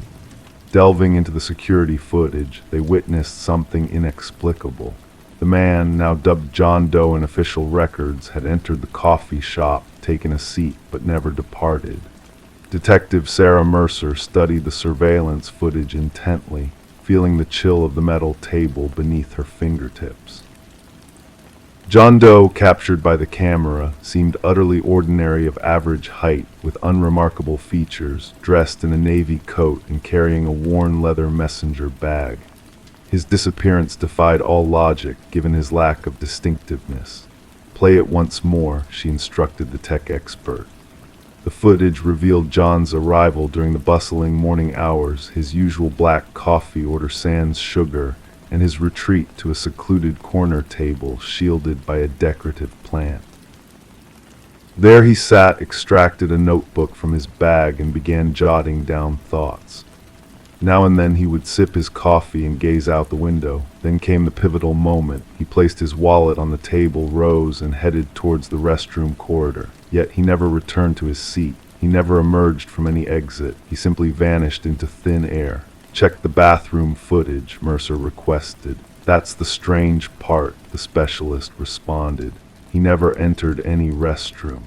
Delving into the security footage, they witnessed something inexplicable. The man, now dubbed John Doe in official records, had entered the coffee shop, taken a seat, but never departed. Detective Sarah Mercer studied the surveillance footage intently, feeling the chill of the metal table beneath her fingertips. John Doe, captured by the camera, seemed utterly ordinary, of average height, with unremarkable features, dressed in a navy coat and carrying a worn leather messenger bag. His disappearance defied all logic, given his lack of distinctiveness. "Play it once more," she instructed the tech expert. The footage revealed John's arrival during the bustling morning hours, his usual black coffee order sans sugar, and his retreat to a secluded corner table shielded by a decorative plant. There he sat, extracted a notebook from his bag, and began jotting down thoughts. Now and then he would sip his coffee and gaze out the window. Then came the pivotal moment. He placed his wallet on the table, rose, and headed towards the restroom corridor. Yet he never returned to his seat. He never emerged from any exit. He simply vanished into thin air. "Check the bathroom footage," Mercer requested. "That's the strange part," the specialist responded. "He never entered any restroom.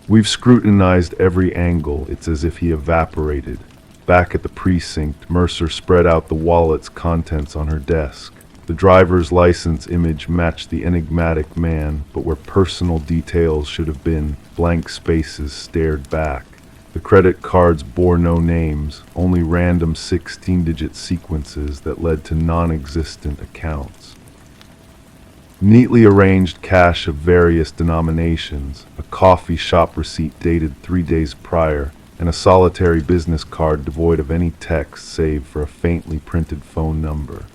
We've scrutinized every angle. It's as if he evaporated." Back at the precinct, Mercer spread out the wallet's contents on her desk. The driver's license image matched the enigmatic man, but where personal details should have been, blank spaces stared back. The credit cards bore no names, only random 16-digit sequences that led to non-existent accounts. Neatly arranged cash of various denominations, a coffee shop receipt dated 3 days prior, and a solitary business card devoid of any text save for a faintly printed phone number.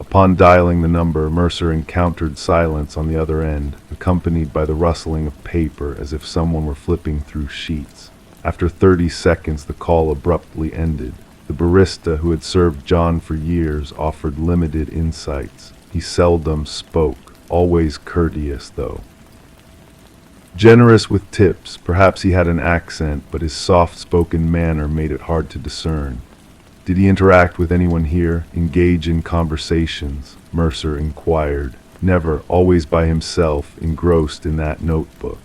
Upon dialing the number, Mercer encountered silence on the other end, accompanied by the rustling of paper as if someone were flipping through sheets. After 30 seconds, the call abruptly ended. The barista, who had served John for years, offered limited insights. He seldom spoke, always courteous, though. Generous with tips, perhaps he had an accent, but his soft-spoken manner made it hard to discern. Did he interact with anyone here, engage in conversations? Mercer inquired. Never, always by himself, engrossed in that notebook.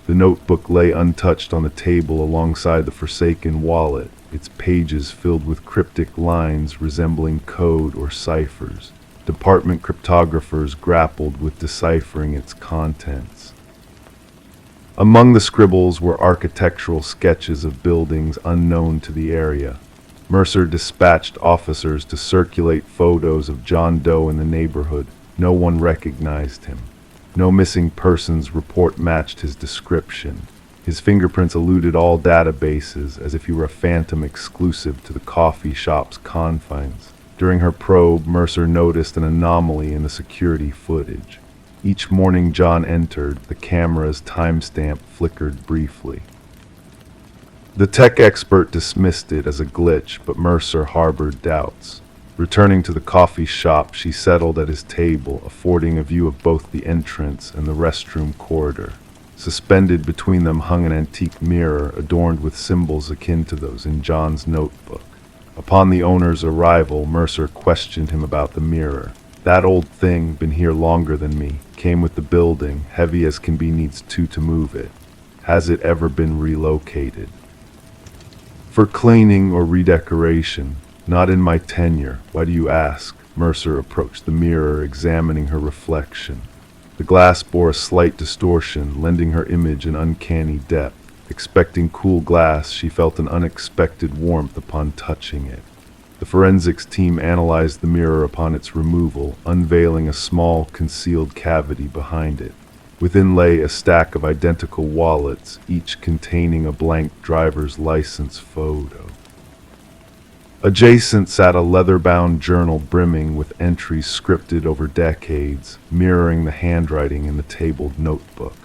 The notebook lay untouched on the table alongside the forsaken wallet, its pages filled with cryptic lines resembling code or ciphers. Department cryptographers grappled with deciphering its contents. Among the scribbles were architectural sketches of buildings unknown to the area. Mercer dispatched officers to circulate photos of John Doe in the neighborhood. No one recognized him. No missing persons report matched his description. His fingerprints eluded all databases as if he were a phantom exclusive to the coffee shop's confines. During her probe, Mercer noticed an anomaly in the security footage. Each morning John entered, the camera's timestamp flickered briefly. The tech expert dismissed it as a glitch, but Mercer harbored doubts. Returning to the coffee shop, she settled at his table, affording a view of both the entrance and the restroom corridor. Suspended between them hung an antique mirror adorned with symbols akin to those in John's notebook. Upon the owner's arrival, Mercer questioned him about the mirror. "That old thing, been here longer than me, came with the building, heavy as can be, needs two to move it. Has it ever been relocated?" "For cleaning or redecoration. Not in my tenure. Why do you ask?" Mercer approached the mirror, examining her reflection. The glass bore a slight distortion, lending her image an uncanny depth. Expecting cool glass, she felt an unexpected warmth upon touching it. The forensics team analyzed the mirror upon its removal, unveiling a small, concealed cavity behind it. Within lay a stack of identical wallets, each containing a blank driver's license photo. Adjacent sat a leather-bound journal brimming with entries scripted over decades, mirroring the handwriting in the tabled notebook.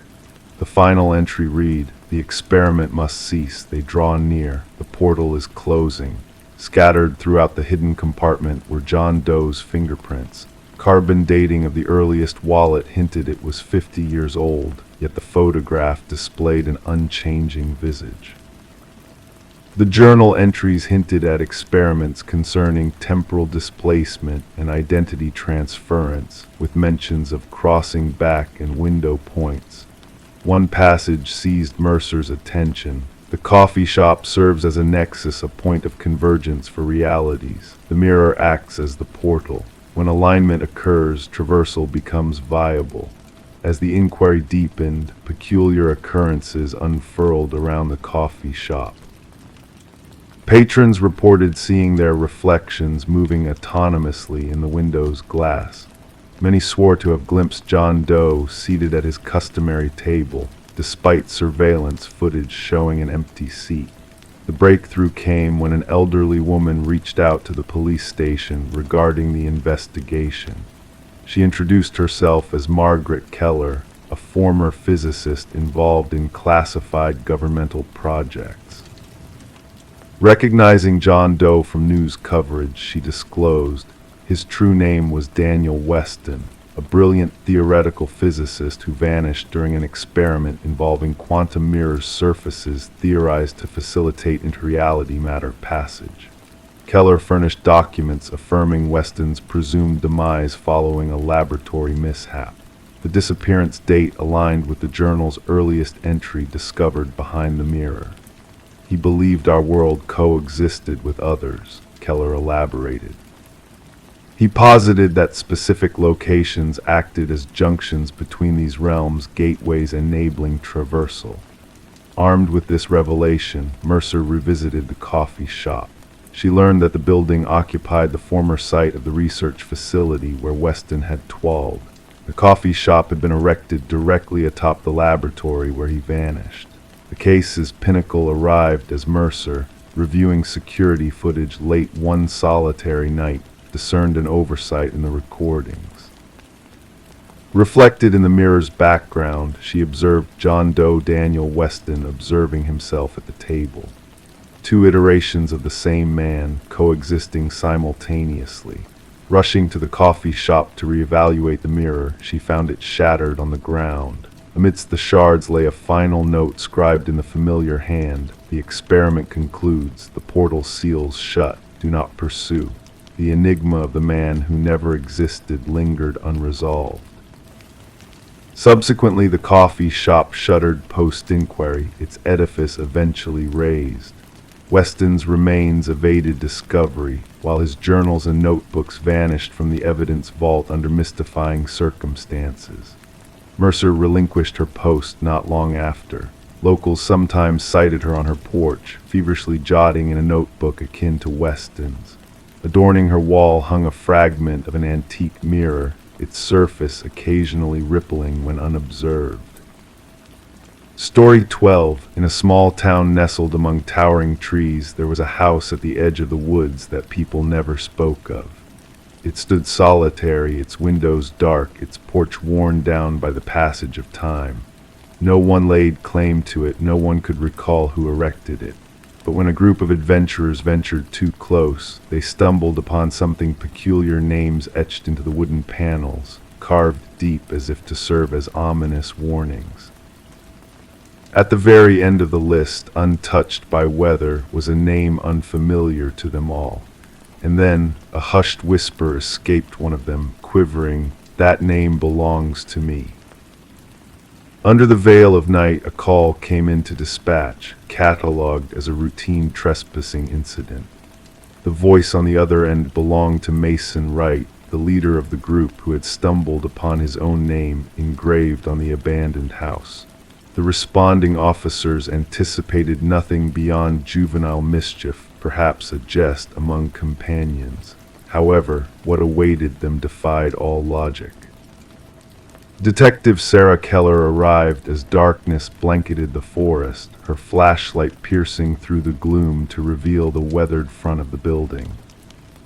The final entry read, "The experiment must cease. They draw near. The portal is closing." Scattered throughout the hidden compartment were John Doe's fingerprints. Carbon dating of the earliest wallet hinted it was 50 years old, yet the photograph displayed an unchanging visage. The journal entries hinted at experiments concerning temporal displacement and identity transference, with mentions of crossing back and window points. One passage seized Mercer's attention. The coffee shop serves as a nexus, a point of convergence for realities. The mirror acts as the portal. When alignment occurs, traversal becomes viable. As the inquiry deepened, peculiar occurrences unfurled around the coffee shop. Patrons reported seeing their reflections moving autonomously in the window's glass. Many swore to have glimpsed John Doe seated at his customary table, despite surveillance footage showing an empty seat. The breakthrough came when an elderly woman reached out to the police station regarding the investigation. She introduced herself as Margaret Keller, a former physicist involved in classified governmental projects. Recognizing John Doe from news coverage, she disclosed his true name was Daniel Weston, a brilliant theoretical physicist who vanished during an experiment involving quantum mirror surfaces theorized to facilitate interreality matter passage. Keller furnished documents affirming Weston's presumed demise following a laboratory mishap. The disappearance date aligned with the journal's earliest entry discovered behind the mirror. "He believed our world coexisted with others," Keller elaborated. He posited that specific locations acted as junctions between these realms, gateways enabling traversal. Armed with this revelation, Mercer revisited the coffee shop. She learned that the building occupied the former site of the research facility where Weston had twirled. The coffee shop had been erected directly atop the laboratory where he vanished. The case's pinnacle arrived as Mercer, reviewing security footage late one solitary night, discerned an oversight in the recordings. Reflected in the mirror's background, she observed John Doe Daniel Weston observing himself at the table. Two iterations of the same man coexisting simultaneously. Rushing to the coffee shop to reevaluate the mirror, she found it shattered on the ground. Amidst the shards lay a final note scribed in the familiar hand. The experiment concludes. The portal seals shut. Do not pursue. The enigma of the man who never existed lingered unresolved. Subsequently, the coffee shop shuttered post-inquiry, its edifice eventually razed. Weston's remains evaded discovery, while his journals and notebooks vanished from the evidence vault under mystifying circumstances. Mercer relinquished her post not long after. Locals sometimes cited her on her porch, feverishly jotting in a notebook akin to Weston's. Adorning her wall hung a fragment of an antique mirror, its surface occasionally rippling when unobserved. Story 12. In a small town nestled among towering trees, there was a house at the edge of the woods that people never spoke of. It stood solitary, its windows dark, its porch worn down by the passage of time. No one laid claim to it, no one could recall who erected it. But when a group of adventurers ventured too close, they stumbled upon something peculiar, names etched into the wooden panels, carved deep as if to serve as ominous warnings. At the very end of the list, untouched by weather, was a name unfamiliar to them all. And then a hushed whisper escaped one of them, quivering, "That name belongs to me." Under the veil of night, a call came into dispatch, catalogued as a routine trespassing incident. The voice on the other end belonged to Mason Wright, the leader of the group who had stumbled upon his own name engraved on the abandoned house. The responding officers anticipated nothing beyond juvenile mischief, perhaps a jest among companions. However, what awaited them defied all logic. Detective Sarah Keller arrived as darkness blanketed the forest, her flashlight piercing through the gloom to reveal the weathered front of the building.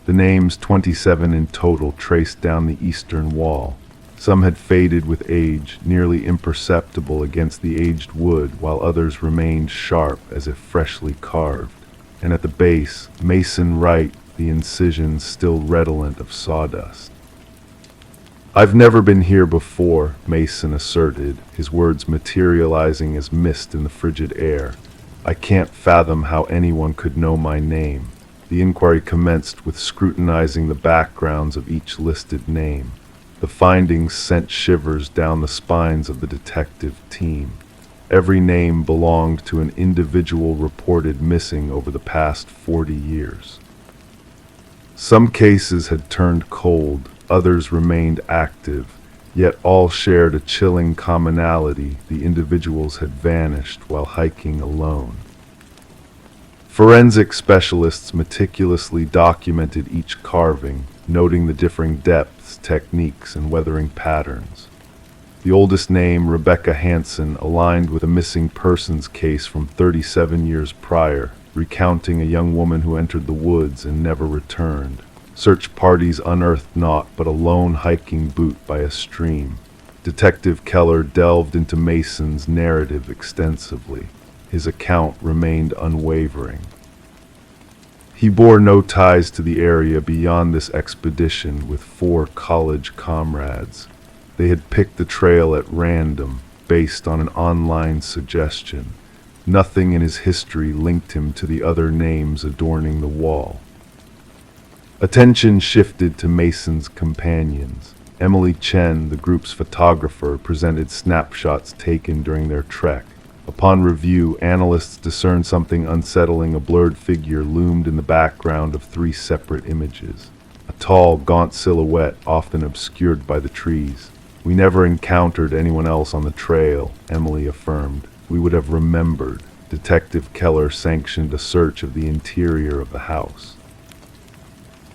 The names, 27 in total, traced down the eastern wall. Some had faded with age, nearly imperceptible against the aged wood, while others remained sharp as if freshly carved. And at the base, Mason Wright, the incisions still redolent of sawdust. "I've never been here before," Mason asserted, his words materializing as mist in the frigid air. "I can't fathom how anyone could know my name." The inquiry commenced with scrutinizing the backgrounds of each listed name. The findings sent shivers down the spines of the detective team. Every name belonged to an individual reported missing over the past 40 years. Some cases had turned cold, others remained active, yet all shared a chilling commonality: the individuals had vanished while hiking alone. Forensic specialists meticulously documented each carving, noting the differing depths, techniques, and weathering patterns. The oldest name, Rebecca Hansen, aligned with a missing persons case from 37 years prior, recounting a young woman who entered the woods and never returned. Search parties unearthed naught but a lone hiking boot by a stream. Detective Keller delved into Mason's narrative extensively. His account remained unwavering. He bore no ties to the area beyond this expedition with 4 college comrades. They had picked the trail at random, based on an online suggestion. Nothing in his history linked him to the other names adorning the wall. Attention shifted to Mason's companions. Emily Chen, the group's photographer, presented snapshots taken during their trek. Upon review, analysts discerned something unsettling. A blurred figure loomed in the background of 3 separate images. A tall, gaunt silhouette, often obscured by the trees. "We never encountered anyone else on the trail," Emily affirmed. "We would have remembered." Detective Keller sanctioned a search of the interior of the house.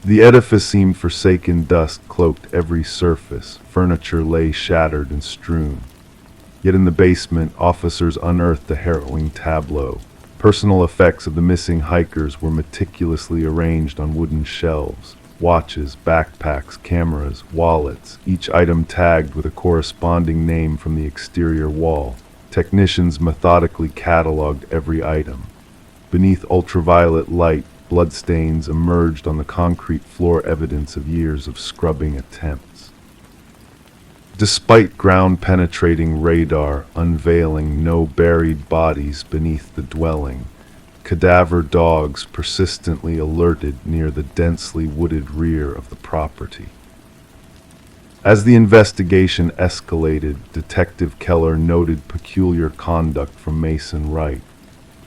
The edifice seemed forsaken. Dust cloaked every surface. Furniture lay shattered and strewn. Yet in the basement, officers unearthed a harrowing tableau. Personal effects of the missing hikers were meticulously arranged on wooden shelves. Watches, backpacks, cameras, wallets, each item tagged with a corresponding name from the exterior wall. Technicians methodically cataloged every item. Beneath ultraviolet light, bloodstains emerged on the concrete floor, evidence of years of scrubbing attempts. Despite ground-penetrating radar unveiling no buried bodies beneath the dwelling, cadaver dogs persistently alerted near the densely wooded rear of the property. As the investigation escalated, Detective Keller noted peculiar conduct from Mason Wright.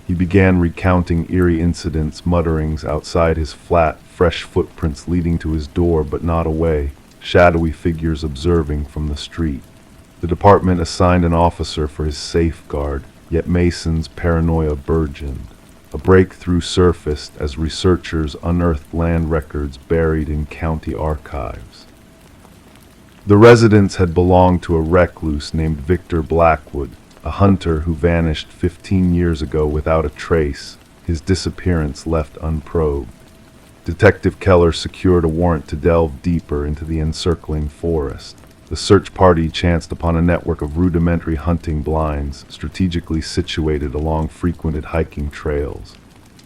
He began recounting eerie incidents, mutterings outside his flat, fresh footprints leading to his door but not away, shadowy figures observing from the street. The department assigned an officer for his safeguard, yet Mason's paranoia burgeoned. A breakthrough surfaced as researchers unearthed land records buried in county archives. The residence had belonged to a recluse named Victor Blackwood, a hunter who vanished 15 years ago without a trace, his disappearance left unprobed. Detective Keller secured a warrant to delve deeper into the encircling forest. The search party chanced upon a network of rudimentary hunting blinds, strategically situated along frequented hiking trails.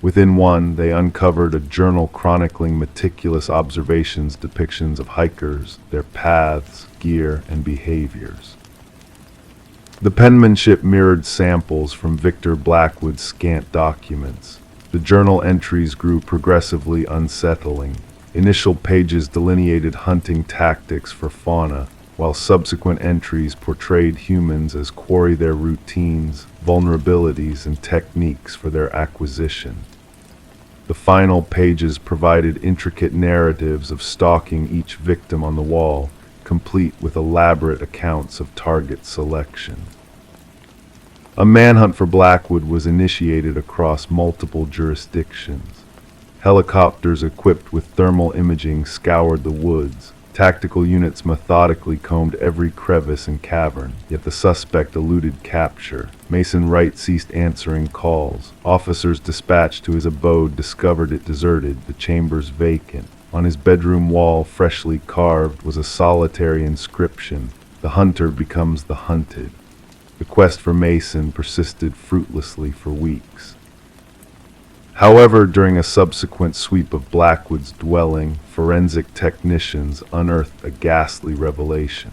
Within one, they uncovered a journal chronicling meticulous observations, depictions of hikers, their paths, gear, and behaviors. The penmanship mirrored samples from Victor Blackwood's scant documents. The journal entries grew progressively unsettling. Initial pages delineated hunting tactics for fauna, while subsequent entries portrayed humans as quarry their routines, vulnerabilities, and techniques for their acquisition. The final pages provided intricate narratives of stalking each victim on the wall, complete with elaborate accounts of target selection. A manhunt for Blackwood was initiated across multiple jurisdictions. Helicopters equipped with thermal imaging scoured the woods. Tactical units methodically combed every crevice and cavern, yet the suspect eluded capture. Mason Wright ceased answering calls. Officers dispatched to his abode discovered it deserted, the chambers vacant. On his bedroom wall, freshly carved, was a solitary inscription: "The hunter becomes the hunted." The quest for Mason persisted fruitlessly for weeks. However, during a subsequent sweep of Blackwood's dwelling, forensic technicians unearthed a ghastly revelation.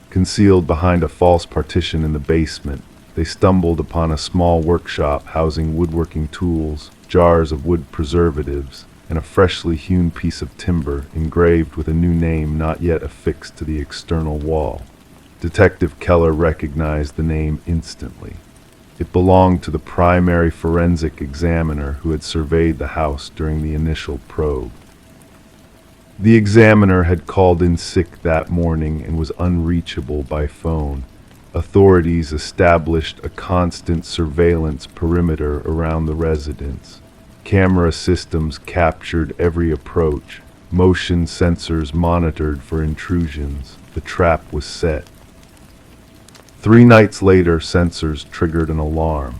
Concealed behind a false partition in the basement, they stumbled upon a small workshop housing woodworking tools, jars of wood preservatives, and a freshly hewn piece of timber engraved with a new name not yet affixed to the external wall. Detective Keller recognized the name instantly. It belonged to the primary forensic examiner who had surveyed the house during the initial probe. The examiner had called in sick that morning and was unreachable by phone. Authorities established a constant surveillance perimeter around the residence. Camera systems captured every approach. Motion sensors monitored for intrusions. The trap was set. 3 nights later, sensors triggered an alarm.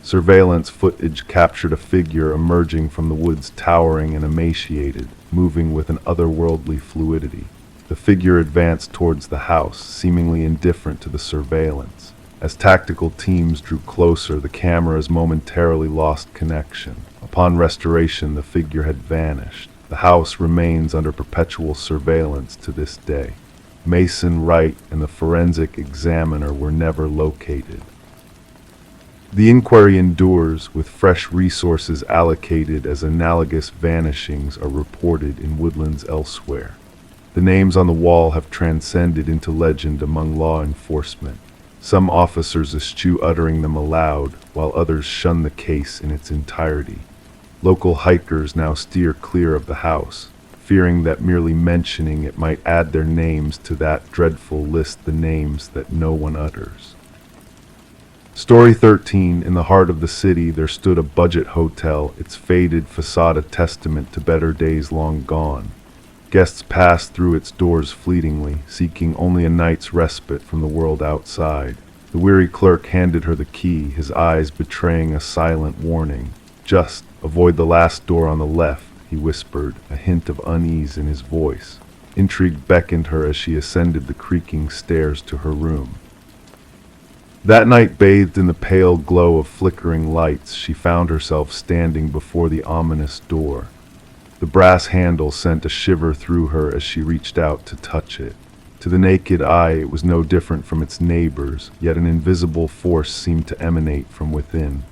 Surveillance footage captured a figure emerging from the woods, towering and emaciated, moving with an otherworldly fluidity. The figure advanced towards the house, seemingly indifferent to the surveillance. As tactical teams drew closer, the cameras momentarily lost connection. Upon restoration, the figure had vanished. The house remains under perpetual surveillance to this day. Mason Wright and the forensic examiner were never located. The inquiry endures, with fresh resources allocated as analogous vanishings are reported in woodlands elsewhere. The names on the wall have transcended into legend among law enforcement. Some officers eschew uttering them aloud, while others shun the case in its entirety. Local hikers now steer clear of the house, fearing that merely mentioning it might add their names to that dreadful list, the names that no one utters. Story 13. In the heart of the city, there stood a budget hotel, its faded facade a testament to better days long gone. Guests passed through its doors fleetingly, seeking only a night's respite from the world outside. The weary clerk handed her the key, his eyes betraying a silent warning. "Just avoid the last door on the left," he whispered, a hint of unease in his voice. Intrigue beckoned her as she ascended the creaking stairs to her room. That night, bathed in the pale glow of flickering lights, she found herself standing before the ominous door. The brass handle sent a shiver through her as she reached out to touch it. To the naked eye, it was no different from its neighbors, yet an invisible force seemed to emanate from within.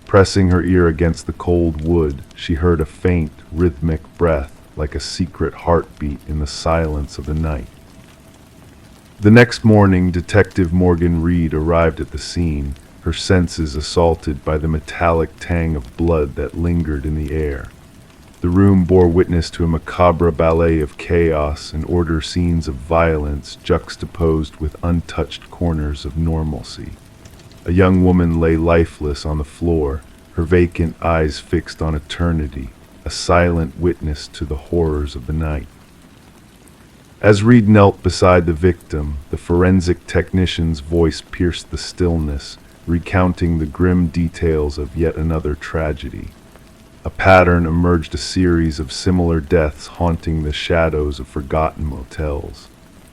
Pressing her ear against the cold wood, she heard a faint, rhythmic breath, like a secret heartbeat in the silence of the night. The next morning, Detective Morgan Reed arrived at the scene, her senses assaulted by the metallic tang of blood that lingered in the air. The room bore witness to a macabre ballet of chaos and order scenes of violence juxtaposed with untouched corners of normalcy. A young woman lay lifeless on the floor, her vacant eyes fixed on eternity, a silent witness to the horrors of the night. As Reed knelt beside the victim, the forensic technician's voice pierced the stillness, recounting the grim details of yet another tragedy. A pattern emerged, a series of similar deaths haunting the shadows of forgotten motels.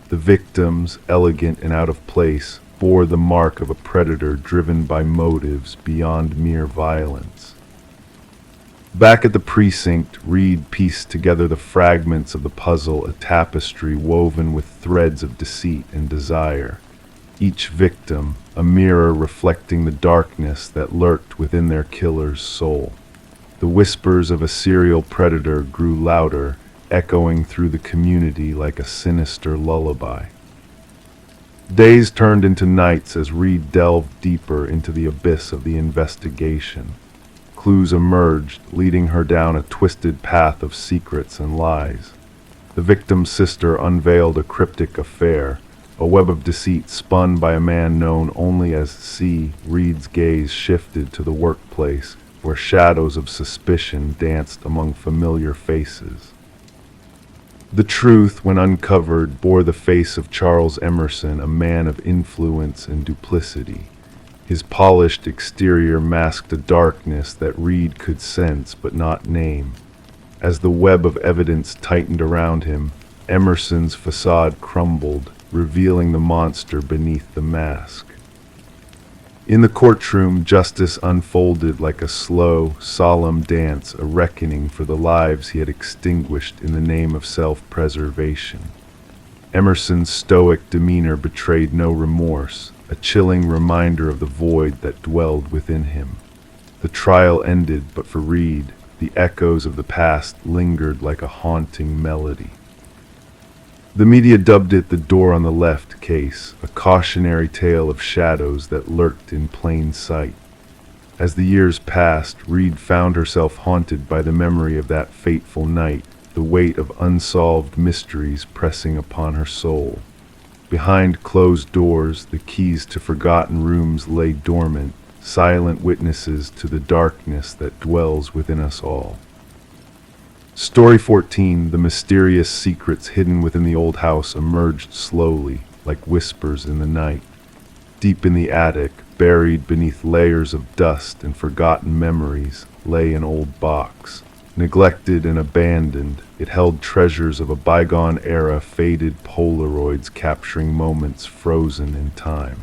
The victims, elegant and out of place, bore the mark of a predator driven by motives beyond mere violence. Back at the precinct, Reed pieced together the fragments of the puzzle, a tapestry woven with threads of deceit and desire. Each victim, a mirror reflecting the darkness that lurked within their killer's soul. The whispers of a serial predator grew louder, echoing through the community like a sinister lullaby. Days turned into nights as Reed delved deeper into the abyss of the investigation. Clues emerged, leading her down a twisted path of secrets and lies. The victim's sister unveiled a cryptic affair, a web of deceit spun by a man known only as C. Reed's gaze shifted to the workplace, where shadows of suspicion danced among familiar faces. The truth, when uncovered, bore the face of Charles Emerson, a man of influence and duplicity. His polished exterior masked a darkness that Reed could sense but not name. As the web of evidence tightened around him, Emerson's facade crumbled, revealing the monster beneath the mask. In the courtroom, justice unfolded like a slow, solemn dance, a reckoning for the lives he had extinguished in the name of self-preservation. Emerson's stoic demeanor betrayed no remorse, a chilling reminder of the void that dwelled within him. The trial ended, but for Reed, the echoes of the past lingered like a haunting melody. The media dubbed it the door on the left case, a cautionary tale of shadows that lurked in plain sight. As the years passed, Reed found herself haunted by the memory of that fateful night, the weight of unsolved mysteries pressing upon her soul. Behind closed doors, the keys to forgotten rooms lay dormant, silent witnesses to the darkness that dwells within us all. Story 14, the mysterious secrets hidden within the old house emerged slowly, like whispers in the night. Deep in the attic, buried beneath layers of dust and forgotten memories, lay an old box. Neglected and abandoned, it held treasures of a bygone era, faded Polaroids capturing moments frozen in time.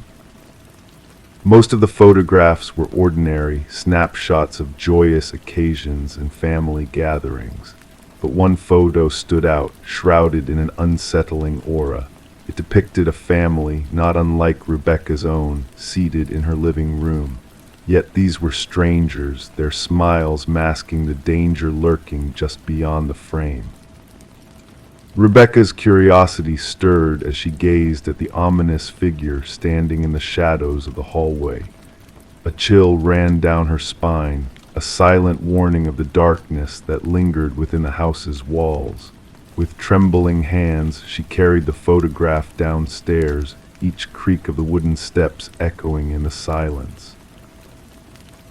Most of the photographs were ordinary, snapshots of joyous occasions and family gatherings. But one photo stood out, shrouded in an unsettling aura. It depicted a family, not unlike Rebecca's own, seated in her living room. Yet these were strangers, their smiles masking the danger lurking just beyond the frame. Rebecca's curiosity stirred as she gazed at the ominous figure standing in the shadows of the hallway. A chill ran down her spine, a silent warning of the darkness that lingered within the house's walls. With trembling hands, she carried the photograph downstairs, each creak of the wooden steps echoing in the silence.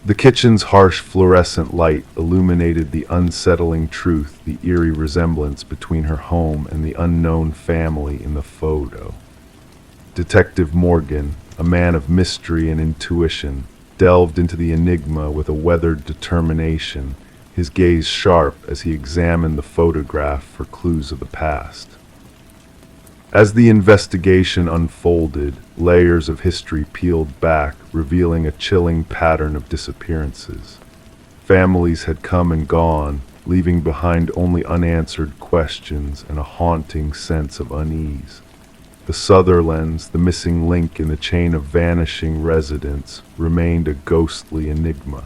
The kitchen's harsh fluorescent light illuminated the unsettling truth, the eerie resemblance between her home and the unknown family in the photo. Detective Morgan, a man of mystery and intuition, delved into the enigma with a weathered determination, his gaze sharp as he examined the photograph for clues of the past. As the investigation unfolded, layers of history peeled back, revealing a chilling pattern of disappearances. Families had come and gone, leaving behind only unanswered questions and a haunting sense of unease. The Sutherlands, the missing link in the chain of vanishing residents, remained a ghostly enigma.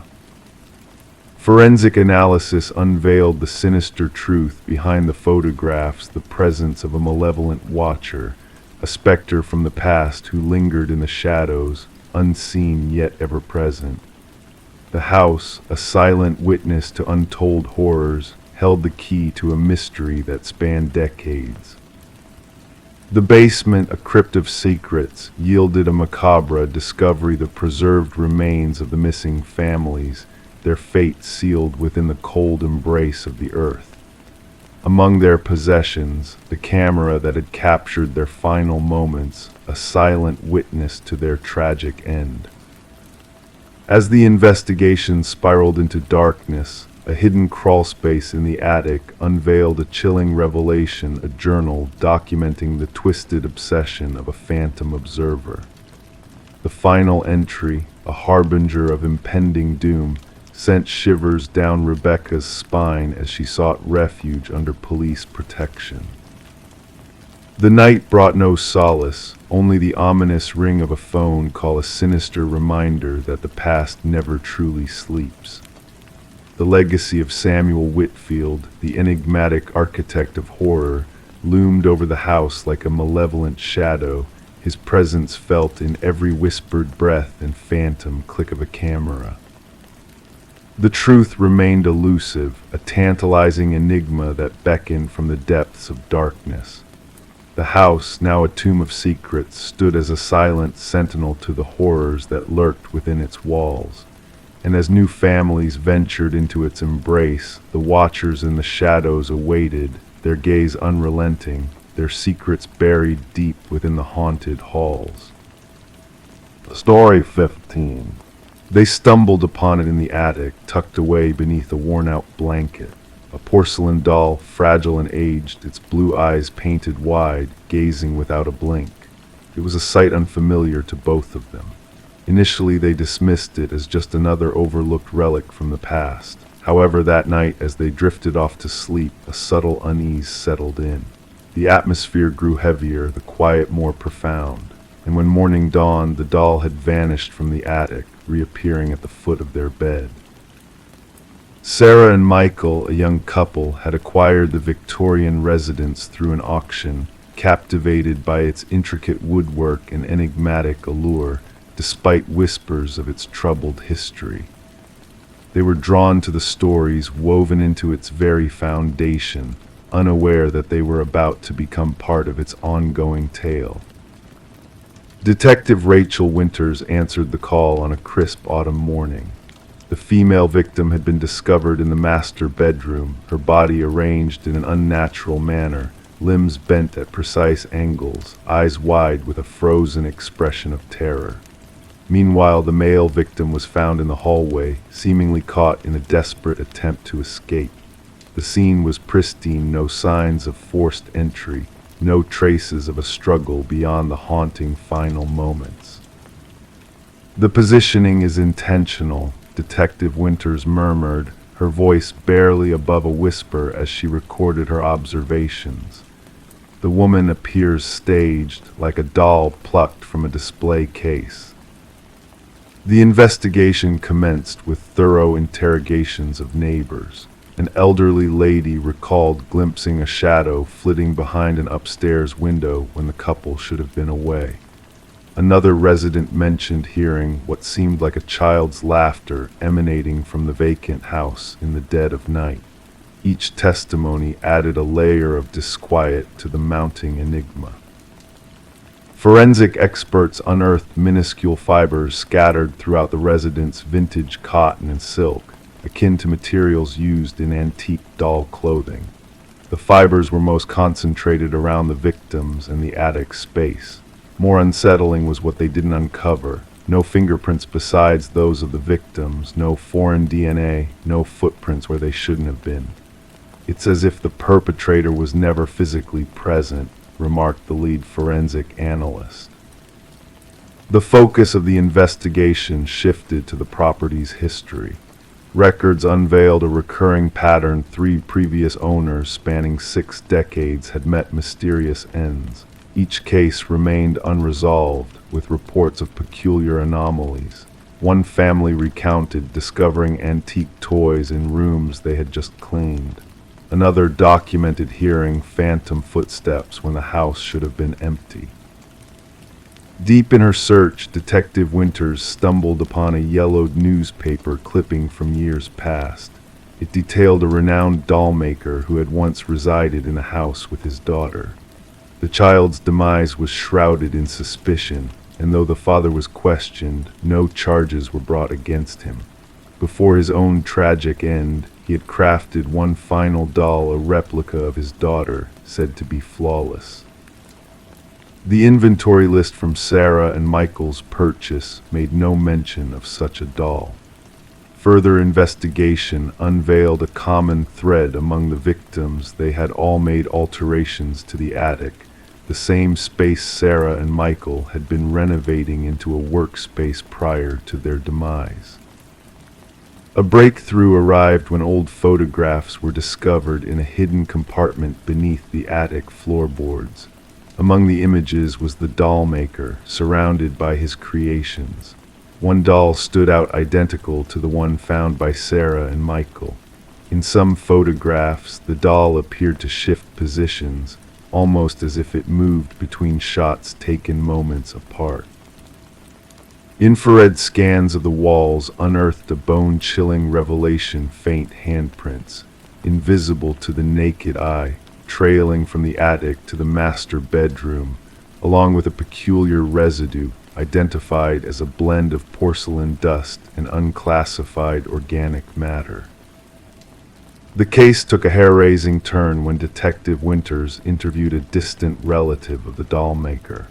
Forensic analysis unveiled the sinister truth behind the photographs, the presence of a malevolent watcher, a specter from the past who lingered in the shadows, unseen yet ever present. The house, a silent witness to untold horrors, held the key to a mystery that spanned decades. The basement, a crypt of secrets, yielded a macabre discovery: the preserved remains of the missing families, their fate sealed within the cold embrace of the earth. Among their possessions, the camera that had captured their final moments, a silent witness to their tragic end. As the investigation spiraled into darkness, a hidden crawlspace in the attic unveiled a chilling revelation: a journal documenting the twisted obsession of a phantom observer. The final entry, a harbinger of impending doom, sent shivers down Rebecca's spine as she sought refuge under police protection. The night brought no solace, only the ominous ring of a phone call, a sinister reminder that the past never truly sleeps. The legacy of Samuel Whitfield, the enigmatic architect of horror, loomed over the house like a malevolent shadow, his presence felt in every whispered breath and phantom click of a camera. The truth remained elusive, a tantalizing enigma that beckoned from the depths of darkness. The house, now a tomb of secrets, stood as a silent sentinel to the horrors that lurked within its walls. And as new families ventured into its embrace, the watchers in the shadows awaited, their gaze unrelenting, their secrets buried deep within the haunted halls. Story 15. They stumbled upon it in the attic, tucked away beneath a worn-out blanket. A porcelain doll, fragile and aged, its blue eyes painted wide, gazing without a blink. It was a sight unfamiliar to both of them. Initially, they dismissed it as just another overlooked relic from the past. However, that night, as they drifted off to sleep, a subtle unease settled in. The atmosphere grew heavier, the quiet more profound. And when morning dawned, the doll had vanished from the attic, reappearing at the foot of their bed. Sarah and Michael, a young couple, had acquired the Victorian residence through an auction, captivated by its intricate woodwork and enigmatic allure, despite whispers of its troubled history. They were drawn to the stories woven into its very foundation, unaware that they were about to become part of its ongoing tale. Detective Rachel Winters answered the call on a crisp autumn morning. The female victim had been discovered in the master bedroom, her body arranged in an unnatural manner, limbs bent at precise angles, eyes wide with a frozen expression of terror. Meanwhile, the male victim was found in the hallway, seemingly caught in a desperate attempt to escape. The scene was pristine, no signs of forced entry, no traces of a struggle beyond the haunting final moments. The positioning is intentional, Detective Winters murmured, her voice barely above a whisper as she recorded her observations. The woman appears staged, like a doll plucked from a display case. The investigation commenced with thorough interrogations of neighbors. An elderly lady recalled glimpsing a shadow flitting behind an upstairs window when the couple should have been away. Another resident mentioned hearing what seemed like a child's laughter emanating from the vacant house in the dead of night. Each testimony added a layer of disquiet to the mounting enigma. Forensic experts unearthed minuscule fibers scattered throughout the residence: vintage cotton and silk, akin to materials used in antique doll clothing. The fibers were most concentrated around the victims and the attic space. More unsettling was what they didn't uncover. No fingerprints besides those of the victims, no foreign DNA, no footprints where they shouldn't have been. "It's as if the perpetrator was never physically present," remarked the lead forensic analyst. The focus of the investigation shifted to the property's history. Records unveiled a recurring pattern. 3 previous owners spanning 6 decades had met mysterious ends. Each case remained unresolved, with reports of peculiar anomalies. One family recounted discovering antique toys in rooms they had just cleaned. Another documented hearing phantom footsteps when the house should have been empty. Deep in her search, Detective Winters stumbled upon a yellowed newspaper clipping from years past. It detailed a renowned doll maker who had once resided in a house with his daughter. The child's demise was shrouded in suspicion, and though the father was questioned, no charges were brought against him. Before his own tragic end, he had crafted one final doll, a replica of his daughter, said to be flawless. The inventory list from Sarah and Michael's purchase made no mention of such a doll. Further investigation unveiled a common thread among the victims. They had all made alterations to the attic, the same space Sarah and Michael had been renovating into a workspace prior to their demise. A breakthrough arrived when old photographs were discovered in a hidden compartment beneath the attic floorboards. Among the images was the doll maker, surrounded by his creations. One doll stood out identical to the one found by Sarah and Michael. In some photographs, the doll appeared to shift positions, almost as if it moved between shots taken moments apart. Infrared scans of the walls unearthed a bone-chilling revelation: faint handprints, invisible to the naked eye, trailing from the attic to the master bedroom, along with a peculiar residue identified as a blend of porcelain dust and unclassified organic matter. The case took a hair-raising turn when Detective Winters interviewed a distant relative of the doll maker.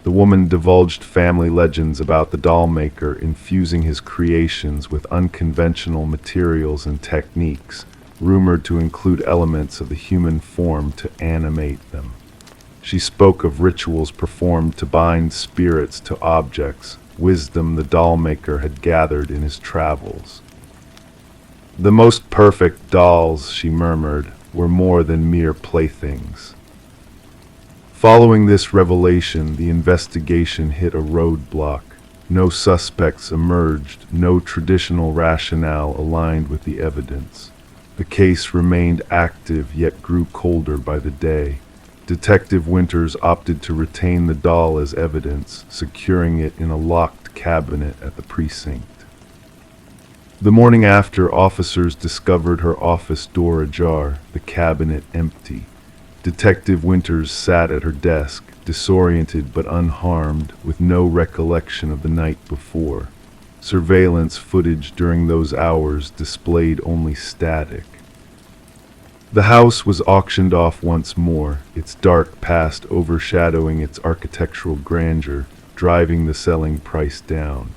The woman divulged family legends about the doll maker infusing his creations with unconventional materials and techniques, rumored to include elements of the human form to animate them. She spoke of rituals performed to bind spirits to objects, wisdom the doll maker had gathered in his travels. "The most perfect dolls," she murmured, "were more than mere playthings." Following this revelation, the investigation hit a roadblock. No suspects emerged, no traditional rationale aligned with the evidence. The case remained active, yet grew colder by the day. Detective Winters opted to retain the doll as evidence, securing it in a locked cabinet at the precinct. The morning after, officers discovered her office door ajar, the cabinet empty. Detective Winters sat at her desk, disoriented but unharmed, with no recollection of the night before. Surveillance footage during those hours displayed only static. The house was auctioned off once more, its dark past overshadowing its architectural grandeur, driving the selling price down.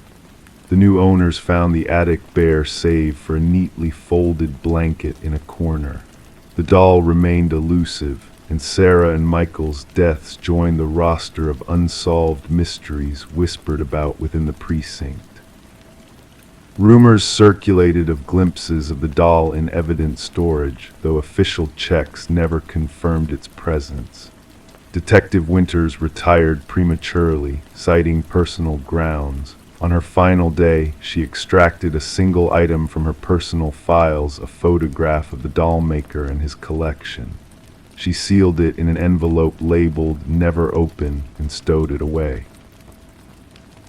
The new owners found the attic bare save for a neatly folded blanket in a corner. The doll remained elusive, and Sarah and Michael's deaths joined the roster of unsolved mysteries whispered about within the precinct. Rumors circulated of glimpses of the doll in evidence storage, though official checks never confirmed its presence. Detective Winters retired prematurely, citing personal grounds. On her final day, she extracted a single item from her personal files, a photograph of the doll maker and his collection. She sealed it in an envelope labeled "Never Open" and stowed it away.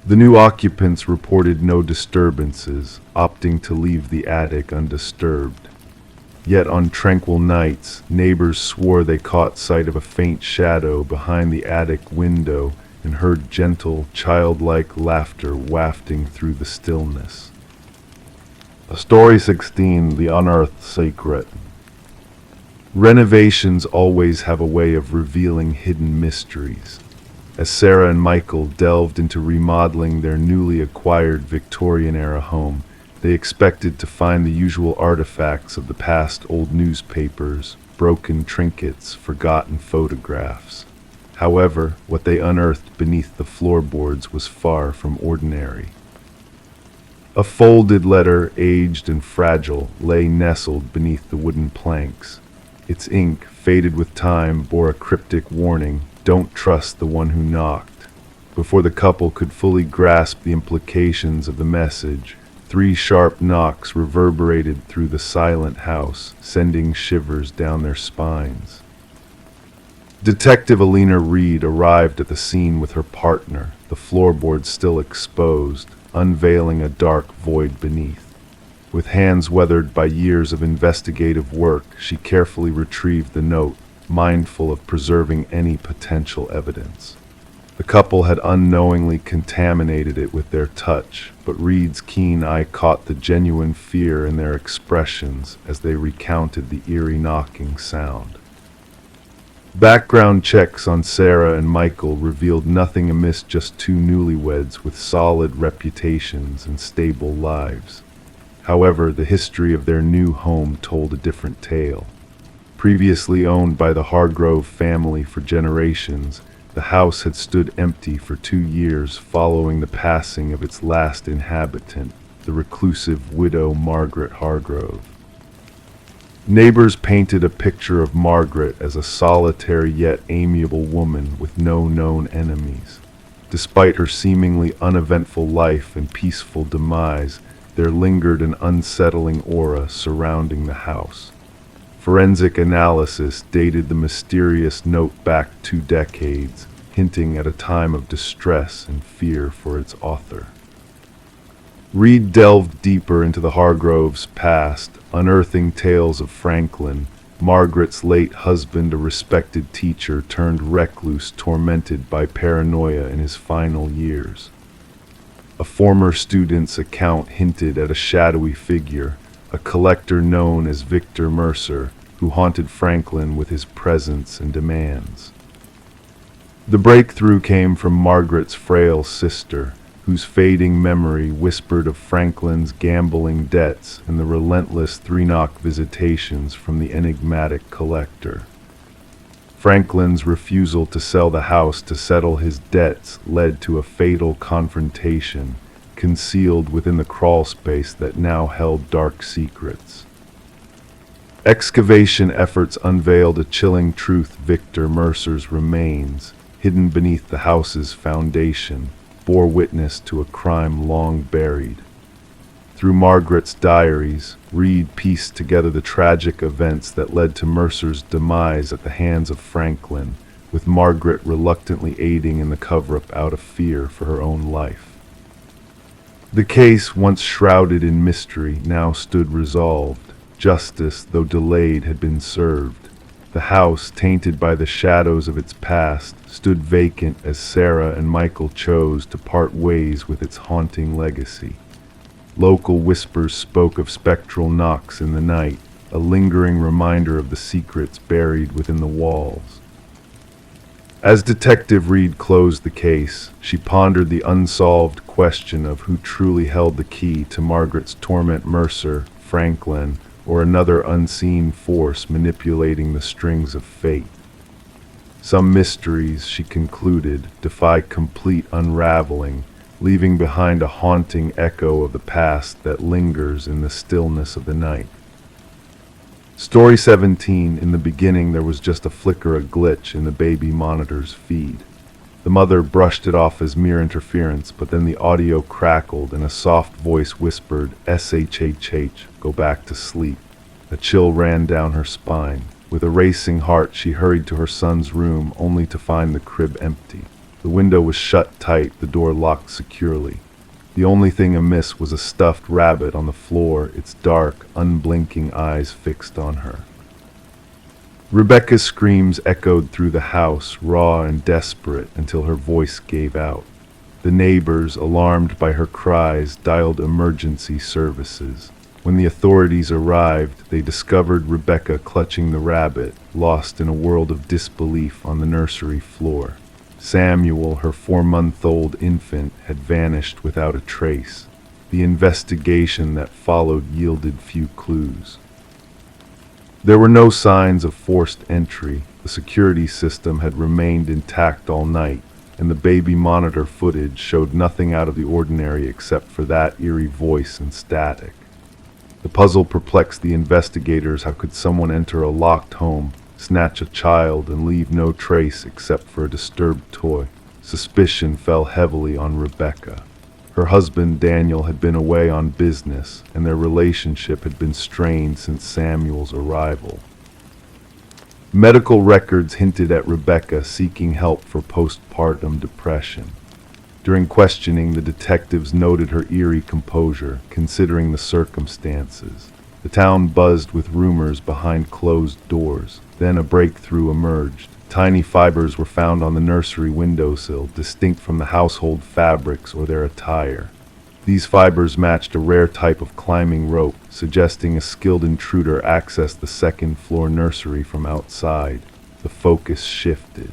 The new occupants reported no disturbances, opting to leave the attic undisturbed. Yet on tranquil nights, neighbors swore they caught sight of a faint shadow behind the attic window and heard gentle, childlike laughter wafting through the stillness. Story 16: The Unearthed Secret. Renovations always have a way of revealing hidden mysteries. As Sarah and Michael delved into remodeling their newly acquired Victorian-era home, they expected to find the usual artifacts of the past: old newspapers, broken trinkets, forgotten photographs. However, what they unearthed beneath the floorboards was far from ordinary. A folded letter, aged and fragile, lay nestled beneath the wooden planks. Its ink, faded with time, bore a cryptic warning: "Don't trust the one who knocked." Before the couple could fully grasp the implications of the message, 3 sharp knocks reverberated through the silent house, sending shivers down their spines. Detective Alina Reed arrived at the scene with her partner, the floorboards still exposed, unveiling a dark void beneath. With hands weathered by years of investigative work, she carefully retrieved the note, mindful of preserving any potential evidence. The couple had unknowingly contaminated it with their touch, but Reed's keen eye caught the genuine fear in their expressions as they recounted the eerie knocking sound. Background checks on Sarah and Michael revealed nothing amiss, just 2 newlyweds with solid reputations and stable lives. However, the history of their new home told a different tale. Previously owned by the Hargrove family for generations, the house had stood empty for 2 years following the passing of its last inhabitant, the reclusive widow Margaret Hargrove. Neighbors painted a picture of Margaret as a solitary yet amiable woman with no known enemies. Despite her seemingly uneventful life and peaceful demise, there lingered an unsettling aura surrounding the house. Forensic analysis dated the mysterious note back 2 decades, hinting at a time of distress and fear for its author. Reed delved deeper into the Hargroves' past, unearthing tales of Franklin, Margaret's late husband, a respected teacher turned recluse tormented by paranoia in his final years. A former student's account hinted at a shadowy figure, a collector known as Victor Mercer, who haunted Franklin with his presence and demands. The breakthrough came from Margaret's frail sister, whose fading memory whispered of Franklin's gambling debts and the relentless 3-knock visitations from the enigmatic collector. Franklin's refusal to sell the house to settle his debts led to a fatal confrontation, concealed within the crawl space that now held dark secrets. Excavation efforts unveiled a chilling truth: Victor Mercer's remains, hidden beneath the house's foundation, bore witness to a crime long buried. Through Margaret's diaries, Reed pieced together the tragic events that led to Mercer's demise at the hands of Franklin, with Margaret reluctantly aiding in the cover-up out of fear for her own life. The case, once shrouded in mystery, now stood resolved. Justice, though delayed, had been served. The house, tainted by the shadows of its past, stood vacant as Sarah and Michael chose to part ways with its haunting legacy. Local whispers spoke of spectral knocks in the night, a lingering reminder of the secrets buried within the walls. As Detective Reed closed the case, she pondered the unsolved question of who truly held the key to Margaret's torment: Mercer, Franklin, or another unseen force manipulating the strings of fate. Some mysteries, she concluded, defy complete unraveling, leaving behind a haunting echo of the past that lingers in the stillness of the night. Story 17. In the beginning, there was just a flicker, a glitch in the baby monitor's feed. The mother brushed it off as mere interference, but then the audio crackled and a soft voice whispered, "SHHH, go back to sleep." A chill ran down her spine. With a racing heart, she hurried to her son's room, only to find the crib empty. The window was shut tight, the door locked securely. The only thing amiss was a stuffed rabbit on the floor, its dark, unblinking eyes fixed on her. Rebecca's screams echoed through the house, raw and desperate, until her voice gave out. The neighbors, alarmed by her cries, dialed emergency services. When the authorities arrived, they discovered Rebecca clutching the rabbit, lost in a world of disbelief on the nursery floor. Samuel, her 4-month-old infant, had vanished without a trace. The investigation that followed yielded few clues. There were no signs of forced entry. The security system had remained intact all night, and the baby monitor footage showed nothing out of the ordinary except for that eerie voice and static. The puzzle perplexed the investigators. How could someone enter a locked home, snatch a child, and leave no trace except for a disturbed toy? Suspicion fell heavily on Rebecca. Her husband Daniel had been away on business, and their relationship had been strained since Samuel's arrival. Medical records hinted at Rebecca seeking help for postpartum depression. During questioning, the detectives noted her eerie composure, considering the circumstances. The town buzzed with rumors behind closed doors. Then a breakthrough emerged. Tiny fibers were found on the nursery windowsill, distinct from the household fabrics or their attire. These fibers matched a rare type of climbing rope, suggesting a skilled intruder accessed the second-floor nursery from outside. The focus shifted.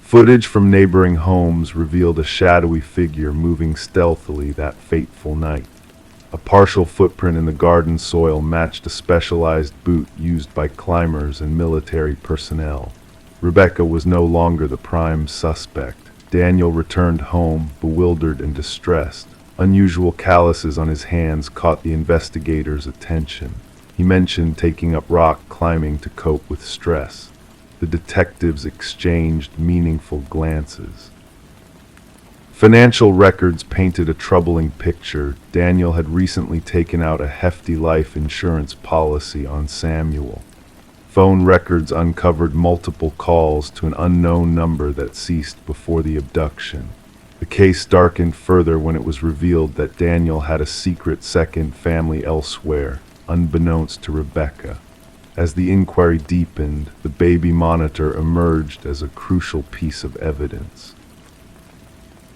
Footage from neighboring homes revealed a shadowy figure moving stealthily that fateful night. A partial footprint in the garden soil matched a specialized boot used by climbers and military personnel. Rebecca was no longer the prime suspect. Daniel returned home, bewildered and distressed. Unusual calluses on his hands caught the investigators' attention. He mentioned taking up rock climbing to cope with stress. The detectives exchanged meaningful glances. Financial records painted a troubling picture. Daniel had recently taken out a hefty life insurance policy on Samuel. Phone records uncovered multiple calls to an unknown number that ceased before the abduction. The case darkened further when it was revealed that Daniel had a secret second family elsewhere, unbeknownst to Rebecca. As the inquiry deepened, the baby monitor emerged as a crucial piece of evidence.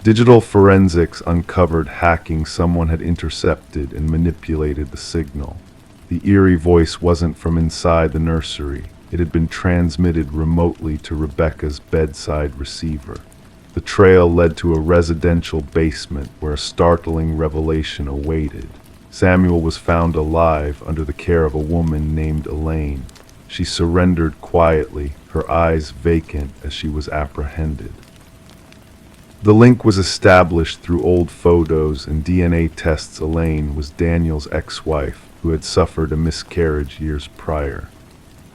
Digital forensics uncovered hacking. Someone had intercepted and manipulated the signal. The eerie voice wasn't from inside the nursery. It had been transmitted remotely to Rebecca's bedside receiver. The trail led to a residential basement where a startling revelation awaited. Samuel was found alive under the care of a woman named Elaine. She surrendered quietly, her eyes vacant as she was apprehended. The link was established through old photos and DNA tests. Elaine was Daniel's ex-wife, who had suffered a miscarriage years prior.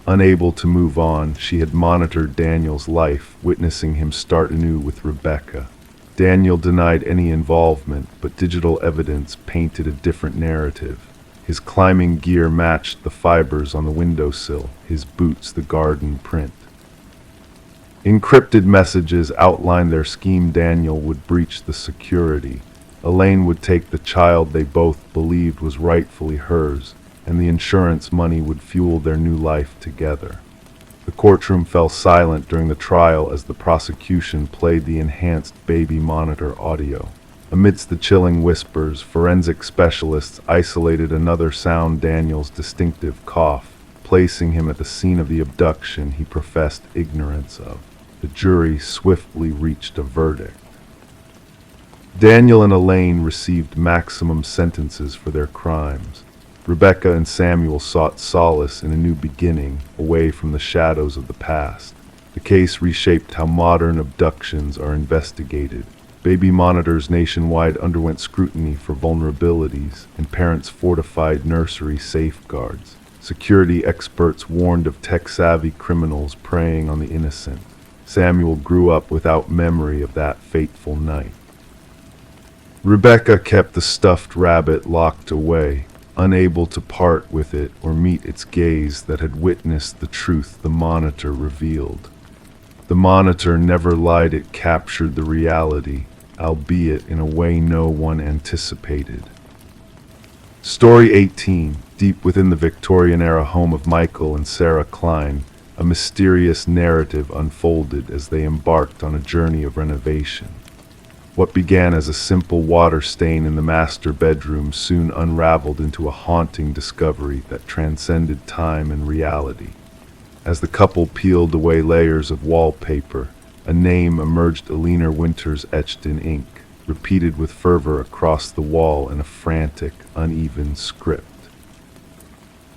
Unable to move on, she had monitored Daniel's life, witnessing him start anew with Rebecca. Daniel denied any involvement, but digital evidence painted a different narrative. His climbing gear matched the fibers on the windowsill, his boots the garden print. Encrypted messages outlined their scheme. Daniel would breach the security. Elaine would take the child they both believed was rightfully hers, and the insurance money would fuel their new life together. The courtroom fell silent during the trial as the prosecution played the enhanced baby monitor audio. Amidst the chilling whispers, forensic specialists isolated another sound: Daniel's distinctive cough, placing him at the scene of the abduction he professed ignorance of. The jury swiftly reached a verdict. Daniel and Elaine received maximum sentences for their crimes. Rebecca and Samuel sought solace in a new beginning, away from the shadows of the past. The case reshaped how modern abductions are investigated. Baby monitors nationwide underwent scrutiny for vulnerabilities, and parents fortified nursery safeguards. Security experts warned of tech-savvy criminals preying on the innocent. Samuel grew up without memory of that fateful night. Rebecca kept the stuffed rabbit locked away, unable to part with it or meet its gaze that had witnessed the truth the monitor revealed. The monitor never lied. It captured the reality, albeit in a way no one anticipated. Story 18. Deep within the Victorian-era home of Michael and Sarah Klein, a mysterious narrative unfolded as they embarked on a journey of renovation. What began as a simple water stain in the master bedroom soon unraveled into a haunting discovery that transcended time and reality. As the couple peeled away layers of wallpaper, A name emerged, Alina Winters, etched in ink, repeated with fervor across the wall in a frantic, uneven script.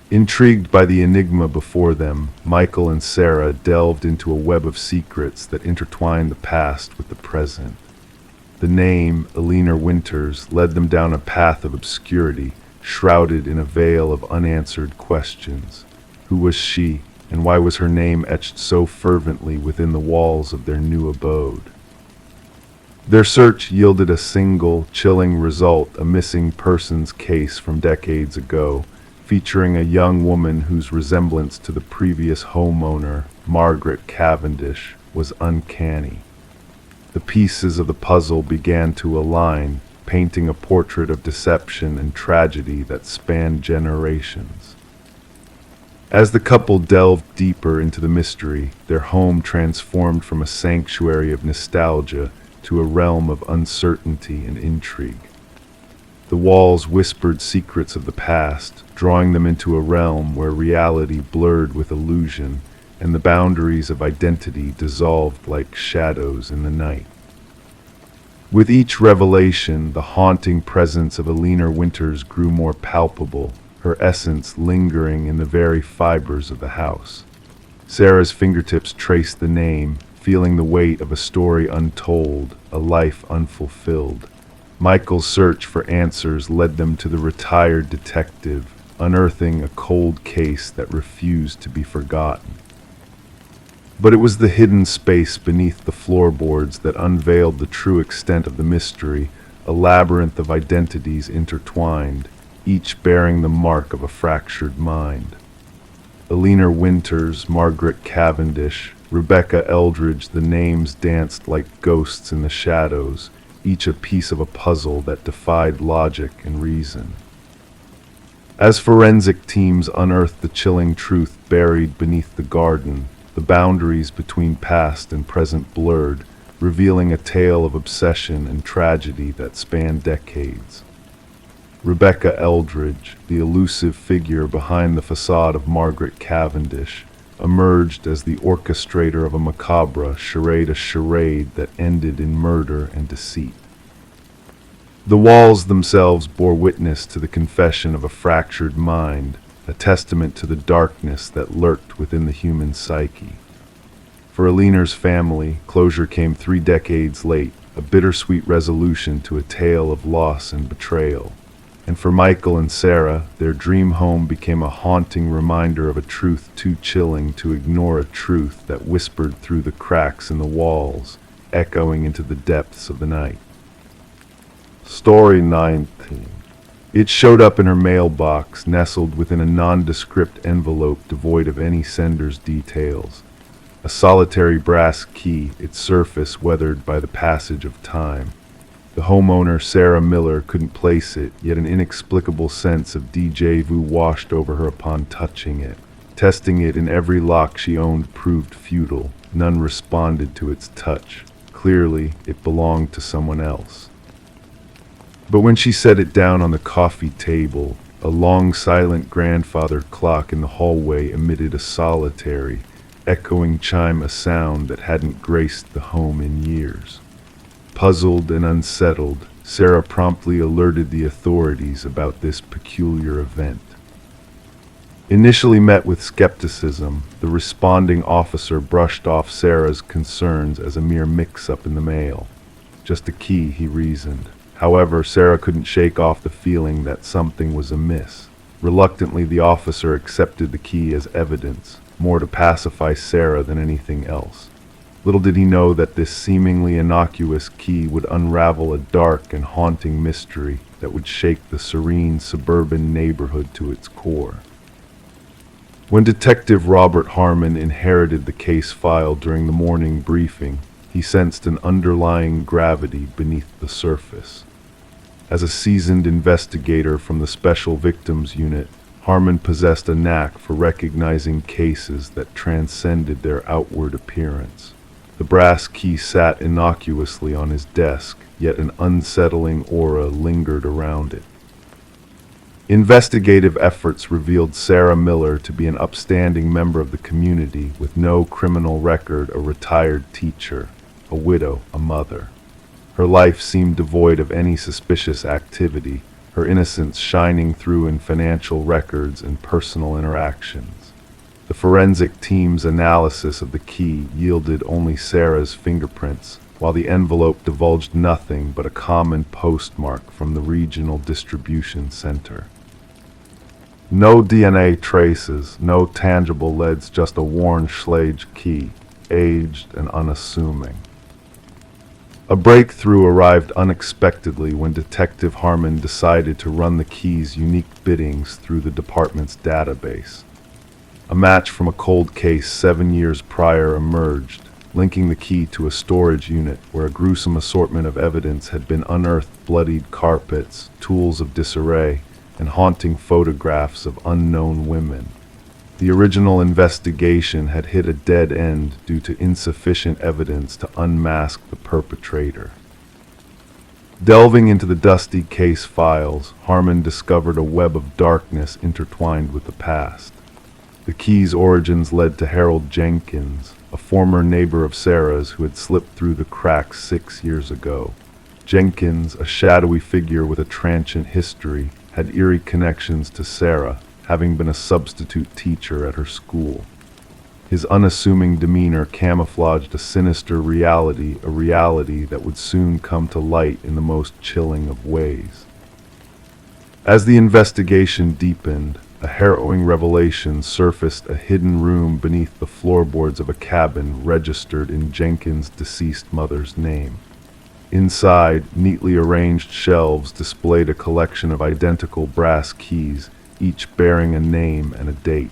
Intrigued by the enigma before them, Michael and Sarah delved into a web of secrets that intertwined the past with the present. The name, Alina Winters, led them down a path of obscurity, shrouded in a veil of unanswered questions. Who was she, and why was her name etched so fervently within the walls of their new abode? Their search yielded a single, chilling result, a missing persons case from decades ago, featuring a young woman whose resemblance to the previous homeowner, Margaret Cavendish, was uncanny. The pieces of the puzzle began to align, painting a portrait of deception and tragedy that spanned generations. As the couple delved deeper into the mystery, their home transformed from a sanctuary of nostalgia to a realm of uncertainty and intrigue. The walls whispered secrets of the past, drawing them into a realm where reality blurred with illusion, and the boundaries of identity dissolved like shadows in the night. With each revelation, the haunting presence of Alina Winters grew more palpable, her essence lingering in the very fibers of the house. Sarah's fingertips traced the name, feeling the weight of a story untold, a life unfulfilled. Michael's search for answers led them to the retired detective, unearthing a cold case that refused to be forgotten. But it was the hidden space beneath the floorboards that unveiled the true extent of the mystery, a labyrinth of identities intertwined, each bearing the mark of a fractured mind. Alina Winters, Margaret Cavendish, Rebecca Eldridge, the names danced like ghosts in the shadows, each a piece of a puzzle that defied logic and reason. As forensic teams unearthed the chilling truth buried beneath the garden, the boundaries between past and present blurred, revealing a tale of obsession and tragedy that spanned decades. Rebecca Eldridge, the elusive figure behind the facade of Margaret Cavendish, emerged as the orchestrator of a macabre charade, a charade that ended in murder and deceit. The walls themselves bore witness to the confession of a fractured mind, a testament to the darkness that lurked within the human psyche. For Alina's family, closure came 3 decades late, a bittersweet resolution to a tale of loss and betrayal. And for Michael and Sarah, their dream home became a haunting reminder of a truth too chilling to ignore, a truth that whispered through the cracks in the walls, echoing into the depths of the night. Story 19. It showed up in her mailbox, nestled within a nondescript envelope devoid of any sender's details. A solitary brass key, its surface weathered by the passage of time. The homeowner, Sarah Miller, couldn't place it, yet an inexplicable sense of déjà vu washed over her upon touching it. Testing it in every lock she owned proved futile. None responded to its touch. Clearly, it belonged to someone else. But when she set it down on the coffee table, a long silent grandfather clock in the hallway emitted a solitary, echoing chime, a sound that hadn't graced the home in years. Puzzled and unsettled, Sarah promptly alerted the authorities about this peculiar event. Initially met with skepticism, the responding officer brushed off Sarah's concerns as a mere mix-up in the mail. Just a key, he reasoned. However, Sarah couldn't shake off the feeling that something was amiss. Reluctantly, the officer accepted the key as evidence, more to pacify Sarah than anything else. Little did he know that this seemingly innocuous key would unravel a dark and haunting mystery that would shake the serene suburban neighborhood to its core. When Detective Robert Harmon inherited the case file during the morning briefing, he sensed an underlying gravity beneath the surface. As a seasoned investigator from the Special Victims Unit, Harmon possessed a knack for recognizing cases that transcended their outward appearance. The brass key sat innocuously on his desk, yet an unsettling aura lingered around it. Investigative efforts revealed Sarah Miller to be an upstanding member of the community with no criminal record, a retired teacher. a widow, a mother. Her life seemed devoid of any suspicious activity, her innocence shining through in financial records and personal interactions. The forensic team's analysis of the key yielded only Sarah's fingerprints, while the envelope divulged nothing but a common postmark from the regional distribution center. No DNA traces, no tangible leads, just a worn Schlage key, aged and unassuming. A breakthrough arrived unexpectedly when Detective Harmon decided to run the key's unique biddings through the department's database. A match from a cold case 7 years prior emerged, linking the key to a storage unit where a gruesome assortment of evidence had been unearthed: bloodied carpets, tools of disarray, and haunting photographs of unknown women. The original investigation had hit a dead end due to insufficient evidence to unmask the perpetrator. Delving into the dusty case files, Harmon discovered a web of darkness intertwined with the past. The key's origins led to Harold Jenkins, a former neighbor of Sarah's who had slipped through the cracks 6 years ago. Jenkins, a shadowy figure with a transient history, had eerie connections to Sarah, having been a substitute teacher at her school. His unassuming demeanor camouflaged a sinister reality, a reality that would soon come to light in the most chilling of ways. As the investigation deepened, a harrowing revelation surfaced: a hidden room beneath the floorboards of a cabin registered in Jenkins' deceased mother's name. Inside, neatly arranged shelves displayed a collection of identical brass keys, each bearing a name and a date.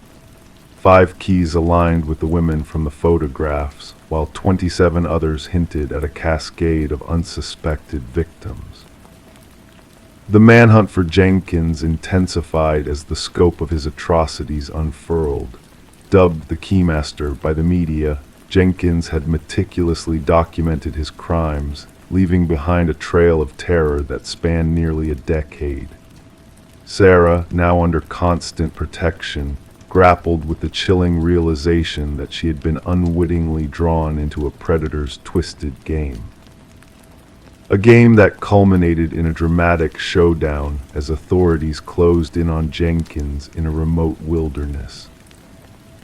5 keys aligned with the women from the photographs, while 27 others hinted at a cascade of unsuspected victims. The manhunt for Jenkins intensified as the scope of his atrocities unfurled. Dubbed the Keymaster by the media, Jenkins had meticulously documented his crimes, leaving behind a trail of terror that spanned nearly a decade. Sarah, now under constant protection, grappled with the chilling realization that she had been unwittingly drawn into a predator's twisted game. A game that culminated in a dramatic showdown as authorities closed in on Jenkins in a remote wilderness.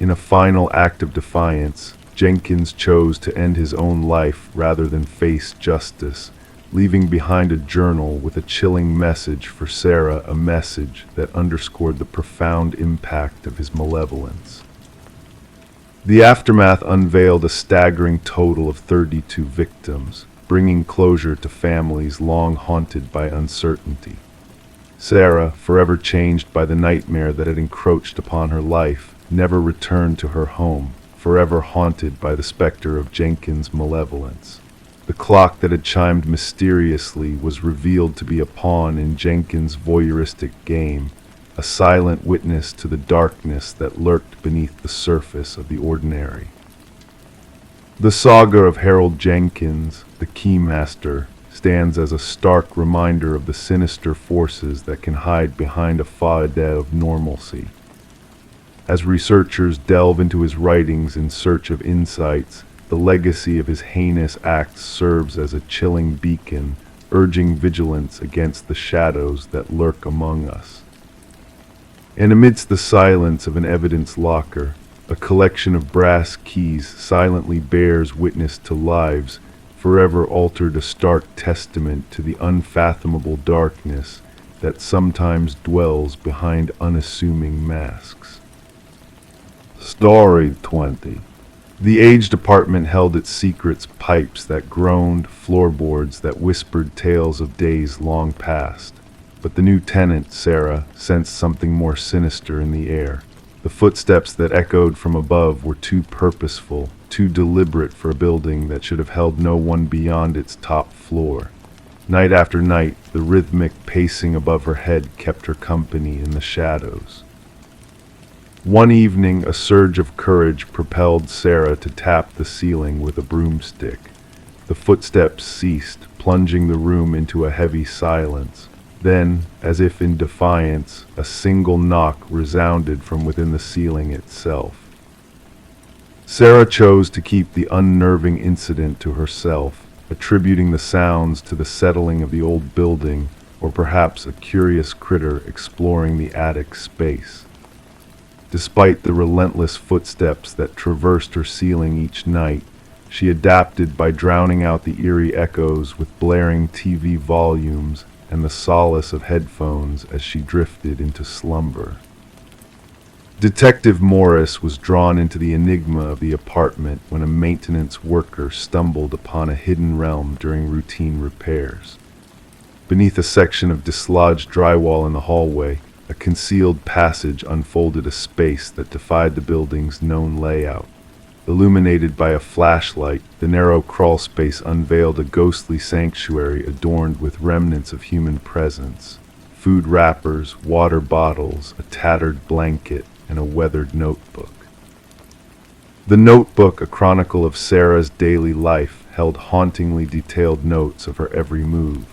In a final act of defiance, Jenkins chose to end his own life rather than face justice, leaving behind a journal with a chilling message for Sarah, a message that underscored the profound impact of his malevolence. The aftermath unveiled a staggering total of 32 victims, bringing closure to families long haunted by uncertainty. Sarah, forever changed by the nightmare that had encroached upon her life, never returned to her home, forever haunted by the specter of Jenkins' malevolence. The clock that had chimed mysteriously was revealed to be a pawn in Jenkins' voyeuristic game, a silent witness to the darkness that lurked beneath the surface of the ordinary. The saga of Harold Jenkins, the Keymaster, stands as a stark reminder of the sinister forces that can hide behind a facade of normalcy. As researchers delve into his writings in search of insights, the legacy of his heinous acts serves as a chilling beacon, urging vigilance against the shadows that lurk among us. And amidst the silence of an evidence locker, a collection of brass keys silently bears witness to lives forever altered, a stark testament to the unfathomable darkness that sometimes dwells behind unassuming masks. Story 20. The aged apartment held its secrets: pipes that groaned, floorboards that whispered tales of days long past. But the new tenant, Sarah, sensed something more sinister in the air. The footsteps that echoed from above were too purposeful, too deliberate for a building that should have held no one beyond its top floor. Night after night, the rhythmic pacing above her head kept her company in the shadows. One evening, a surge of courage propelled Sarah to tap the ceiling with a broomstick. The footsteps ceased, plunging the room into a heavy silence. Then, as if in defiance, a single knock resounded from within the ceiling itself. Sarah chose to keep the unnerving incident to herself, attributing the sounds to the settling of the old building or perhaps a curious critter exploring the attic space. Despite the relentless footsteps that traversed her ceiling each night, she adapted by drowning out the eerie echoes with blaring TV volumes and the solace of headphones as she drifted into slumber. Detective Morris was drawn into the enigma of the apartment when a maintenance worker stumbled upon a hidden realm during routine repairs. Beneath a section of dislodged drywall in the hallway, a concealed passage unfolded a space that defied the building's known layout. Illuminated by a flashlight, the narrow crawl space unveiled a ghostly sanctuary adorned with remnants of human presence: food wrappers, water bottles, a tattered blanket, and a weathered notebook. The notebook, a chronicle of Sarah's daily life, held hauntingly detailed notes of her every move.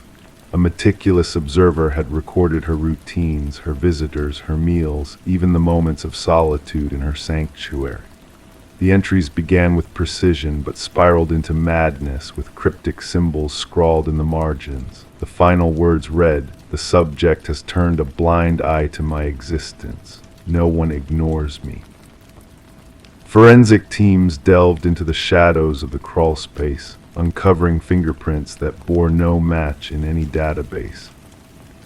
A meticulous observer had recorded her routines, her visitors, her meals, even the moments of solitude in her sanctuary. The entries began with precision but spiraled into madness, with cryptic symbols scrawled in the margins. The final words read, "The subject has turned a blind eye to my existence. No one ignores me." Forensic teams delved into the shadows of the crawl space, uncovering fingerprints that bore no match in any database.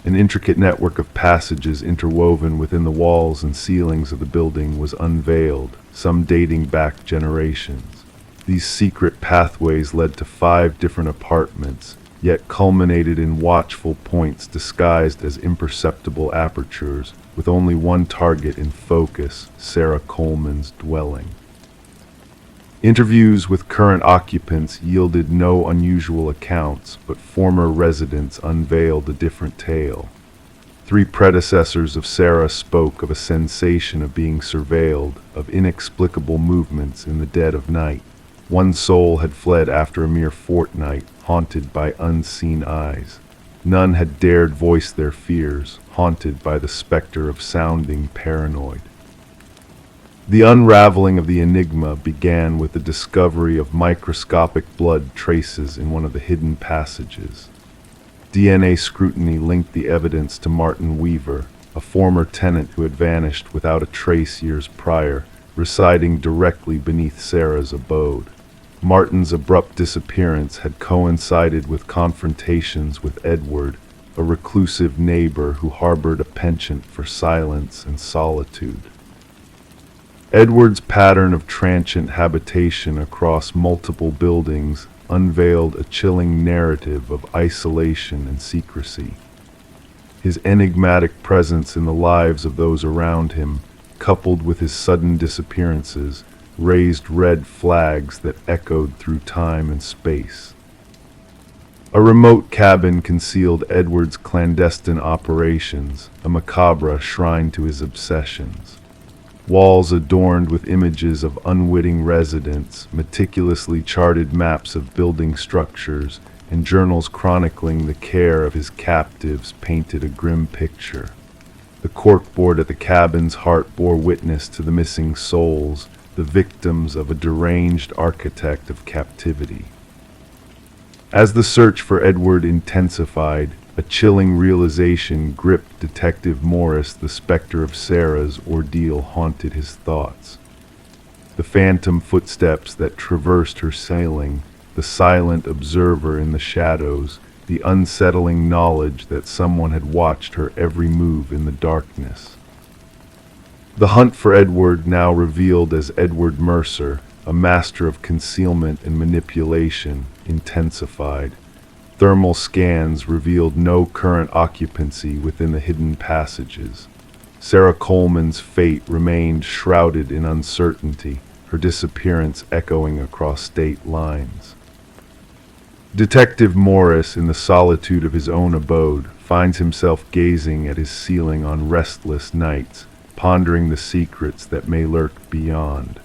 An intricate network of passages interwoven within the walls and ceilings of the building was unveiled, some dating back generations. These secret pathways led to 5 different apartments, yet culminated in watchful points disguised as imperceptible apertures, with only one target in focus: Sarah Coleman's dwelling. Interviews with current occupants yielded no unusual accounts, but former residents unveiled a different tale. 3 predecessors of Sarah spoke of a sensation of being surveilled, of inexplicable movements in the dead of night. One soul had fled after a mere fortnight, haunted by unseen eyes. None had dared voice their fears, haunted by the specter of sounding paranoid. The unraveling of the enigma began with the discovery of microscopic blood traces in one of the hidden passages. DNA scrutiny linked the evidence to Martin Weaver, a former tenant who had vanished without a trace years prior, residing directly beneath Sarah's abode. Martin's abrupt disappearance had coincided with confrontations with Edward, a reclusive neighbor who harbored a penchant for silence and solitude. Edward's pattern of transient habitation across multiple buildings unveiled a chilling narrative of isolation and secrecy. His enigmatic presence in the lives of those around him, coupled with his sudden disappearances, raised red flags that echoed through time and space. A remote cabin concealed Edward's clandestine operations, a macabre shrine to his obsessions. Walls adorned with images of unwitting residents, meticulously charted maps of building structures, and journals chronicling the care of his captives painted a grim picture. The corkboard at the cabin's heart bore witness to the missing souls, the victims of a deranged architect of captivity. As the search for Edward intensified, a chilling realization gripped Detective Morris. The specter of Sarah's ordeal haunted his thoughts. The phantom footsteps that traversed her ceiling, the silent observer in the shadows, the unsettling knowledge that someone had watched her every move in the darkness. The hunt for Edward, now revealed as Edward Mercer, a master of concealment and manipulation, intensified. Thermal scans revealed no current occupancy within the hidden passages. Sarah Coleman's fate remained shrouded in uncertainty, her disappearance echoing across state lines. Detective Morris, in the solitude of his own abode, finds himself gazing at his ceiling on restless nights, pondering the secrets that may lurk beyond.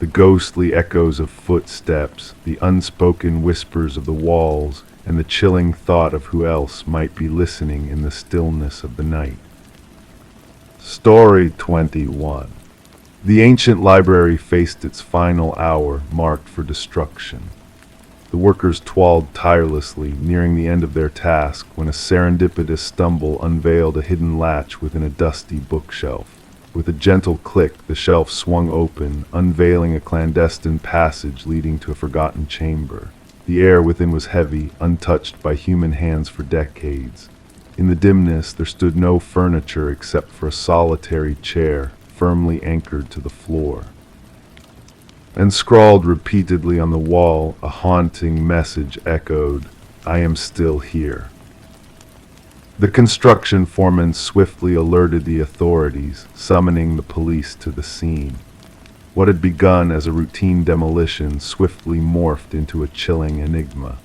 The ghostly echoes of footsteps, the unspoken whispers of the walls, and the chilling thought of who else might be listening in the stillness of the night. Story 21. The ancient library faced its final hour, marked for destruction. The workers toiled tirelessly, nearing the end of their task, when a serendipitous stumble unveiled a hidden latch within a dusty bookshelf. With a gentle click, the shelf swung open, unveiling a clandestine passage leading to a forgotten chamber. The air within was heavy, untouched by human hands for decades. In the dimness, there stood no furniture except for a solitary chair, firmly anchored to the floor. And scrawled repeatedly on the wall, a haunting message echoed, "I am still here." The construction foreman swiftly alerted the authorities, summoning the police to the scene. What had begun as a routine demolition swiftly morphed into a chilling enigma.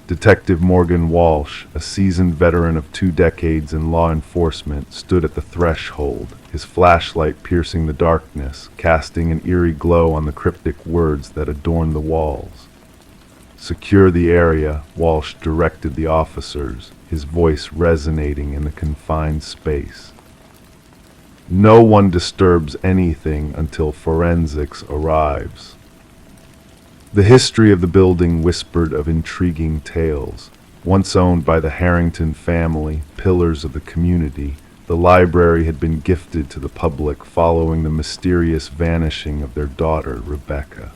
Detective Morgan Walsh, a seasoned veteran of 2 decades in law enforcement, stood at the threshold, his flashlight piercing the darkness, casting an eerie glow on the cryptic words that adorned the walls. "Secure the area," Walsh directed the officers, his voice resonating in the confined space. "No one disturbs anything until forensics arrives." The history of the building whispered of intriguing tales. Once owned by the Harrington family, pillars of the community, the library had been gifted to the public following the mysterious vanishing of their daughter, Rebecca.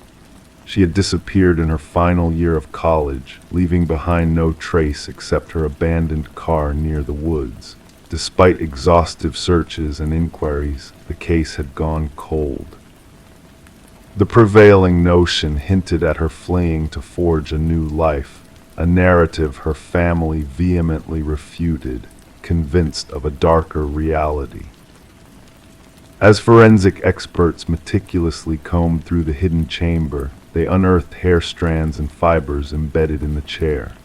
She had disappeared in her final year of college, leaving behind no trace except her abandoned car near the woods. Despite exhaustive searches and inquiries, the case had gone cold. The prevailing notion hinted at her fleeing to forge a new life, a narrative her family vehemently refuted, convinced of a darker reality. As forensic experts meticulously combed through the hidden chamber, they unearthed hair strands and fibers embedded in the chair.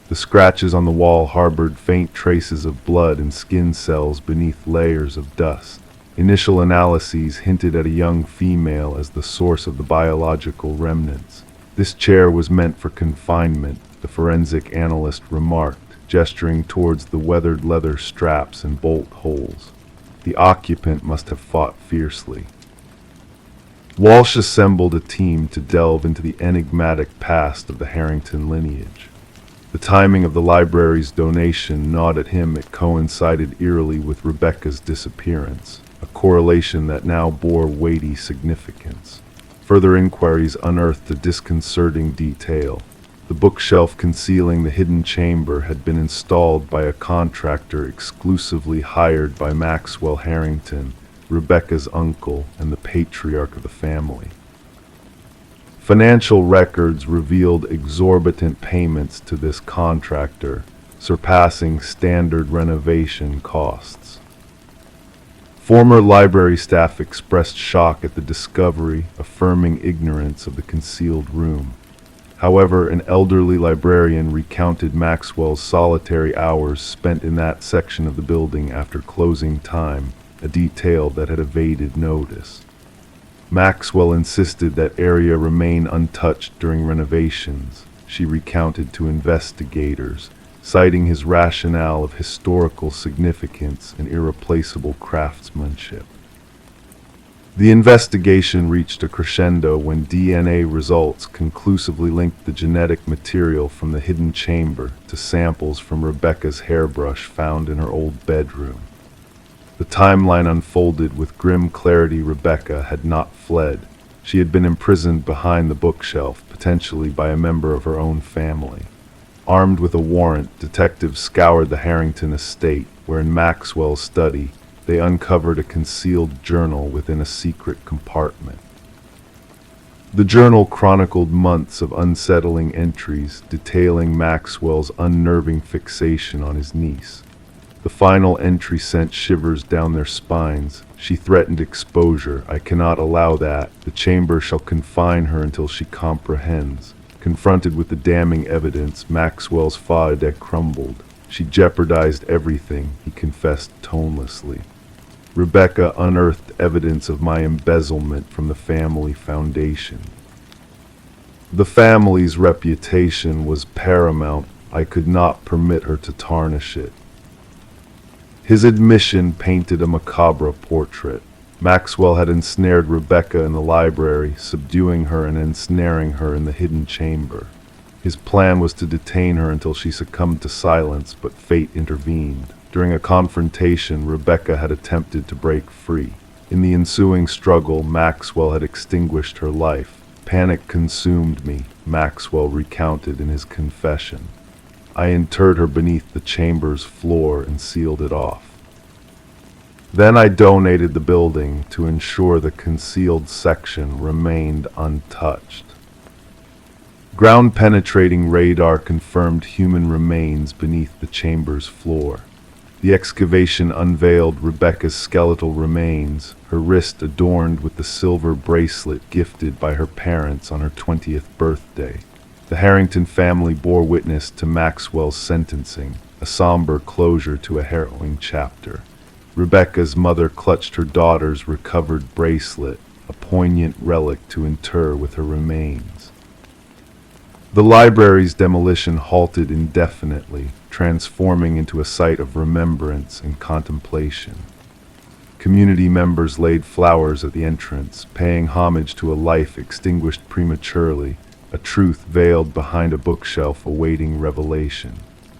The scratches on the wall harbored faint traces of blood and skin cells beneath layers of dust. Initial analyses hinted at a young female as the source of the biological remnants. "This chair was meant for confinement," the forensic analyst remarked, gesturing towards the weathered leather straps and bolt holes. "The occupant must have fought fiercely." Walsh assembled a team to delve into the enigmatic past of the Harrington lineage. The timing of the library's donation gnawed at him. It coincided eerily with Rebecca's disappearance, a correlation that now bore weighty significance. Further inquiries unearthed a disconcerting detail. The bookshelf concealing the hidden chamber had been installed by a contractor exclusively hired by Maxwell Harrington, Rebecca's uncle and the patriarch of the family. Financial records revealed exorbitant payments to this contractor, surpassing standard renovation costs. Former library staff expressed shock at the discovery, affirming ignorance of the concealed room. However, an elderly librarian recounted Maxwell's solitary hours spent in that section of the building after closing time, a detail that had evaded notice. Maxwell insisted that area remain untouched during renovations, she recounted to investigators, citing his rationale of historical significance and irreplaceable craftsmanship. The investigation reached a crescendo when DNA results conclusively linked the genetic material from the hidden chamber to samples from Rebecca's hairbrush found in her old bedroom. The timeline unfolded with grim clarity. Rebecca had not fled. She had been imprisoned behind the bookshelf, potentially by a member of her own family. Armed with a warrant, detectives scoured the Harrington estate, where in Maxwell's study, they uncovered a concealed journal within a secret compartment. The journal chronicled months of unsettling entries detailing Maxwell's unnerving fixation on his niece. The final entry sent shivers down their spines. She threatened exposure. "I cannot allow that. The chamber shall confine her until she comprehends." Confronted with the damning evidence, Maxwell's fa-de crumbled. "She jeopardized everything," he confessed tonelessly. "Rebecca unearthed evidence of my embezzlement from the family foundation. The family's reputation was paramount. I could not permit her to tarnish it." His admission painted a macabre portrait. Maxwell had ensnared Rebecca in the library, subduing her and ensnaring her in the hidden chamber. His plan was to detain her until she succumbed to silence, but fate intervened. During a confrontation, Rebecca had attempted to break free. In the ensuing struggle, Maxwell had extinguished her life. "Panic consumed me," Maxwell recounted in his confession. "I interred her beneath the chamber's floor and sealed it off. Then I donated the building to ensure the concealed section remained untouched." Ground-penetrating radar confirmed human remains beneath the chamber's floor. The excavation unveiled Rebecca's skeletal remains, her wrist adorned with the silver bracelet gifted by her parents on her 20th birthday. The Harrington family bore witness to Maxwell's sentencing, a somber closure to a harrowing chapter. Rebecca's mother clutched her daughter's recovered bracelet, a poignant relic to inter with her remains. The library's demolition halted indefinitely, transforming into a site of remembrance and contemplation. Community members laid flowers at the entrance, paying homage to a life extinguished prematurely, a truth veiled behind a bookshelf awaiting revelation.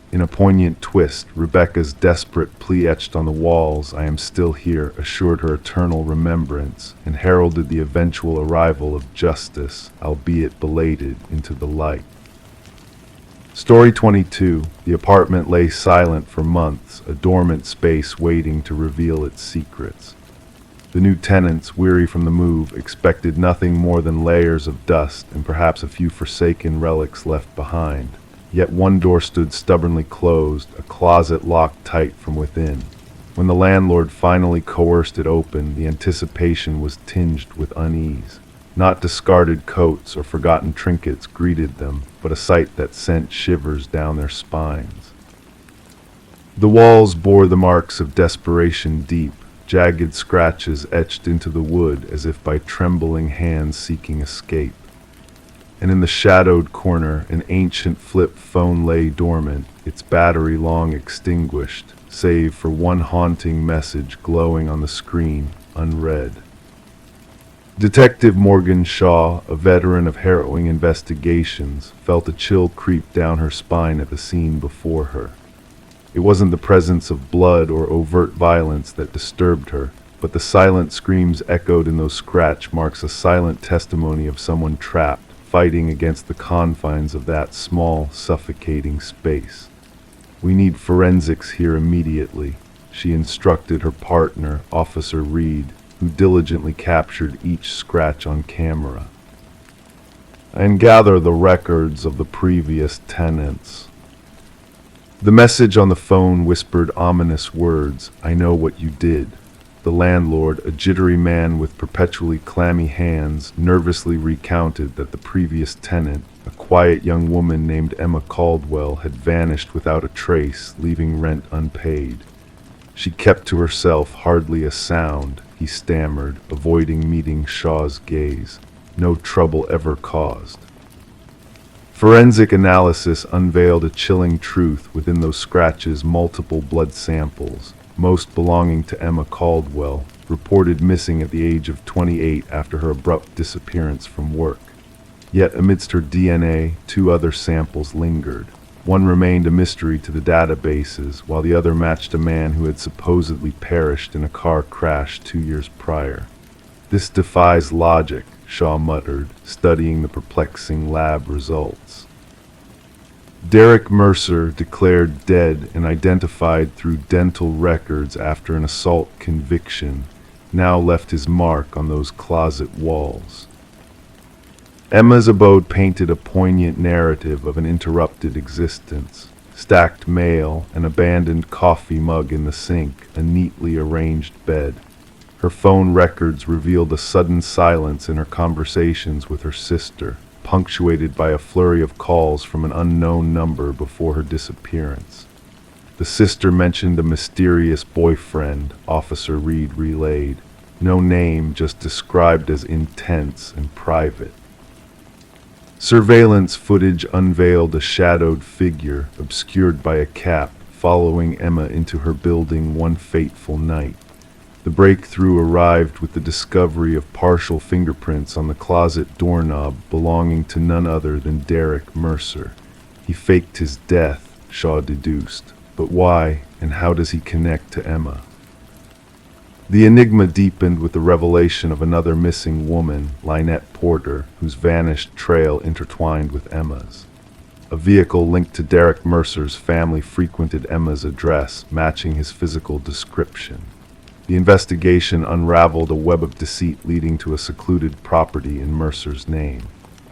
In a poignant twist, Rebecca's desperate plea etched on the walls, "I am still here," assured her eternal remembrance and heralded the eventual arrival of justice, albeit belated, into the light. Story 22. The apartment lay silent for months, a dormant space waiting to reveal its secrets. The new tenants, weary from the move, expected nothing more than layers of dust and perhaps a few forsaken relics left behind. Yet one door stood stubbornly closed, a closet locked tight from within. When the landlord finally coerced it open, the anticipation was tinged with unease. Not discarded coats or forgotten trinkets greeted them, but a sight that sent shivers down their spines. The walls bore the marks of desperation deep, jagged scratches etched into the wood as if by trembling hands seeking escape. And in the shadowed corner, an ancient flip phone lay dormant, its battery long extinguished, save for one haunting message glowing on the screen, unread. Detective Morgan Shaw, a veteran of harrowing investigations, felt a chill creep down her spine at the scene before her. It wasn't the presence of blood or overt violence that disturbed her, but the silent screams echoed in those scratch marks, a silent testimony of someone trapped, fighting against the confines of that small, suffocating space. "We need forensics here immediately," she instructed her partner, Officer Reed, who diligently captured each scratch on camera. "And gather the records of the previous tenants." The message on the phone whispered ominous words, "I know what you did." The landlord, a jittery man with perpetually clammy hands, nervously recounted that the previous tenant, a quiet young woman named Emma Caldwell, had vanished without a trace, leaving rent unpaid. "She kept to herself, hardly a sound," he stammered, avoiding meeting Shaw's gaze. "No trouble ever caused." Forensic analysis unveiled a chilling truth. Within those scratches, multiple blood samples, most belonging to Emma Caldwell, reported missing at the age of 28 after her abrupt disappearance from work. Yet amidst her DNA, 2 other samples lingered. One remained a mystery to the databases, while the other matched a man who had supposedly perished in a car crash 2 years prior. "This defies logic," Shaw muttered, studying the perplexing lab results. Derek Mercer, declared dead and identified through dental records after an assault conviction, now left his mark on those closet walls. Emma's abode painted a poignant narrative of an interrupted existence. Stacked mail, an abandoned coffee mug in the sink, a neatly arranged bed. Her phone records revealed a sudden silence in her conversations with her sister, punctuated by a flurry of calls from an unknown number before her disappearance. The sister mentioned a mysterious boyfriend, Officer Reed relayed. No name, just described as intense and private. Surveillance footage unveiled a shadowed figure, obscured by a cap, following Emma into her building one fateful night. The breakthrough arrived with the discovery of partial fingerprints on the closet doorknob belonging to none other than Derek Mercer. He faked his death, Shaw deduced. But why and how does he connect to Emma? The enigma deepened with the revelation of another missing woman, Lynette Porter, whose vanished trail intertwined with Emma's. A vehicle linked to Derek Mercer's family frequented Emma's address, matching his physical description. The investigation unraveled a web of deceit leading to a secluded property in Mercer's name.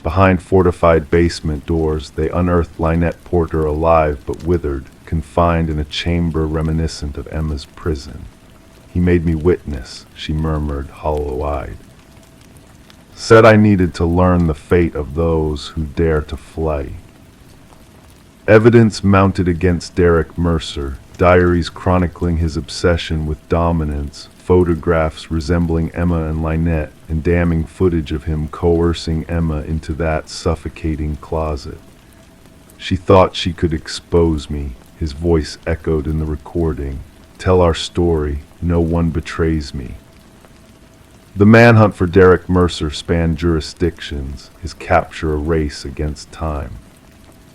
Behind fortified basement doors, they unearthed Lynette Porter alive but withered, confined in a chamber reminiscent of Emma's prison. "He made me witness," she murmured, hollow-eyed. "Said I needed to learn the fate of those who dare to flay." Evidence mounted against Derek Mercer, diaries chronicling his obsession with dominance, photographs resembling Emma and Lynette, and damning footage of him coercing Emma into that suffocating closet. "She thought she could expose me," his voice echoed in the recording. "Tell our story, no one betrays me." The manhunt for Derek Mercer spanned jurisdictions, his capture a race against time.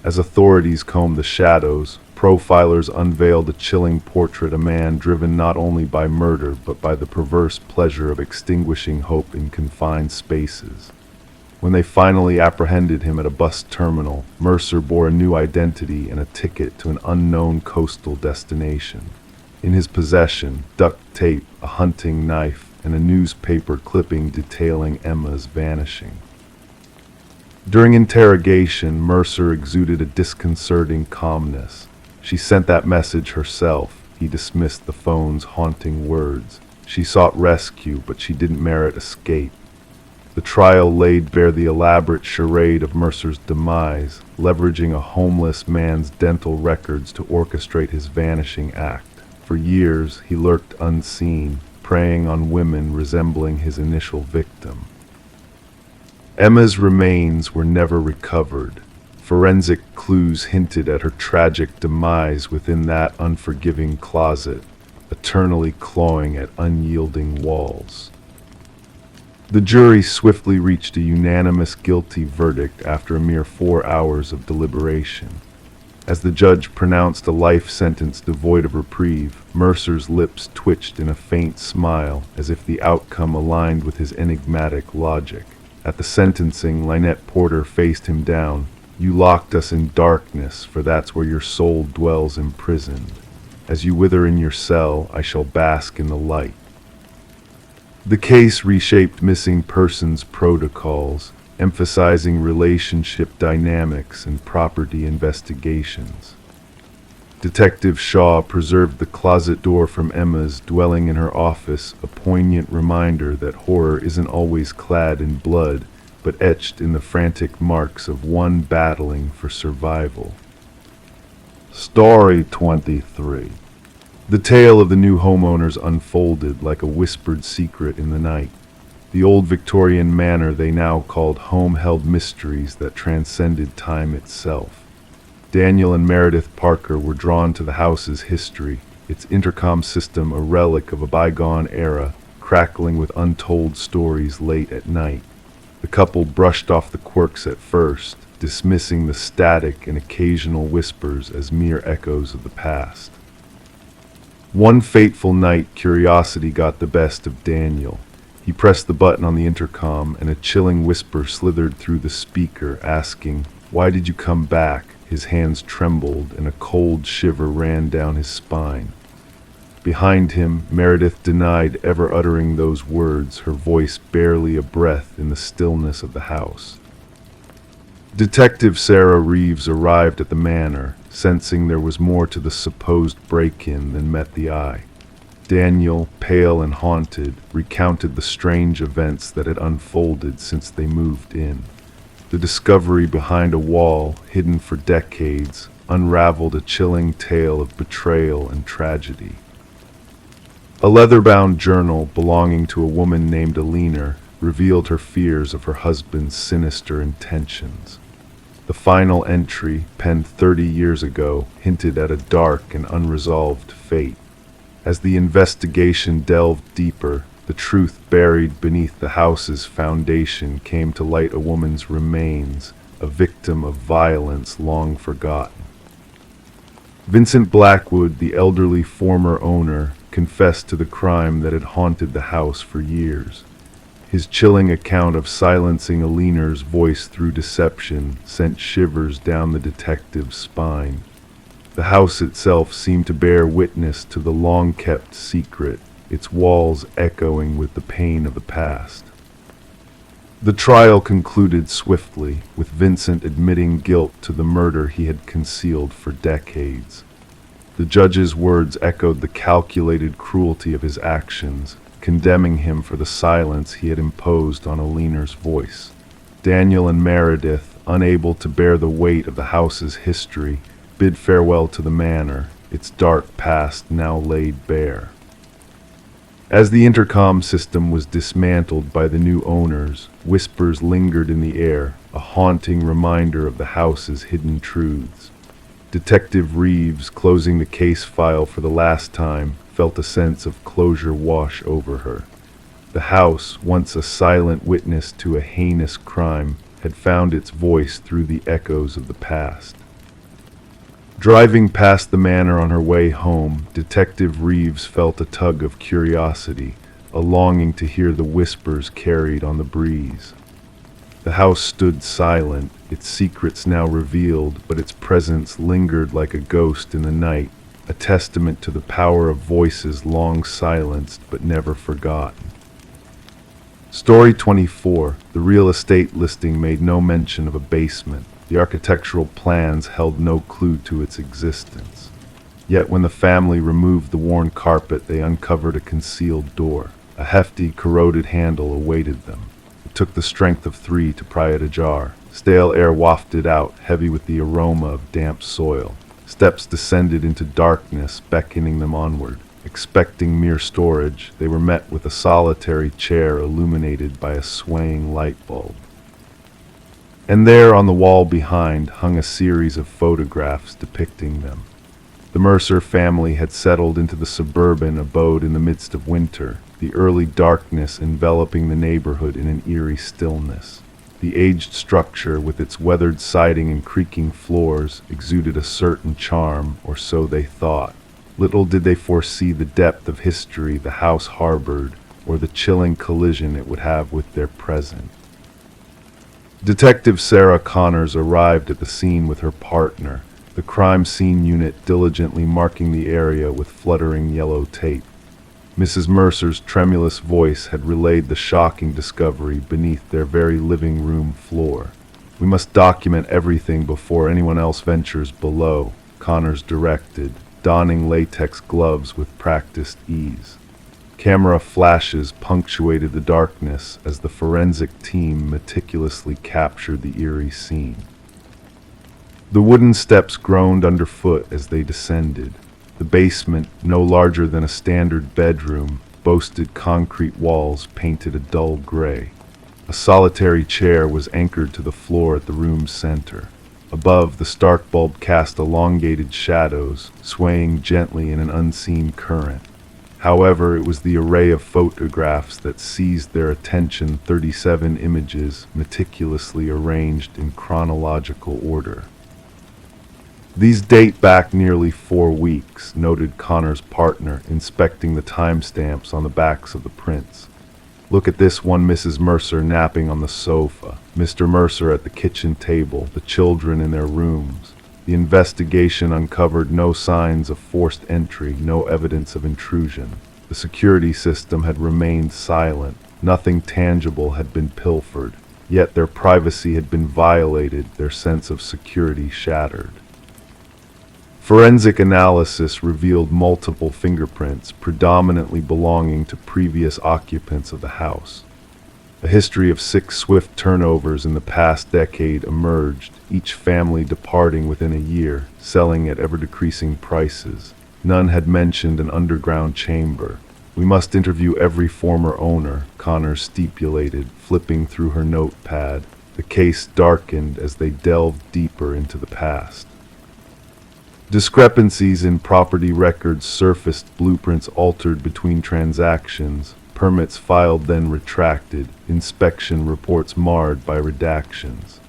As authorities combed the shadows, profilers unveiled a chilling portrait of a man driven not only by murder but by the perverse pleasure of extinguishing hope in confined spaces. When they finally apprehended him at a bus terminal, Mercer bore a new identity and a ticket to an unknown coastal destination. In his possession, duct tape, a hunting knife, and a newspaper clipping detailing Emma's vanishing. During interrogation, Mercer exuded a disconcerting calmness. "She sent that message herself," he dismissed the phone's haunting words. "She sought rescue, but she didn't merit escape." The trial laid bare the elaborate charade of Mercer's demise, leveraging a homeless man's dental records to orchestrate his vanishing act. For years, he lurked unseen, preying on women resembling his initial victim. Emma's remains were never recovered. Forensic clues hinted at her tragic demise within that unforgiving closet, eternally clawing at unyielding walls. The jury swiftly reached a unanimous guilty verdict after a mere 4 hours of deliberation. As the judge pronounced a life sentence devoid of reprieve, Mercer's lips twitched in a faint smile, as if the outcome aligned with his enigmatic logic. At the sentencing, Lynette Porter faced him down. "You locked us in darkness, for that's where your soul dwells imprisoned. As you wither in your cell, I shall bask in the light." The case reshaped missing persons protocols, emphasizing relationship dynamics and property investigations. Detective Shaw preserved the closet door from Emma's dwelling in her office, a poignant reminder that horror isn't always clad in blood, but etched in the frantic marks of one battling for survival. Story 23. The tale of the new homeowners unfolded like a whispered secret in the night. The old Victorian manor they now called home held mysteries that transcended time itself. Daniel and Meredith Parker were drawn to the house's history, its intercom system a relic of a bygone era, crackling with untold stories late at night. The couple brushed off the quirks at first, dismissing the static and occasional whispers as mere echoes of the past. One fateful night, curiosity got the best of Daniel. He pressed the button on the intercom, and a chilling whisper slithered through the speaker, asking, "Why did you come back?" His hands trembled, and a cold shiver ran down his spine. Behind him, Meredith denied ever uttering those words, her voice barely a breath in the stillness of the house. Detective Sarah Reeves arrived at the manor, sensing there was more to the supposed break-in than met the eye. Daniel, pale and haunted, recounted the strange events that had unfolded since they moved in. The discovery behind a wall, hidden for decades, unraveled a chilling tale of betrayal and tragedy. A leather-bound journal belonging to a woman named Alina revealed her fears of her husband's sinister intentions. The final entry, penned 30 years ago, hinted at a dark and unresolved fate. As the investigation delved deeper, the truth buried beneath the house's foundation came to light. A woman's remains, a victim of violence long forgotten. Vincent Blackwood, the elderly former owner, confessed to the crime that had haunted the house for years. His chilling account of silencing Aliner's voice through deception sent shivers down the detective's spine. The house itself seemed to bear witness to the long-kept secret, its walls echoing with the pain of the past. The trial concluded swiftly, with Vincent admitting guilt to the murder he had concealed for decades. The judge's words echoed the calculated cruelty of his actions, condemning him for the silence he had imposed on Aliner's voice. Daniel and Meredith, unable to bear the weight of the house's history, bid farewell to the manor, its dark past now laid bare. As the intercom system was dismantled by the new owners, whispers lingered in the air, a haunting reminder of the house's hidden truths. Detective Reeves, closing the case file for the last time, felt a sense of closure wash over her. The house, once a silent witness to a heinous crime, had found its voice through the echoes of the past. Driving past the manor on her way home, Detective Reeves felt a tug of curiosity, a longing to hear the whispers carried on the breeze. The house stood silent, its secrets now revealed, but its presence lingered like a ghost in the night, a testament to the power of voices long silenced but never forgotten. Story 24. The real estate listing made no mention of a basement. The architectural plans held no clue to its existence. Yet when the family removed the worn carpet, they uncovered a concealed door. A hefty, corroded handle awaited them. It took the strength of 3 to pry it ajar. Stale air wafted out, heavy with the aroma of damp soil. Steps descended into darkness, beckoning them onward. Expecting mere storage, they were met with a solitary chair illuminated by a swaying light bulb. And there, on the wall behind, hung a series of photographs depicting them. The Mercer family had settled into the suburban abode in the midst of winter, the early darkness enveloping the neighborhood in an eerie stillness. The aged structure, with its weathered siding and creaking floors, exuded a certain charm, or so they thought. Little did they foresee the depth of history the house harbored, or the chilling collision it would have with their present. Detective Sarah Connors arrived at the scene with her partner, the crime scene unit diligently marking the area with fluttering yellow tape. Mrs. Mercer's tremulous voice had relayed the shocking discovery beneath their very living room floor. "We must document everything before anyone else ventures below," Connors directed, donning latex gloves with practiced ease. Camera flashes punctuated the darkness as the forensic team meticulously captured the eerie scene. The wooden steps groaned underfoot as they descended. The basement, no larger than a standard bedroom, boasted concrete walls painted a dull gray. A solitary chair was anchored to the floor at the room's center. Above, the stark bulb cast elongated shadows, swaying gently in an unseen current. However, it was the array of photographs that seized their attention, 37 images meticulously arranged in chronological order. "These date back nearly 4 weeks," noted Connor's partner, inspecting the timestamps on the backs of the prints. "Look at this one, Mrs. Mercer napping on the sofa, Mr. Mercer at the kitchen table, the children in their rooms." The investigation uncovered no signs of forced entry, no evidence of intrusion. The security system had remained silent. Nothing tangible had been pilfered. Yet their privacy had been violated, their sense of security shattered. Forensic analysis revealed multiple fingerprints, predominantly belonging to previous occupants of the house. A history of 6 swift turnovers in the past decade emerged, each family departing within a year, selling at ever-decreasing prices. None had mentioned an underground chamber. "We must interview every former owner," Connors stipulated, flipping through her notepad. The case darkened as they delved deeper into the past. Discrepancies in property records surfaced, blueprints altered between transactions, permits filed then retracted, inspection reports marred by redactions.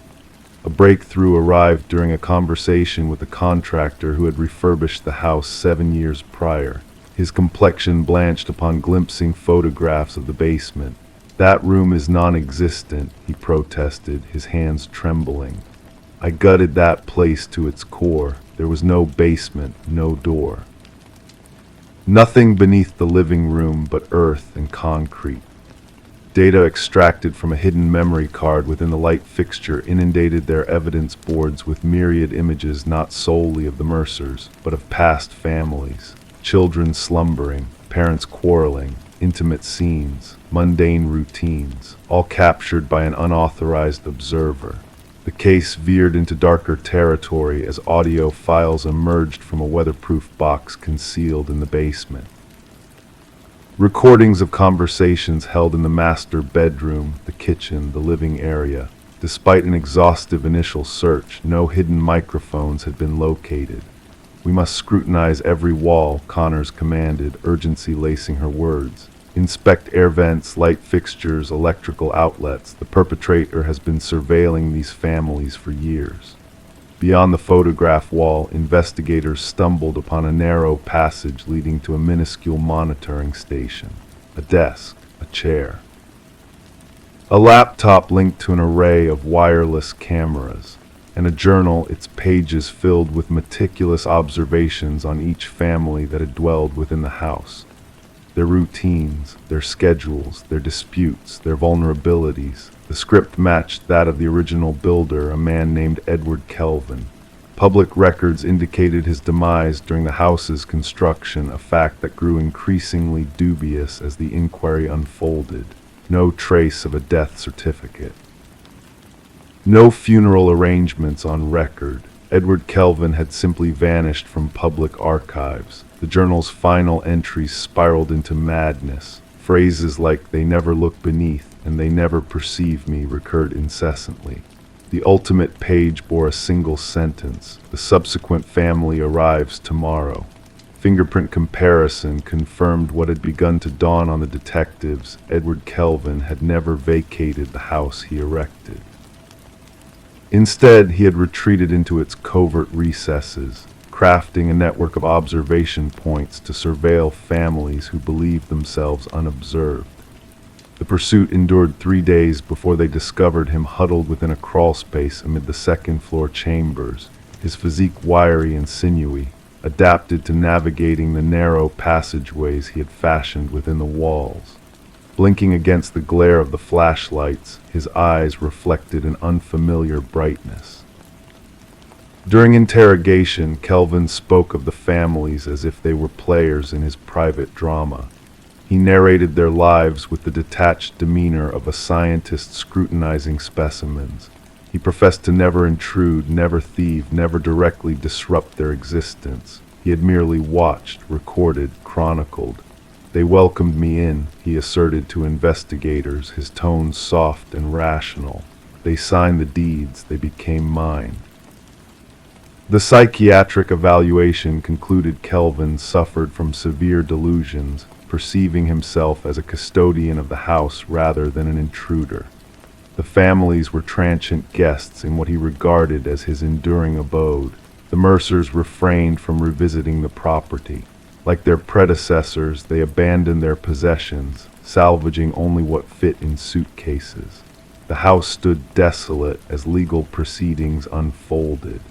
A breakthrough arrived during a conversation with a contractor who had refurbished the house 7 years prior. His complexion blanched upon glimpsing photographs of the basement. "That room is non-existent," he protested, his hands trembling. "I gutted that place to its core. There was no basement, no door. Nothing beneath the living room but earth and concrete." Data extracted from a hidden memory card within the light fixture inundated their evidence boards with myriad images not solely of the Mercers, but of past families. Children slumbering, parents quarreling, intimate scenes, mundane routines, all captured by an unauthorized observer. The case veered into darker territory as audio files emerged from a weatherproof box concealed in the basement. Recordings of conversations held in the master bedroom, the kitchen, the living area. Despite an exhaustive initial search, no hidden microphones had been located. "We must scrutinize every wall," Connors commanded, urgency lacing her words. "Inspect air vents, light fixtures, electrical outlets. The perpetrator has been surveilling these families for years." Beyond the photograph wall, investigators stumbled upon a narrow passage leading to a minuscule monitoring station. A desk, a chair. A laptop linked to an array of wireless cameras, and a journal, its pages filled with meticulous observations on each family that had dwelled within the house. Their routines, their schedules, their disputes, their vulnerabilities. The script matched that of the original builder, a man named Edward Kelvin. Public records indicated his demise during the house's construction, a fact that grew increasingly dubious as the inquiry unfolded. No trace of a death certificate. No funeral arrangements on record. Edward Kelvin had simply vanished from public archives. The journal's final entries spiraled into madness. Phrases like "they never look beneath" and "they never perceive me" recurred incessantly. The ultimate page bore a single sentence: "The subsequent family arrives tomorrow." Fingerprint comparison confirmed what had begun to dawn on the detectives. Edward Kelvin had never vacated the house he erected. Instead, he had retreated into its covert recesses, crafting a network of observation points to surveil families who believed themselves unobserved. The pursuit endured 3 days before they discovered him huddled within a crawlspace amid the second-floor chambers, his physique wiry and sinewy, adapted to navigating the narrow passageways he had fashioned within the walls. Blinking against the glare of the flashlights, his eyes reflected an unfamiliar brightness. During interrogation, Kelvin spoke of the families as if they were players in his private drama. He narrated their lives with the detached demeanor of a scientist scrutinizing specimens. He professed to never intrude, never thieve, never directly disrupt their existence. He had merely watched, recorded, chronicled. "They welcomed me in," he asserted to investigators, his tone soft and rational. "They signed the deeds, they became mine." The psychiatric evaluation concluded Kelvin suffered from severe delusions, perceiving himself as a custodian of the house rather than an intruder. The families were transient guests in what he regarded as his enduring abode. The Mercers refrained from revisiting the property. Like their predecessors, they abandoned their possessions, salvaging only what fit in suitcases. The house stood desolate as legal proceedings unfolded.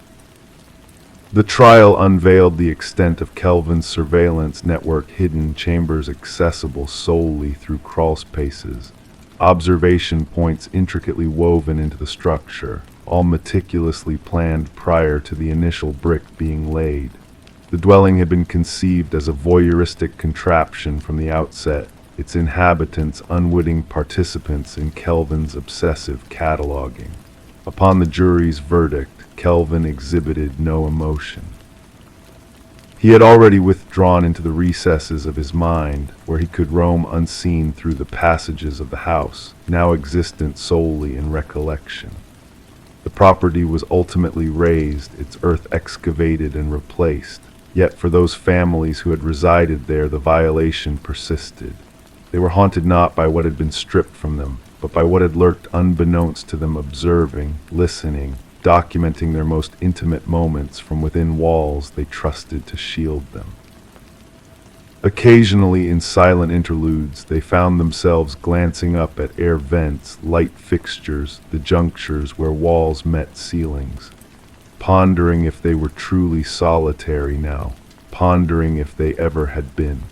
The trial unveiled the extent of Kelvin's surveillance network, hidden chambers accessible solely through crawlspaces, observation points intricately woven into the structure, all meticulously planned prior to the initial brick being laid. The dwelling had been conceived as a voyeuristic contraption from the outset, its inhabitants unwitting participants in Kelvin's obsessive cataloging. Upon the jury's verdict, Kelvin exhibited no emotion. He had already withdrawn into the recesses of his mind, where he could roam unseen through the passages of the house, now existent solely in recollection. The property was ultimately razed, its earth excavated and replaced. Yet for those families who had resided there, the violation persisted. They were haunted not by what had been stripped from them, but by what had lurked unbeknownst to them, observing, listening, documenting their most intimate moments from within walls they trusted to shield them. Occasionally, in silent interludes, they found themselves glancing up at air vents, light fixtures, the junctures where walls met ceilings, pondering if they were truly solitary now, pondering if they ever had been.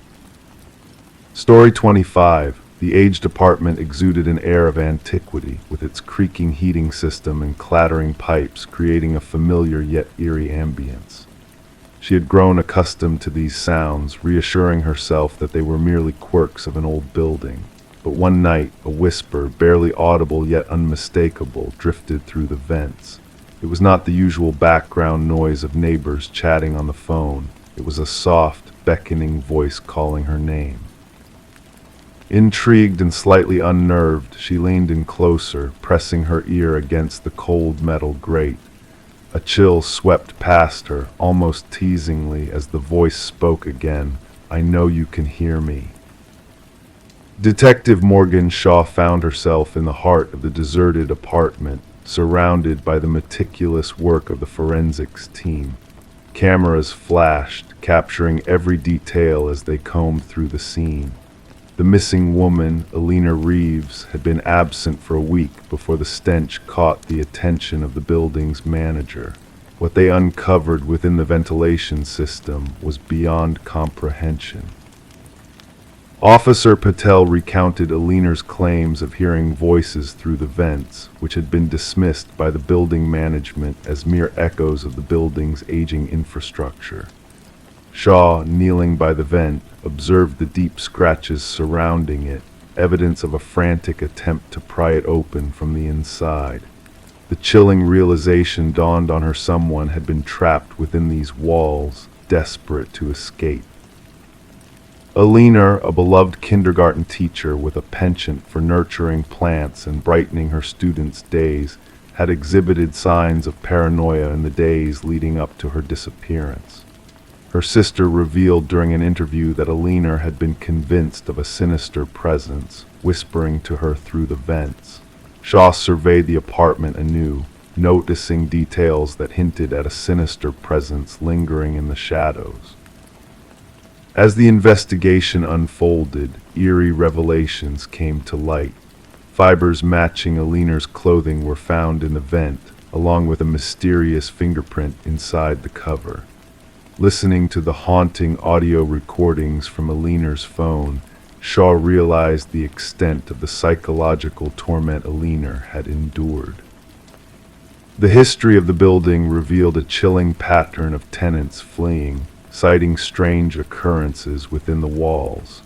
Story 25. The aged apartment exuded an air of antiquity, with its creaking heating system and clattering pipes creating a familiar yet eerie ambience. She had grown accustomed to these sounds, reassuring herself that they were merely quirks of an old building. But one night, a whisper, barely audible yet unmistakable, drifted through the vents. It was not the usual background noise of neighbors chatting on the phone. It was a soft, beckoning voice calling her name. Intrigued and slightly unnerved, she leaned in closer, pressing her ear against the cold metal grate. A chill swept past her, almost teasingly, as the voice spoke again. "I know you can hear me." Detective Morgan Shaw found herself in the heart of the deserted apartment, surrounded by the meticulous work of the forensics team. Cameras flashed, capturing every detail as they combed through the scene. The missing woman, Alina Reeves, had been absent for a week before the stench caught the attention of the building's manager. What they uncovered within the ventilation system was beyond comprehension. Officer Patel recounted Alina's claims of hearing voices through the vents, which had been dismissed by the building management as mere echoes of the building's aging infrastructure. Shaw, kneeling by the vent, observed the deep scratches surrounding it, evidence of a frantic attempt to pry it open from the inside. The chilling realization dawned on her: someone had been trapped within these walls, desperate to escape. Alina, a beloved kindergarten teacher with a penchant for nurturing plants and brightening her students' days, had exhibited signs of paranoia in the days leading up to her disappearance. Her sister revealed during an interview that Alina had been convinced of a sinister presence, whispering to her through the vents. Shaw surveyed the apartment anew, noticing details that hinted at a sinister presence lingering in the shadows. As the investigation unfolded, eerie revelations came to light. Fibers matching Alina's clothing were found in the vent, along with a mysterious fingerprint inside the cover. Listening to the haunting audio recordings from Alina's phone, Shaw realized the extent of the psychological torment Alina had endured. The history of the building revealed a chilling pattern of tenants fleeing, citing strange occurrences within the walls.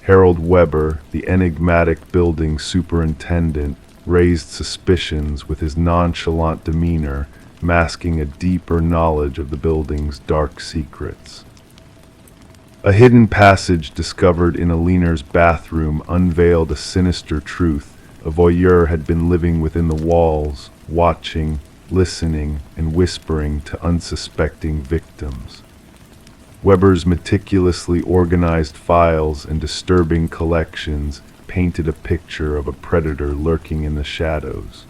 Harold Weber, the enigmatic building superintendent, raised suspicions with his nonchalant demeanor, masking a deeper knowledge of the building's dark secrets. A hidden passage discovered in Alina's bathroom unveiled a sinister truth. A voyeur had been living within the walls, watching, listening, and whispering to unsuspecting victims. Weber's meticulously organized files and disturbing collections painted a picture of a predator lurking in the shadows.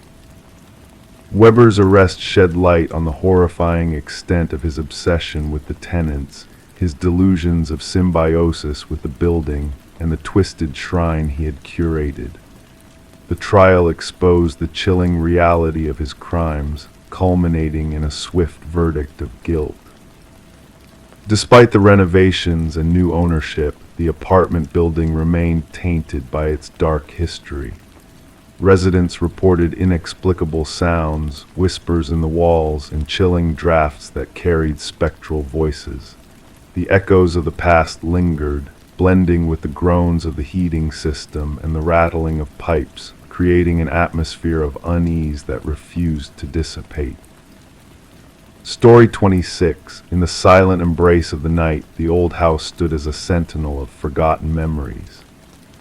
Weber's arrest shed light on the horrifying extent of his obsession with the tenants, his delusions of symbiosis with the building, and the twisted shrine he had curated. The trial exposed the chilling reality of his crimes, culminating in a swift verdict of guilt. Despite the renovations and new ownership, the apartment building remained tainted by its dark history. Residents reported inexplicable sounds, whispers in the walls, and chilling drafts that carried spectral voices. The echoes of the past lingered, blending with the groans of the heating system and the rattling of pipes, creating an atmosphere of unease that refused to dissipate. Story 26. In the silent embrace of the night, the old house stood as a sentinel of forgotten memories.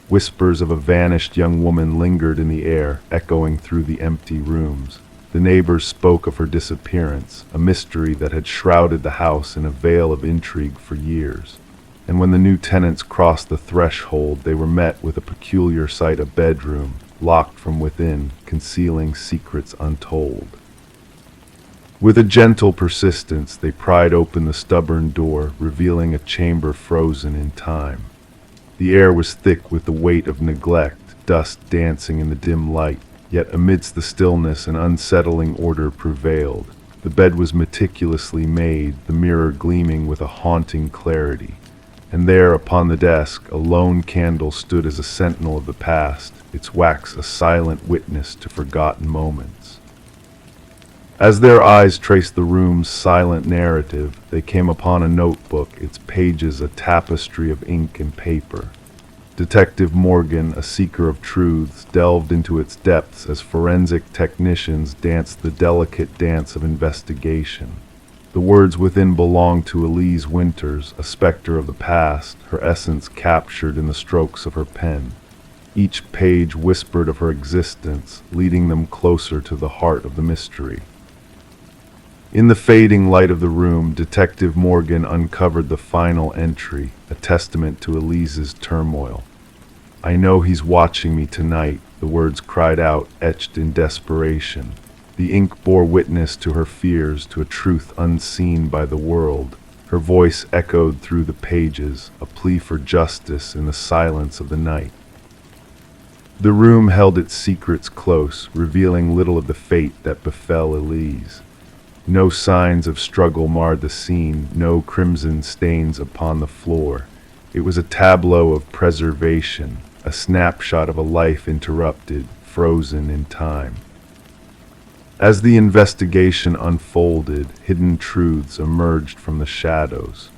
Whispers of a vanished young woman lingered in the air, echoing through the empty rooms. The neighbors spoke of her disappearance, a mystery that had shrouded the house in a veil of intrigue for years. And when the new tenants crossed the threshold, they were met with a peculiar sight: a bedroom, locked from within, concealing secrets untold. With a gentle persistence, they pried open the stubborn door, revealing a chamber frozen in time. The air was thick with the weight of neglect, dust dancing in the dim light, yet amidst the stillness an unsettling order prevailed. The bed was meticulously made, the mirror gleaming with a haunting clarity. And there, upon the desk, a lone candle stood as a sentinel of the past, its wax a silent witness to forgotten moments. As their eyes traced the room's silent narrative, they came upon a notebook, its pages a tapestry of ink and paper. Detective Morgan, a seeker of truths, delved into its depths as forensic technicians danced the delicate dance of investigation. The words within belonged to Elise Winters, a specter of the past, her essence captured in the strokes of her pen. Each page whispered of her existence, leading them closer to the heart of the mystery. In the fading light of the room, Detective Morgan uncovered the final entry, a testament to Elise's turmoil. "I know he's watching me tonight," the words cried out, etched in desperation. The ink bore witness to her fears, to a truth unseen by the world. Her voice echoed through the pages, a plea for justice in the silence of the night. The room held its secrets close, revealing little of the fate that befell Elise. No signs of struggle marred the scene, no crimson stains upon the floor. It was a tableau of preservation, a snapshot of a life interrupted, frozen in time. As the investigation unfolded, hidden truths emerged from the shadows.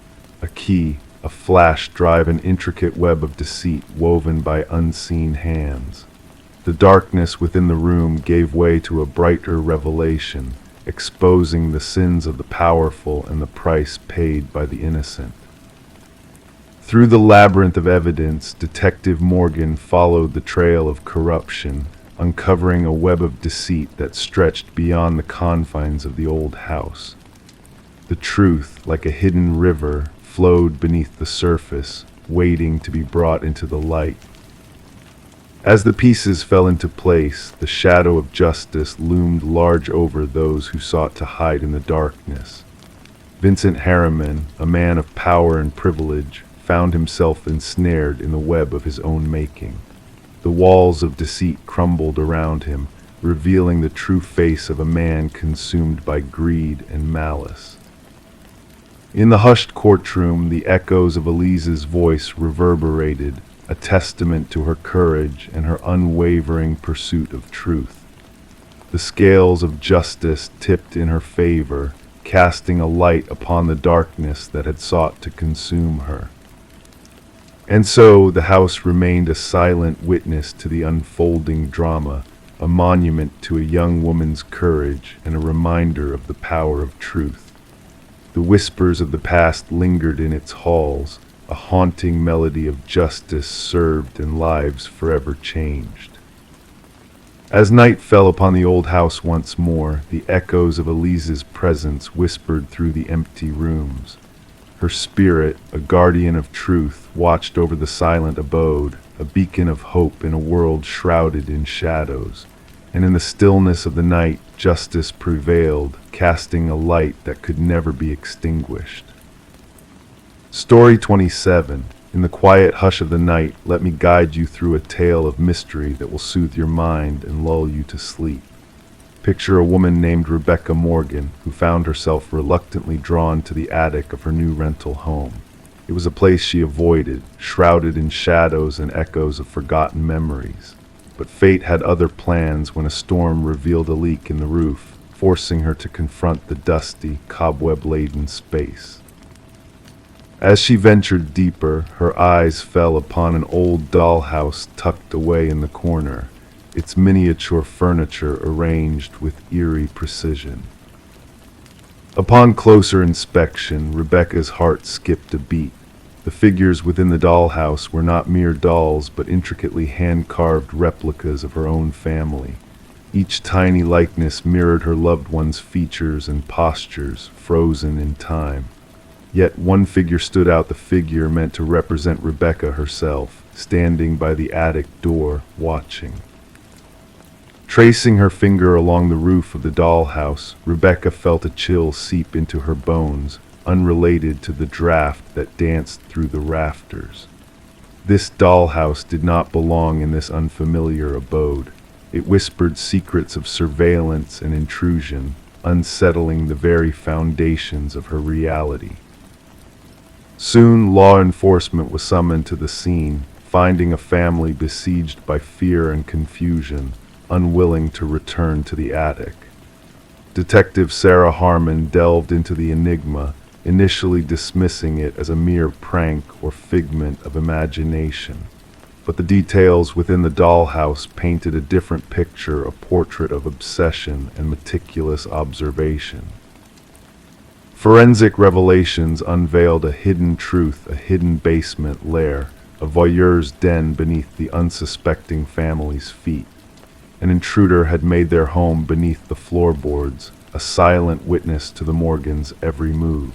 A key, a flash drive, an intricate web of deceit woven by unseen hands. The darkness within the room gave way to a brighter revelation, exposing the sins of the powerful and the price paid by the innocent. Through the labyrinth of evidence, Detective Morgan followed the trail of corruption, uncovering a web of deceit that stretched beyond the confines of the old house. The truth, like a hidden river, flowed beneath the surface, waiting to be brought into the light. As the pieces fell into place, the shadow of justice loomed large over those who sought to hide in the darkness. Vincent Harriman, a man of power and privilege, found himself ensnared in the web of his own making. The walls of deceit crumbled around him, revealing the true face of a man consumed by greed and malice. In the hushed courtroom, the echoes of Elise's voice reverberated, a testament to her courage and her unwavering pursuit of truth. The scales of justice tipped in her favor, casting a light upon the darkness that had sought to consume her. And so the house remained a silent witness to the unfolding drama, a monument to a young woman's courage and a reminder of the power of truth. The whispers of the past lingered in its halls, a haunting melody of justice served and lives forever changed. As night fell upon the old house once more, the echoes of Elise's presence whispered through the empty rooms. Her spirit, a guardian of truth, watched over the silent abode, a beacon of hope in a world shrouded in shadows. And in the stillness of the night, justice prevailed, casting a light that could never be extinguished. Story 27. In the quiet hush of the night, let me guide you through a tale of mystery that will soothe your mind and lull you to sleep. Picture a woman named Rebecca Morgan, who found herself reluctantly drawn to the attic of her new rental home. It was a place she avoided, shrouded in shadows and echoes of forgotten memories. But fate had other plans when a storm revealed a leak in the roof, forcing her to confront the dusty, cobweb-laden space. As she ventured deeper, her eyes fell upon an old dollhouse tucked away in the corner, its miniature furniture arranged with eerie precision. Upon closer inspection, Rebecca's heart skipped a beat. The figures within the dollhouse were not mere dolls, but intricately hand-carved replicas of her own family. Each tiny likeness mirrored her loved one's features and postures, frozen in time. Yet one figure stood out, the figure meant to represent Rebecca herself, standing by the attic door, watching. Tracing her finger along the roof of the dollhouse, Rebecca felt a chill seep into her bones, unrelated to the draft that danced through the rafters. This dollhouse did not belong in this unfamiliar abode. It whispered secrets of surveillance and intrusion, unsettling the very foundations of her reality. Soon, law enforcement was summoned to the scene, finding a family besieged by fear and confusion, unwilling to return to the attic. Detective Sarah Harmon delved into the enigma, initially dismissing it as a mere prank or figment of imagination. But the details within the dollhouse painted a different picture, a portrait of obsession and meticulous observation. Forensic revelations unveiled a hidden truth, a hidden basement lair, a voyeur's den beneath the unsuspecting family's feet. An intruder had made their home beneath the floorboards, a silent witness to the Morgans' every move.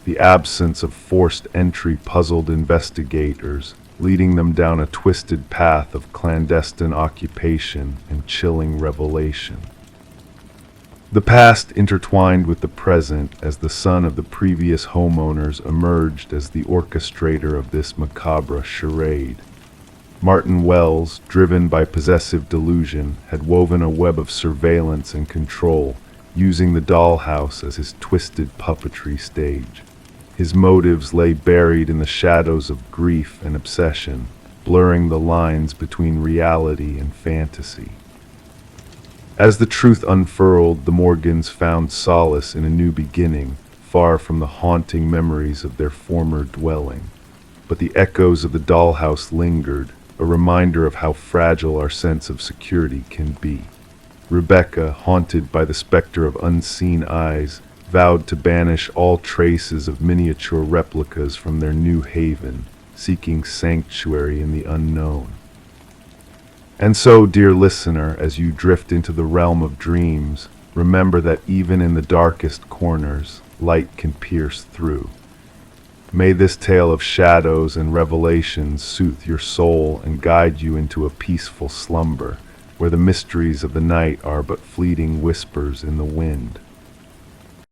The absence of forced entry puzzled investigators, leading them down a twisted path of clandestine occupation and chilling revelation. The past intertwined with the present as the son of the previous homeowners emerged as the orchestrator of this macabre charade. Martin Wells, driven by possessive delusion, had woven a web of surveillance and control, using the dollhouse as his twisted puppetry stage. His motives lay buried in the shadows of grief and obsession, blurring the lines between reality and fantasy. As the truth unfurled, the Morgans found solace in a new beginning, far from the haunting memories of their former dwelling. But the echoes of the dollhouse lingered, a reminder of how fragile our sense of security can be. Rebecca, haunted by the specter of unseen eyes, vowed to banish all traces of miniature replicas from their new haven, seeking sanctuary in the unknown. And so, dear listener, as you drift into the realm of dreams, remember that even in the darkest corners, light can pierce through. May this tale of shadows and revelations soothe your soul and guide you into a peaceful slumber, where the mysteries of the night are but fleeting whispers in the wind.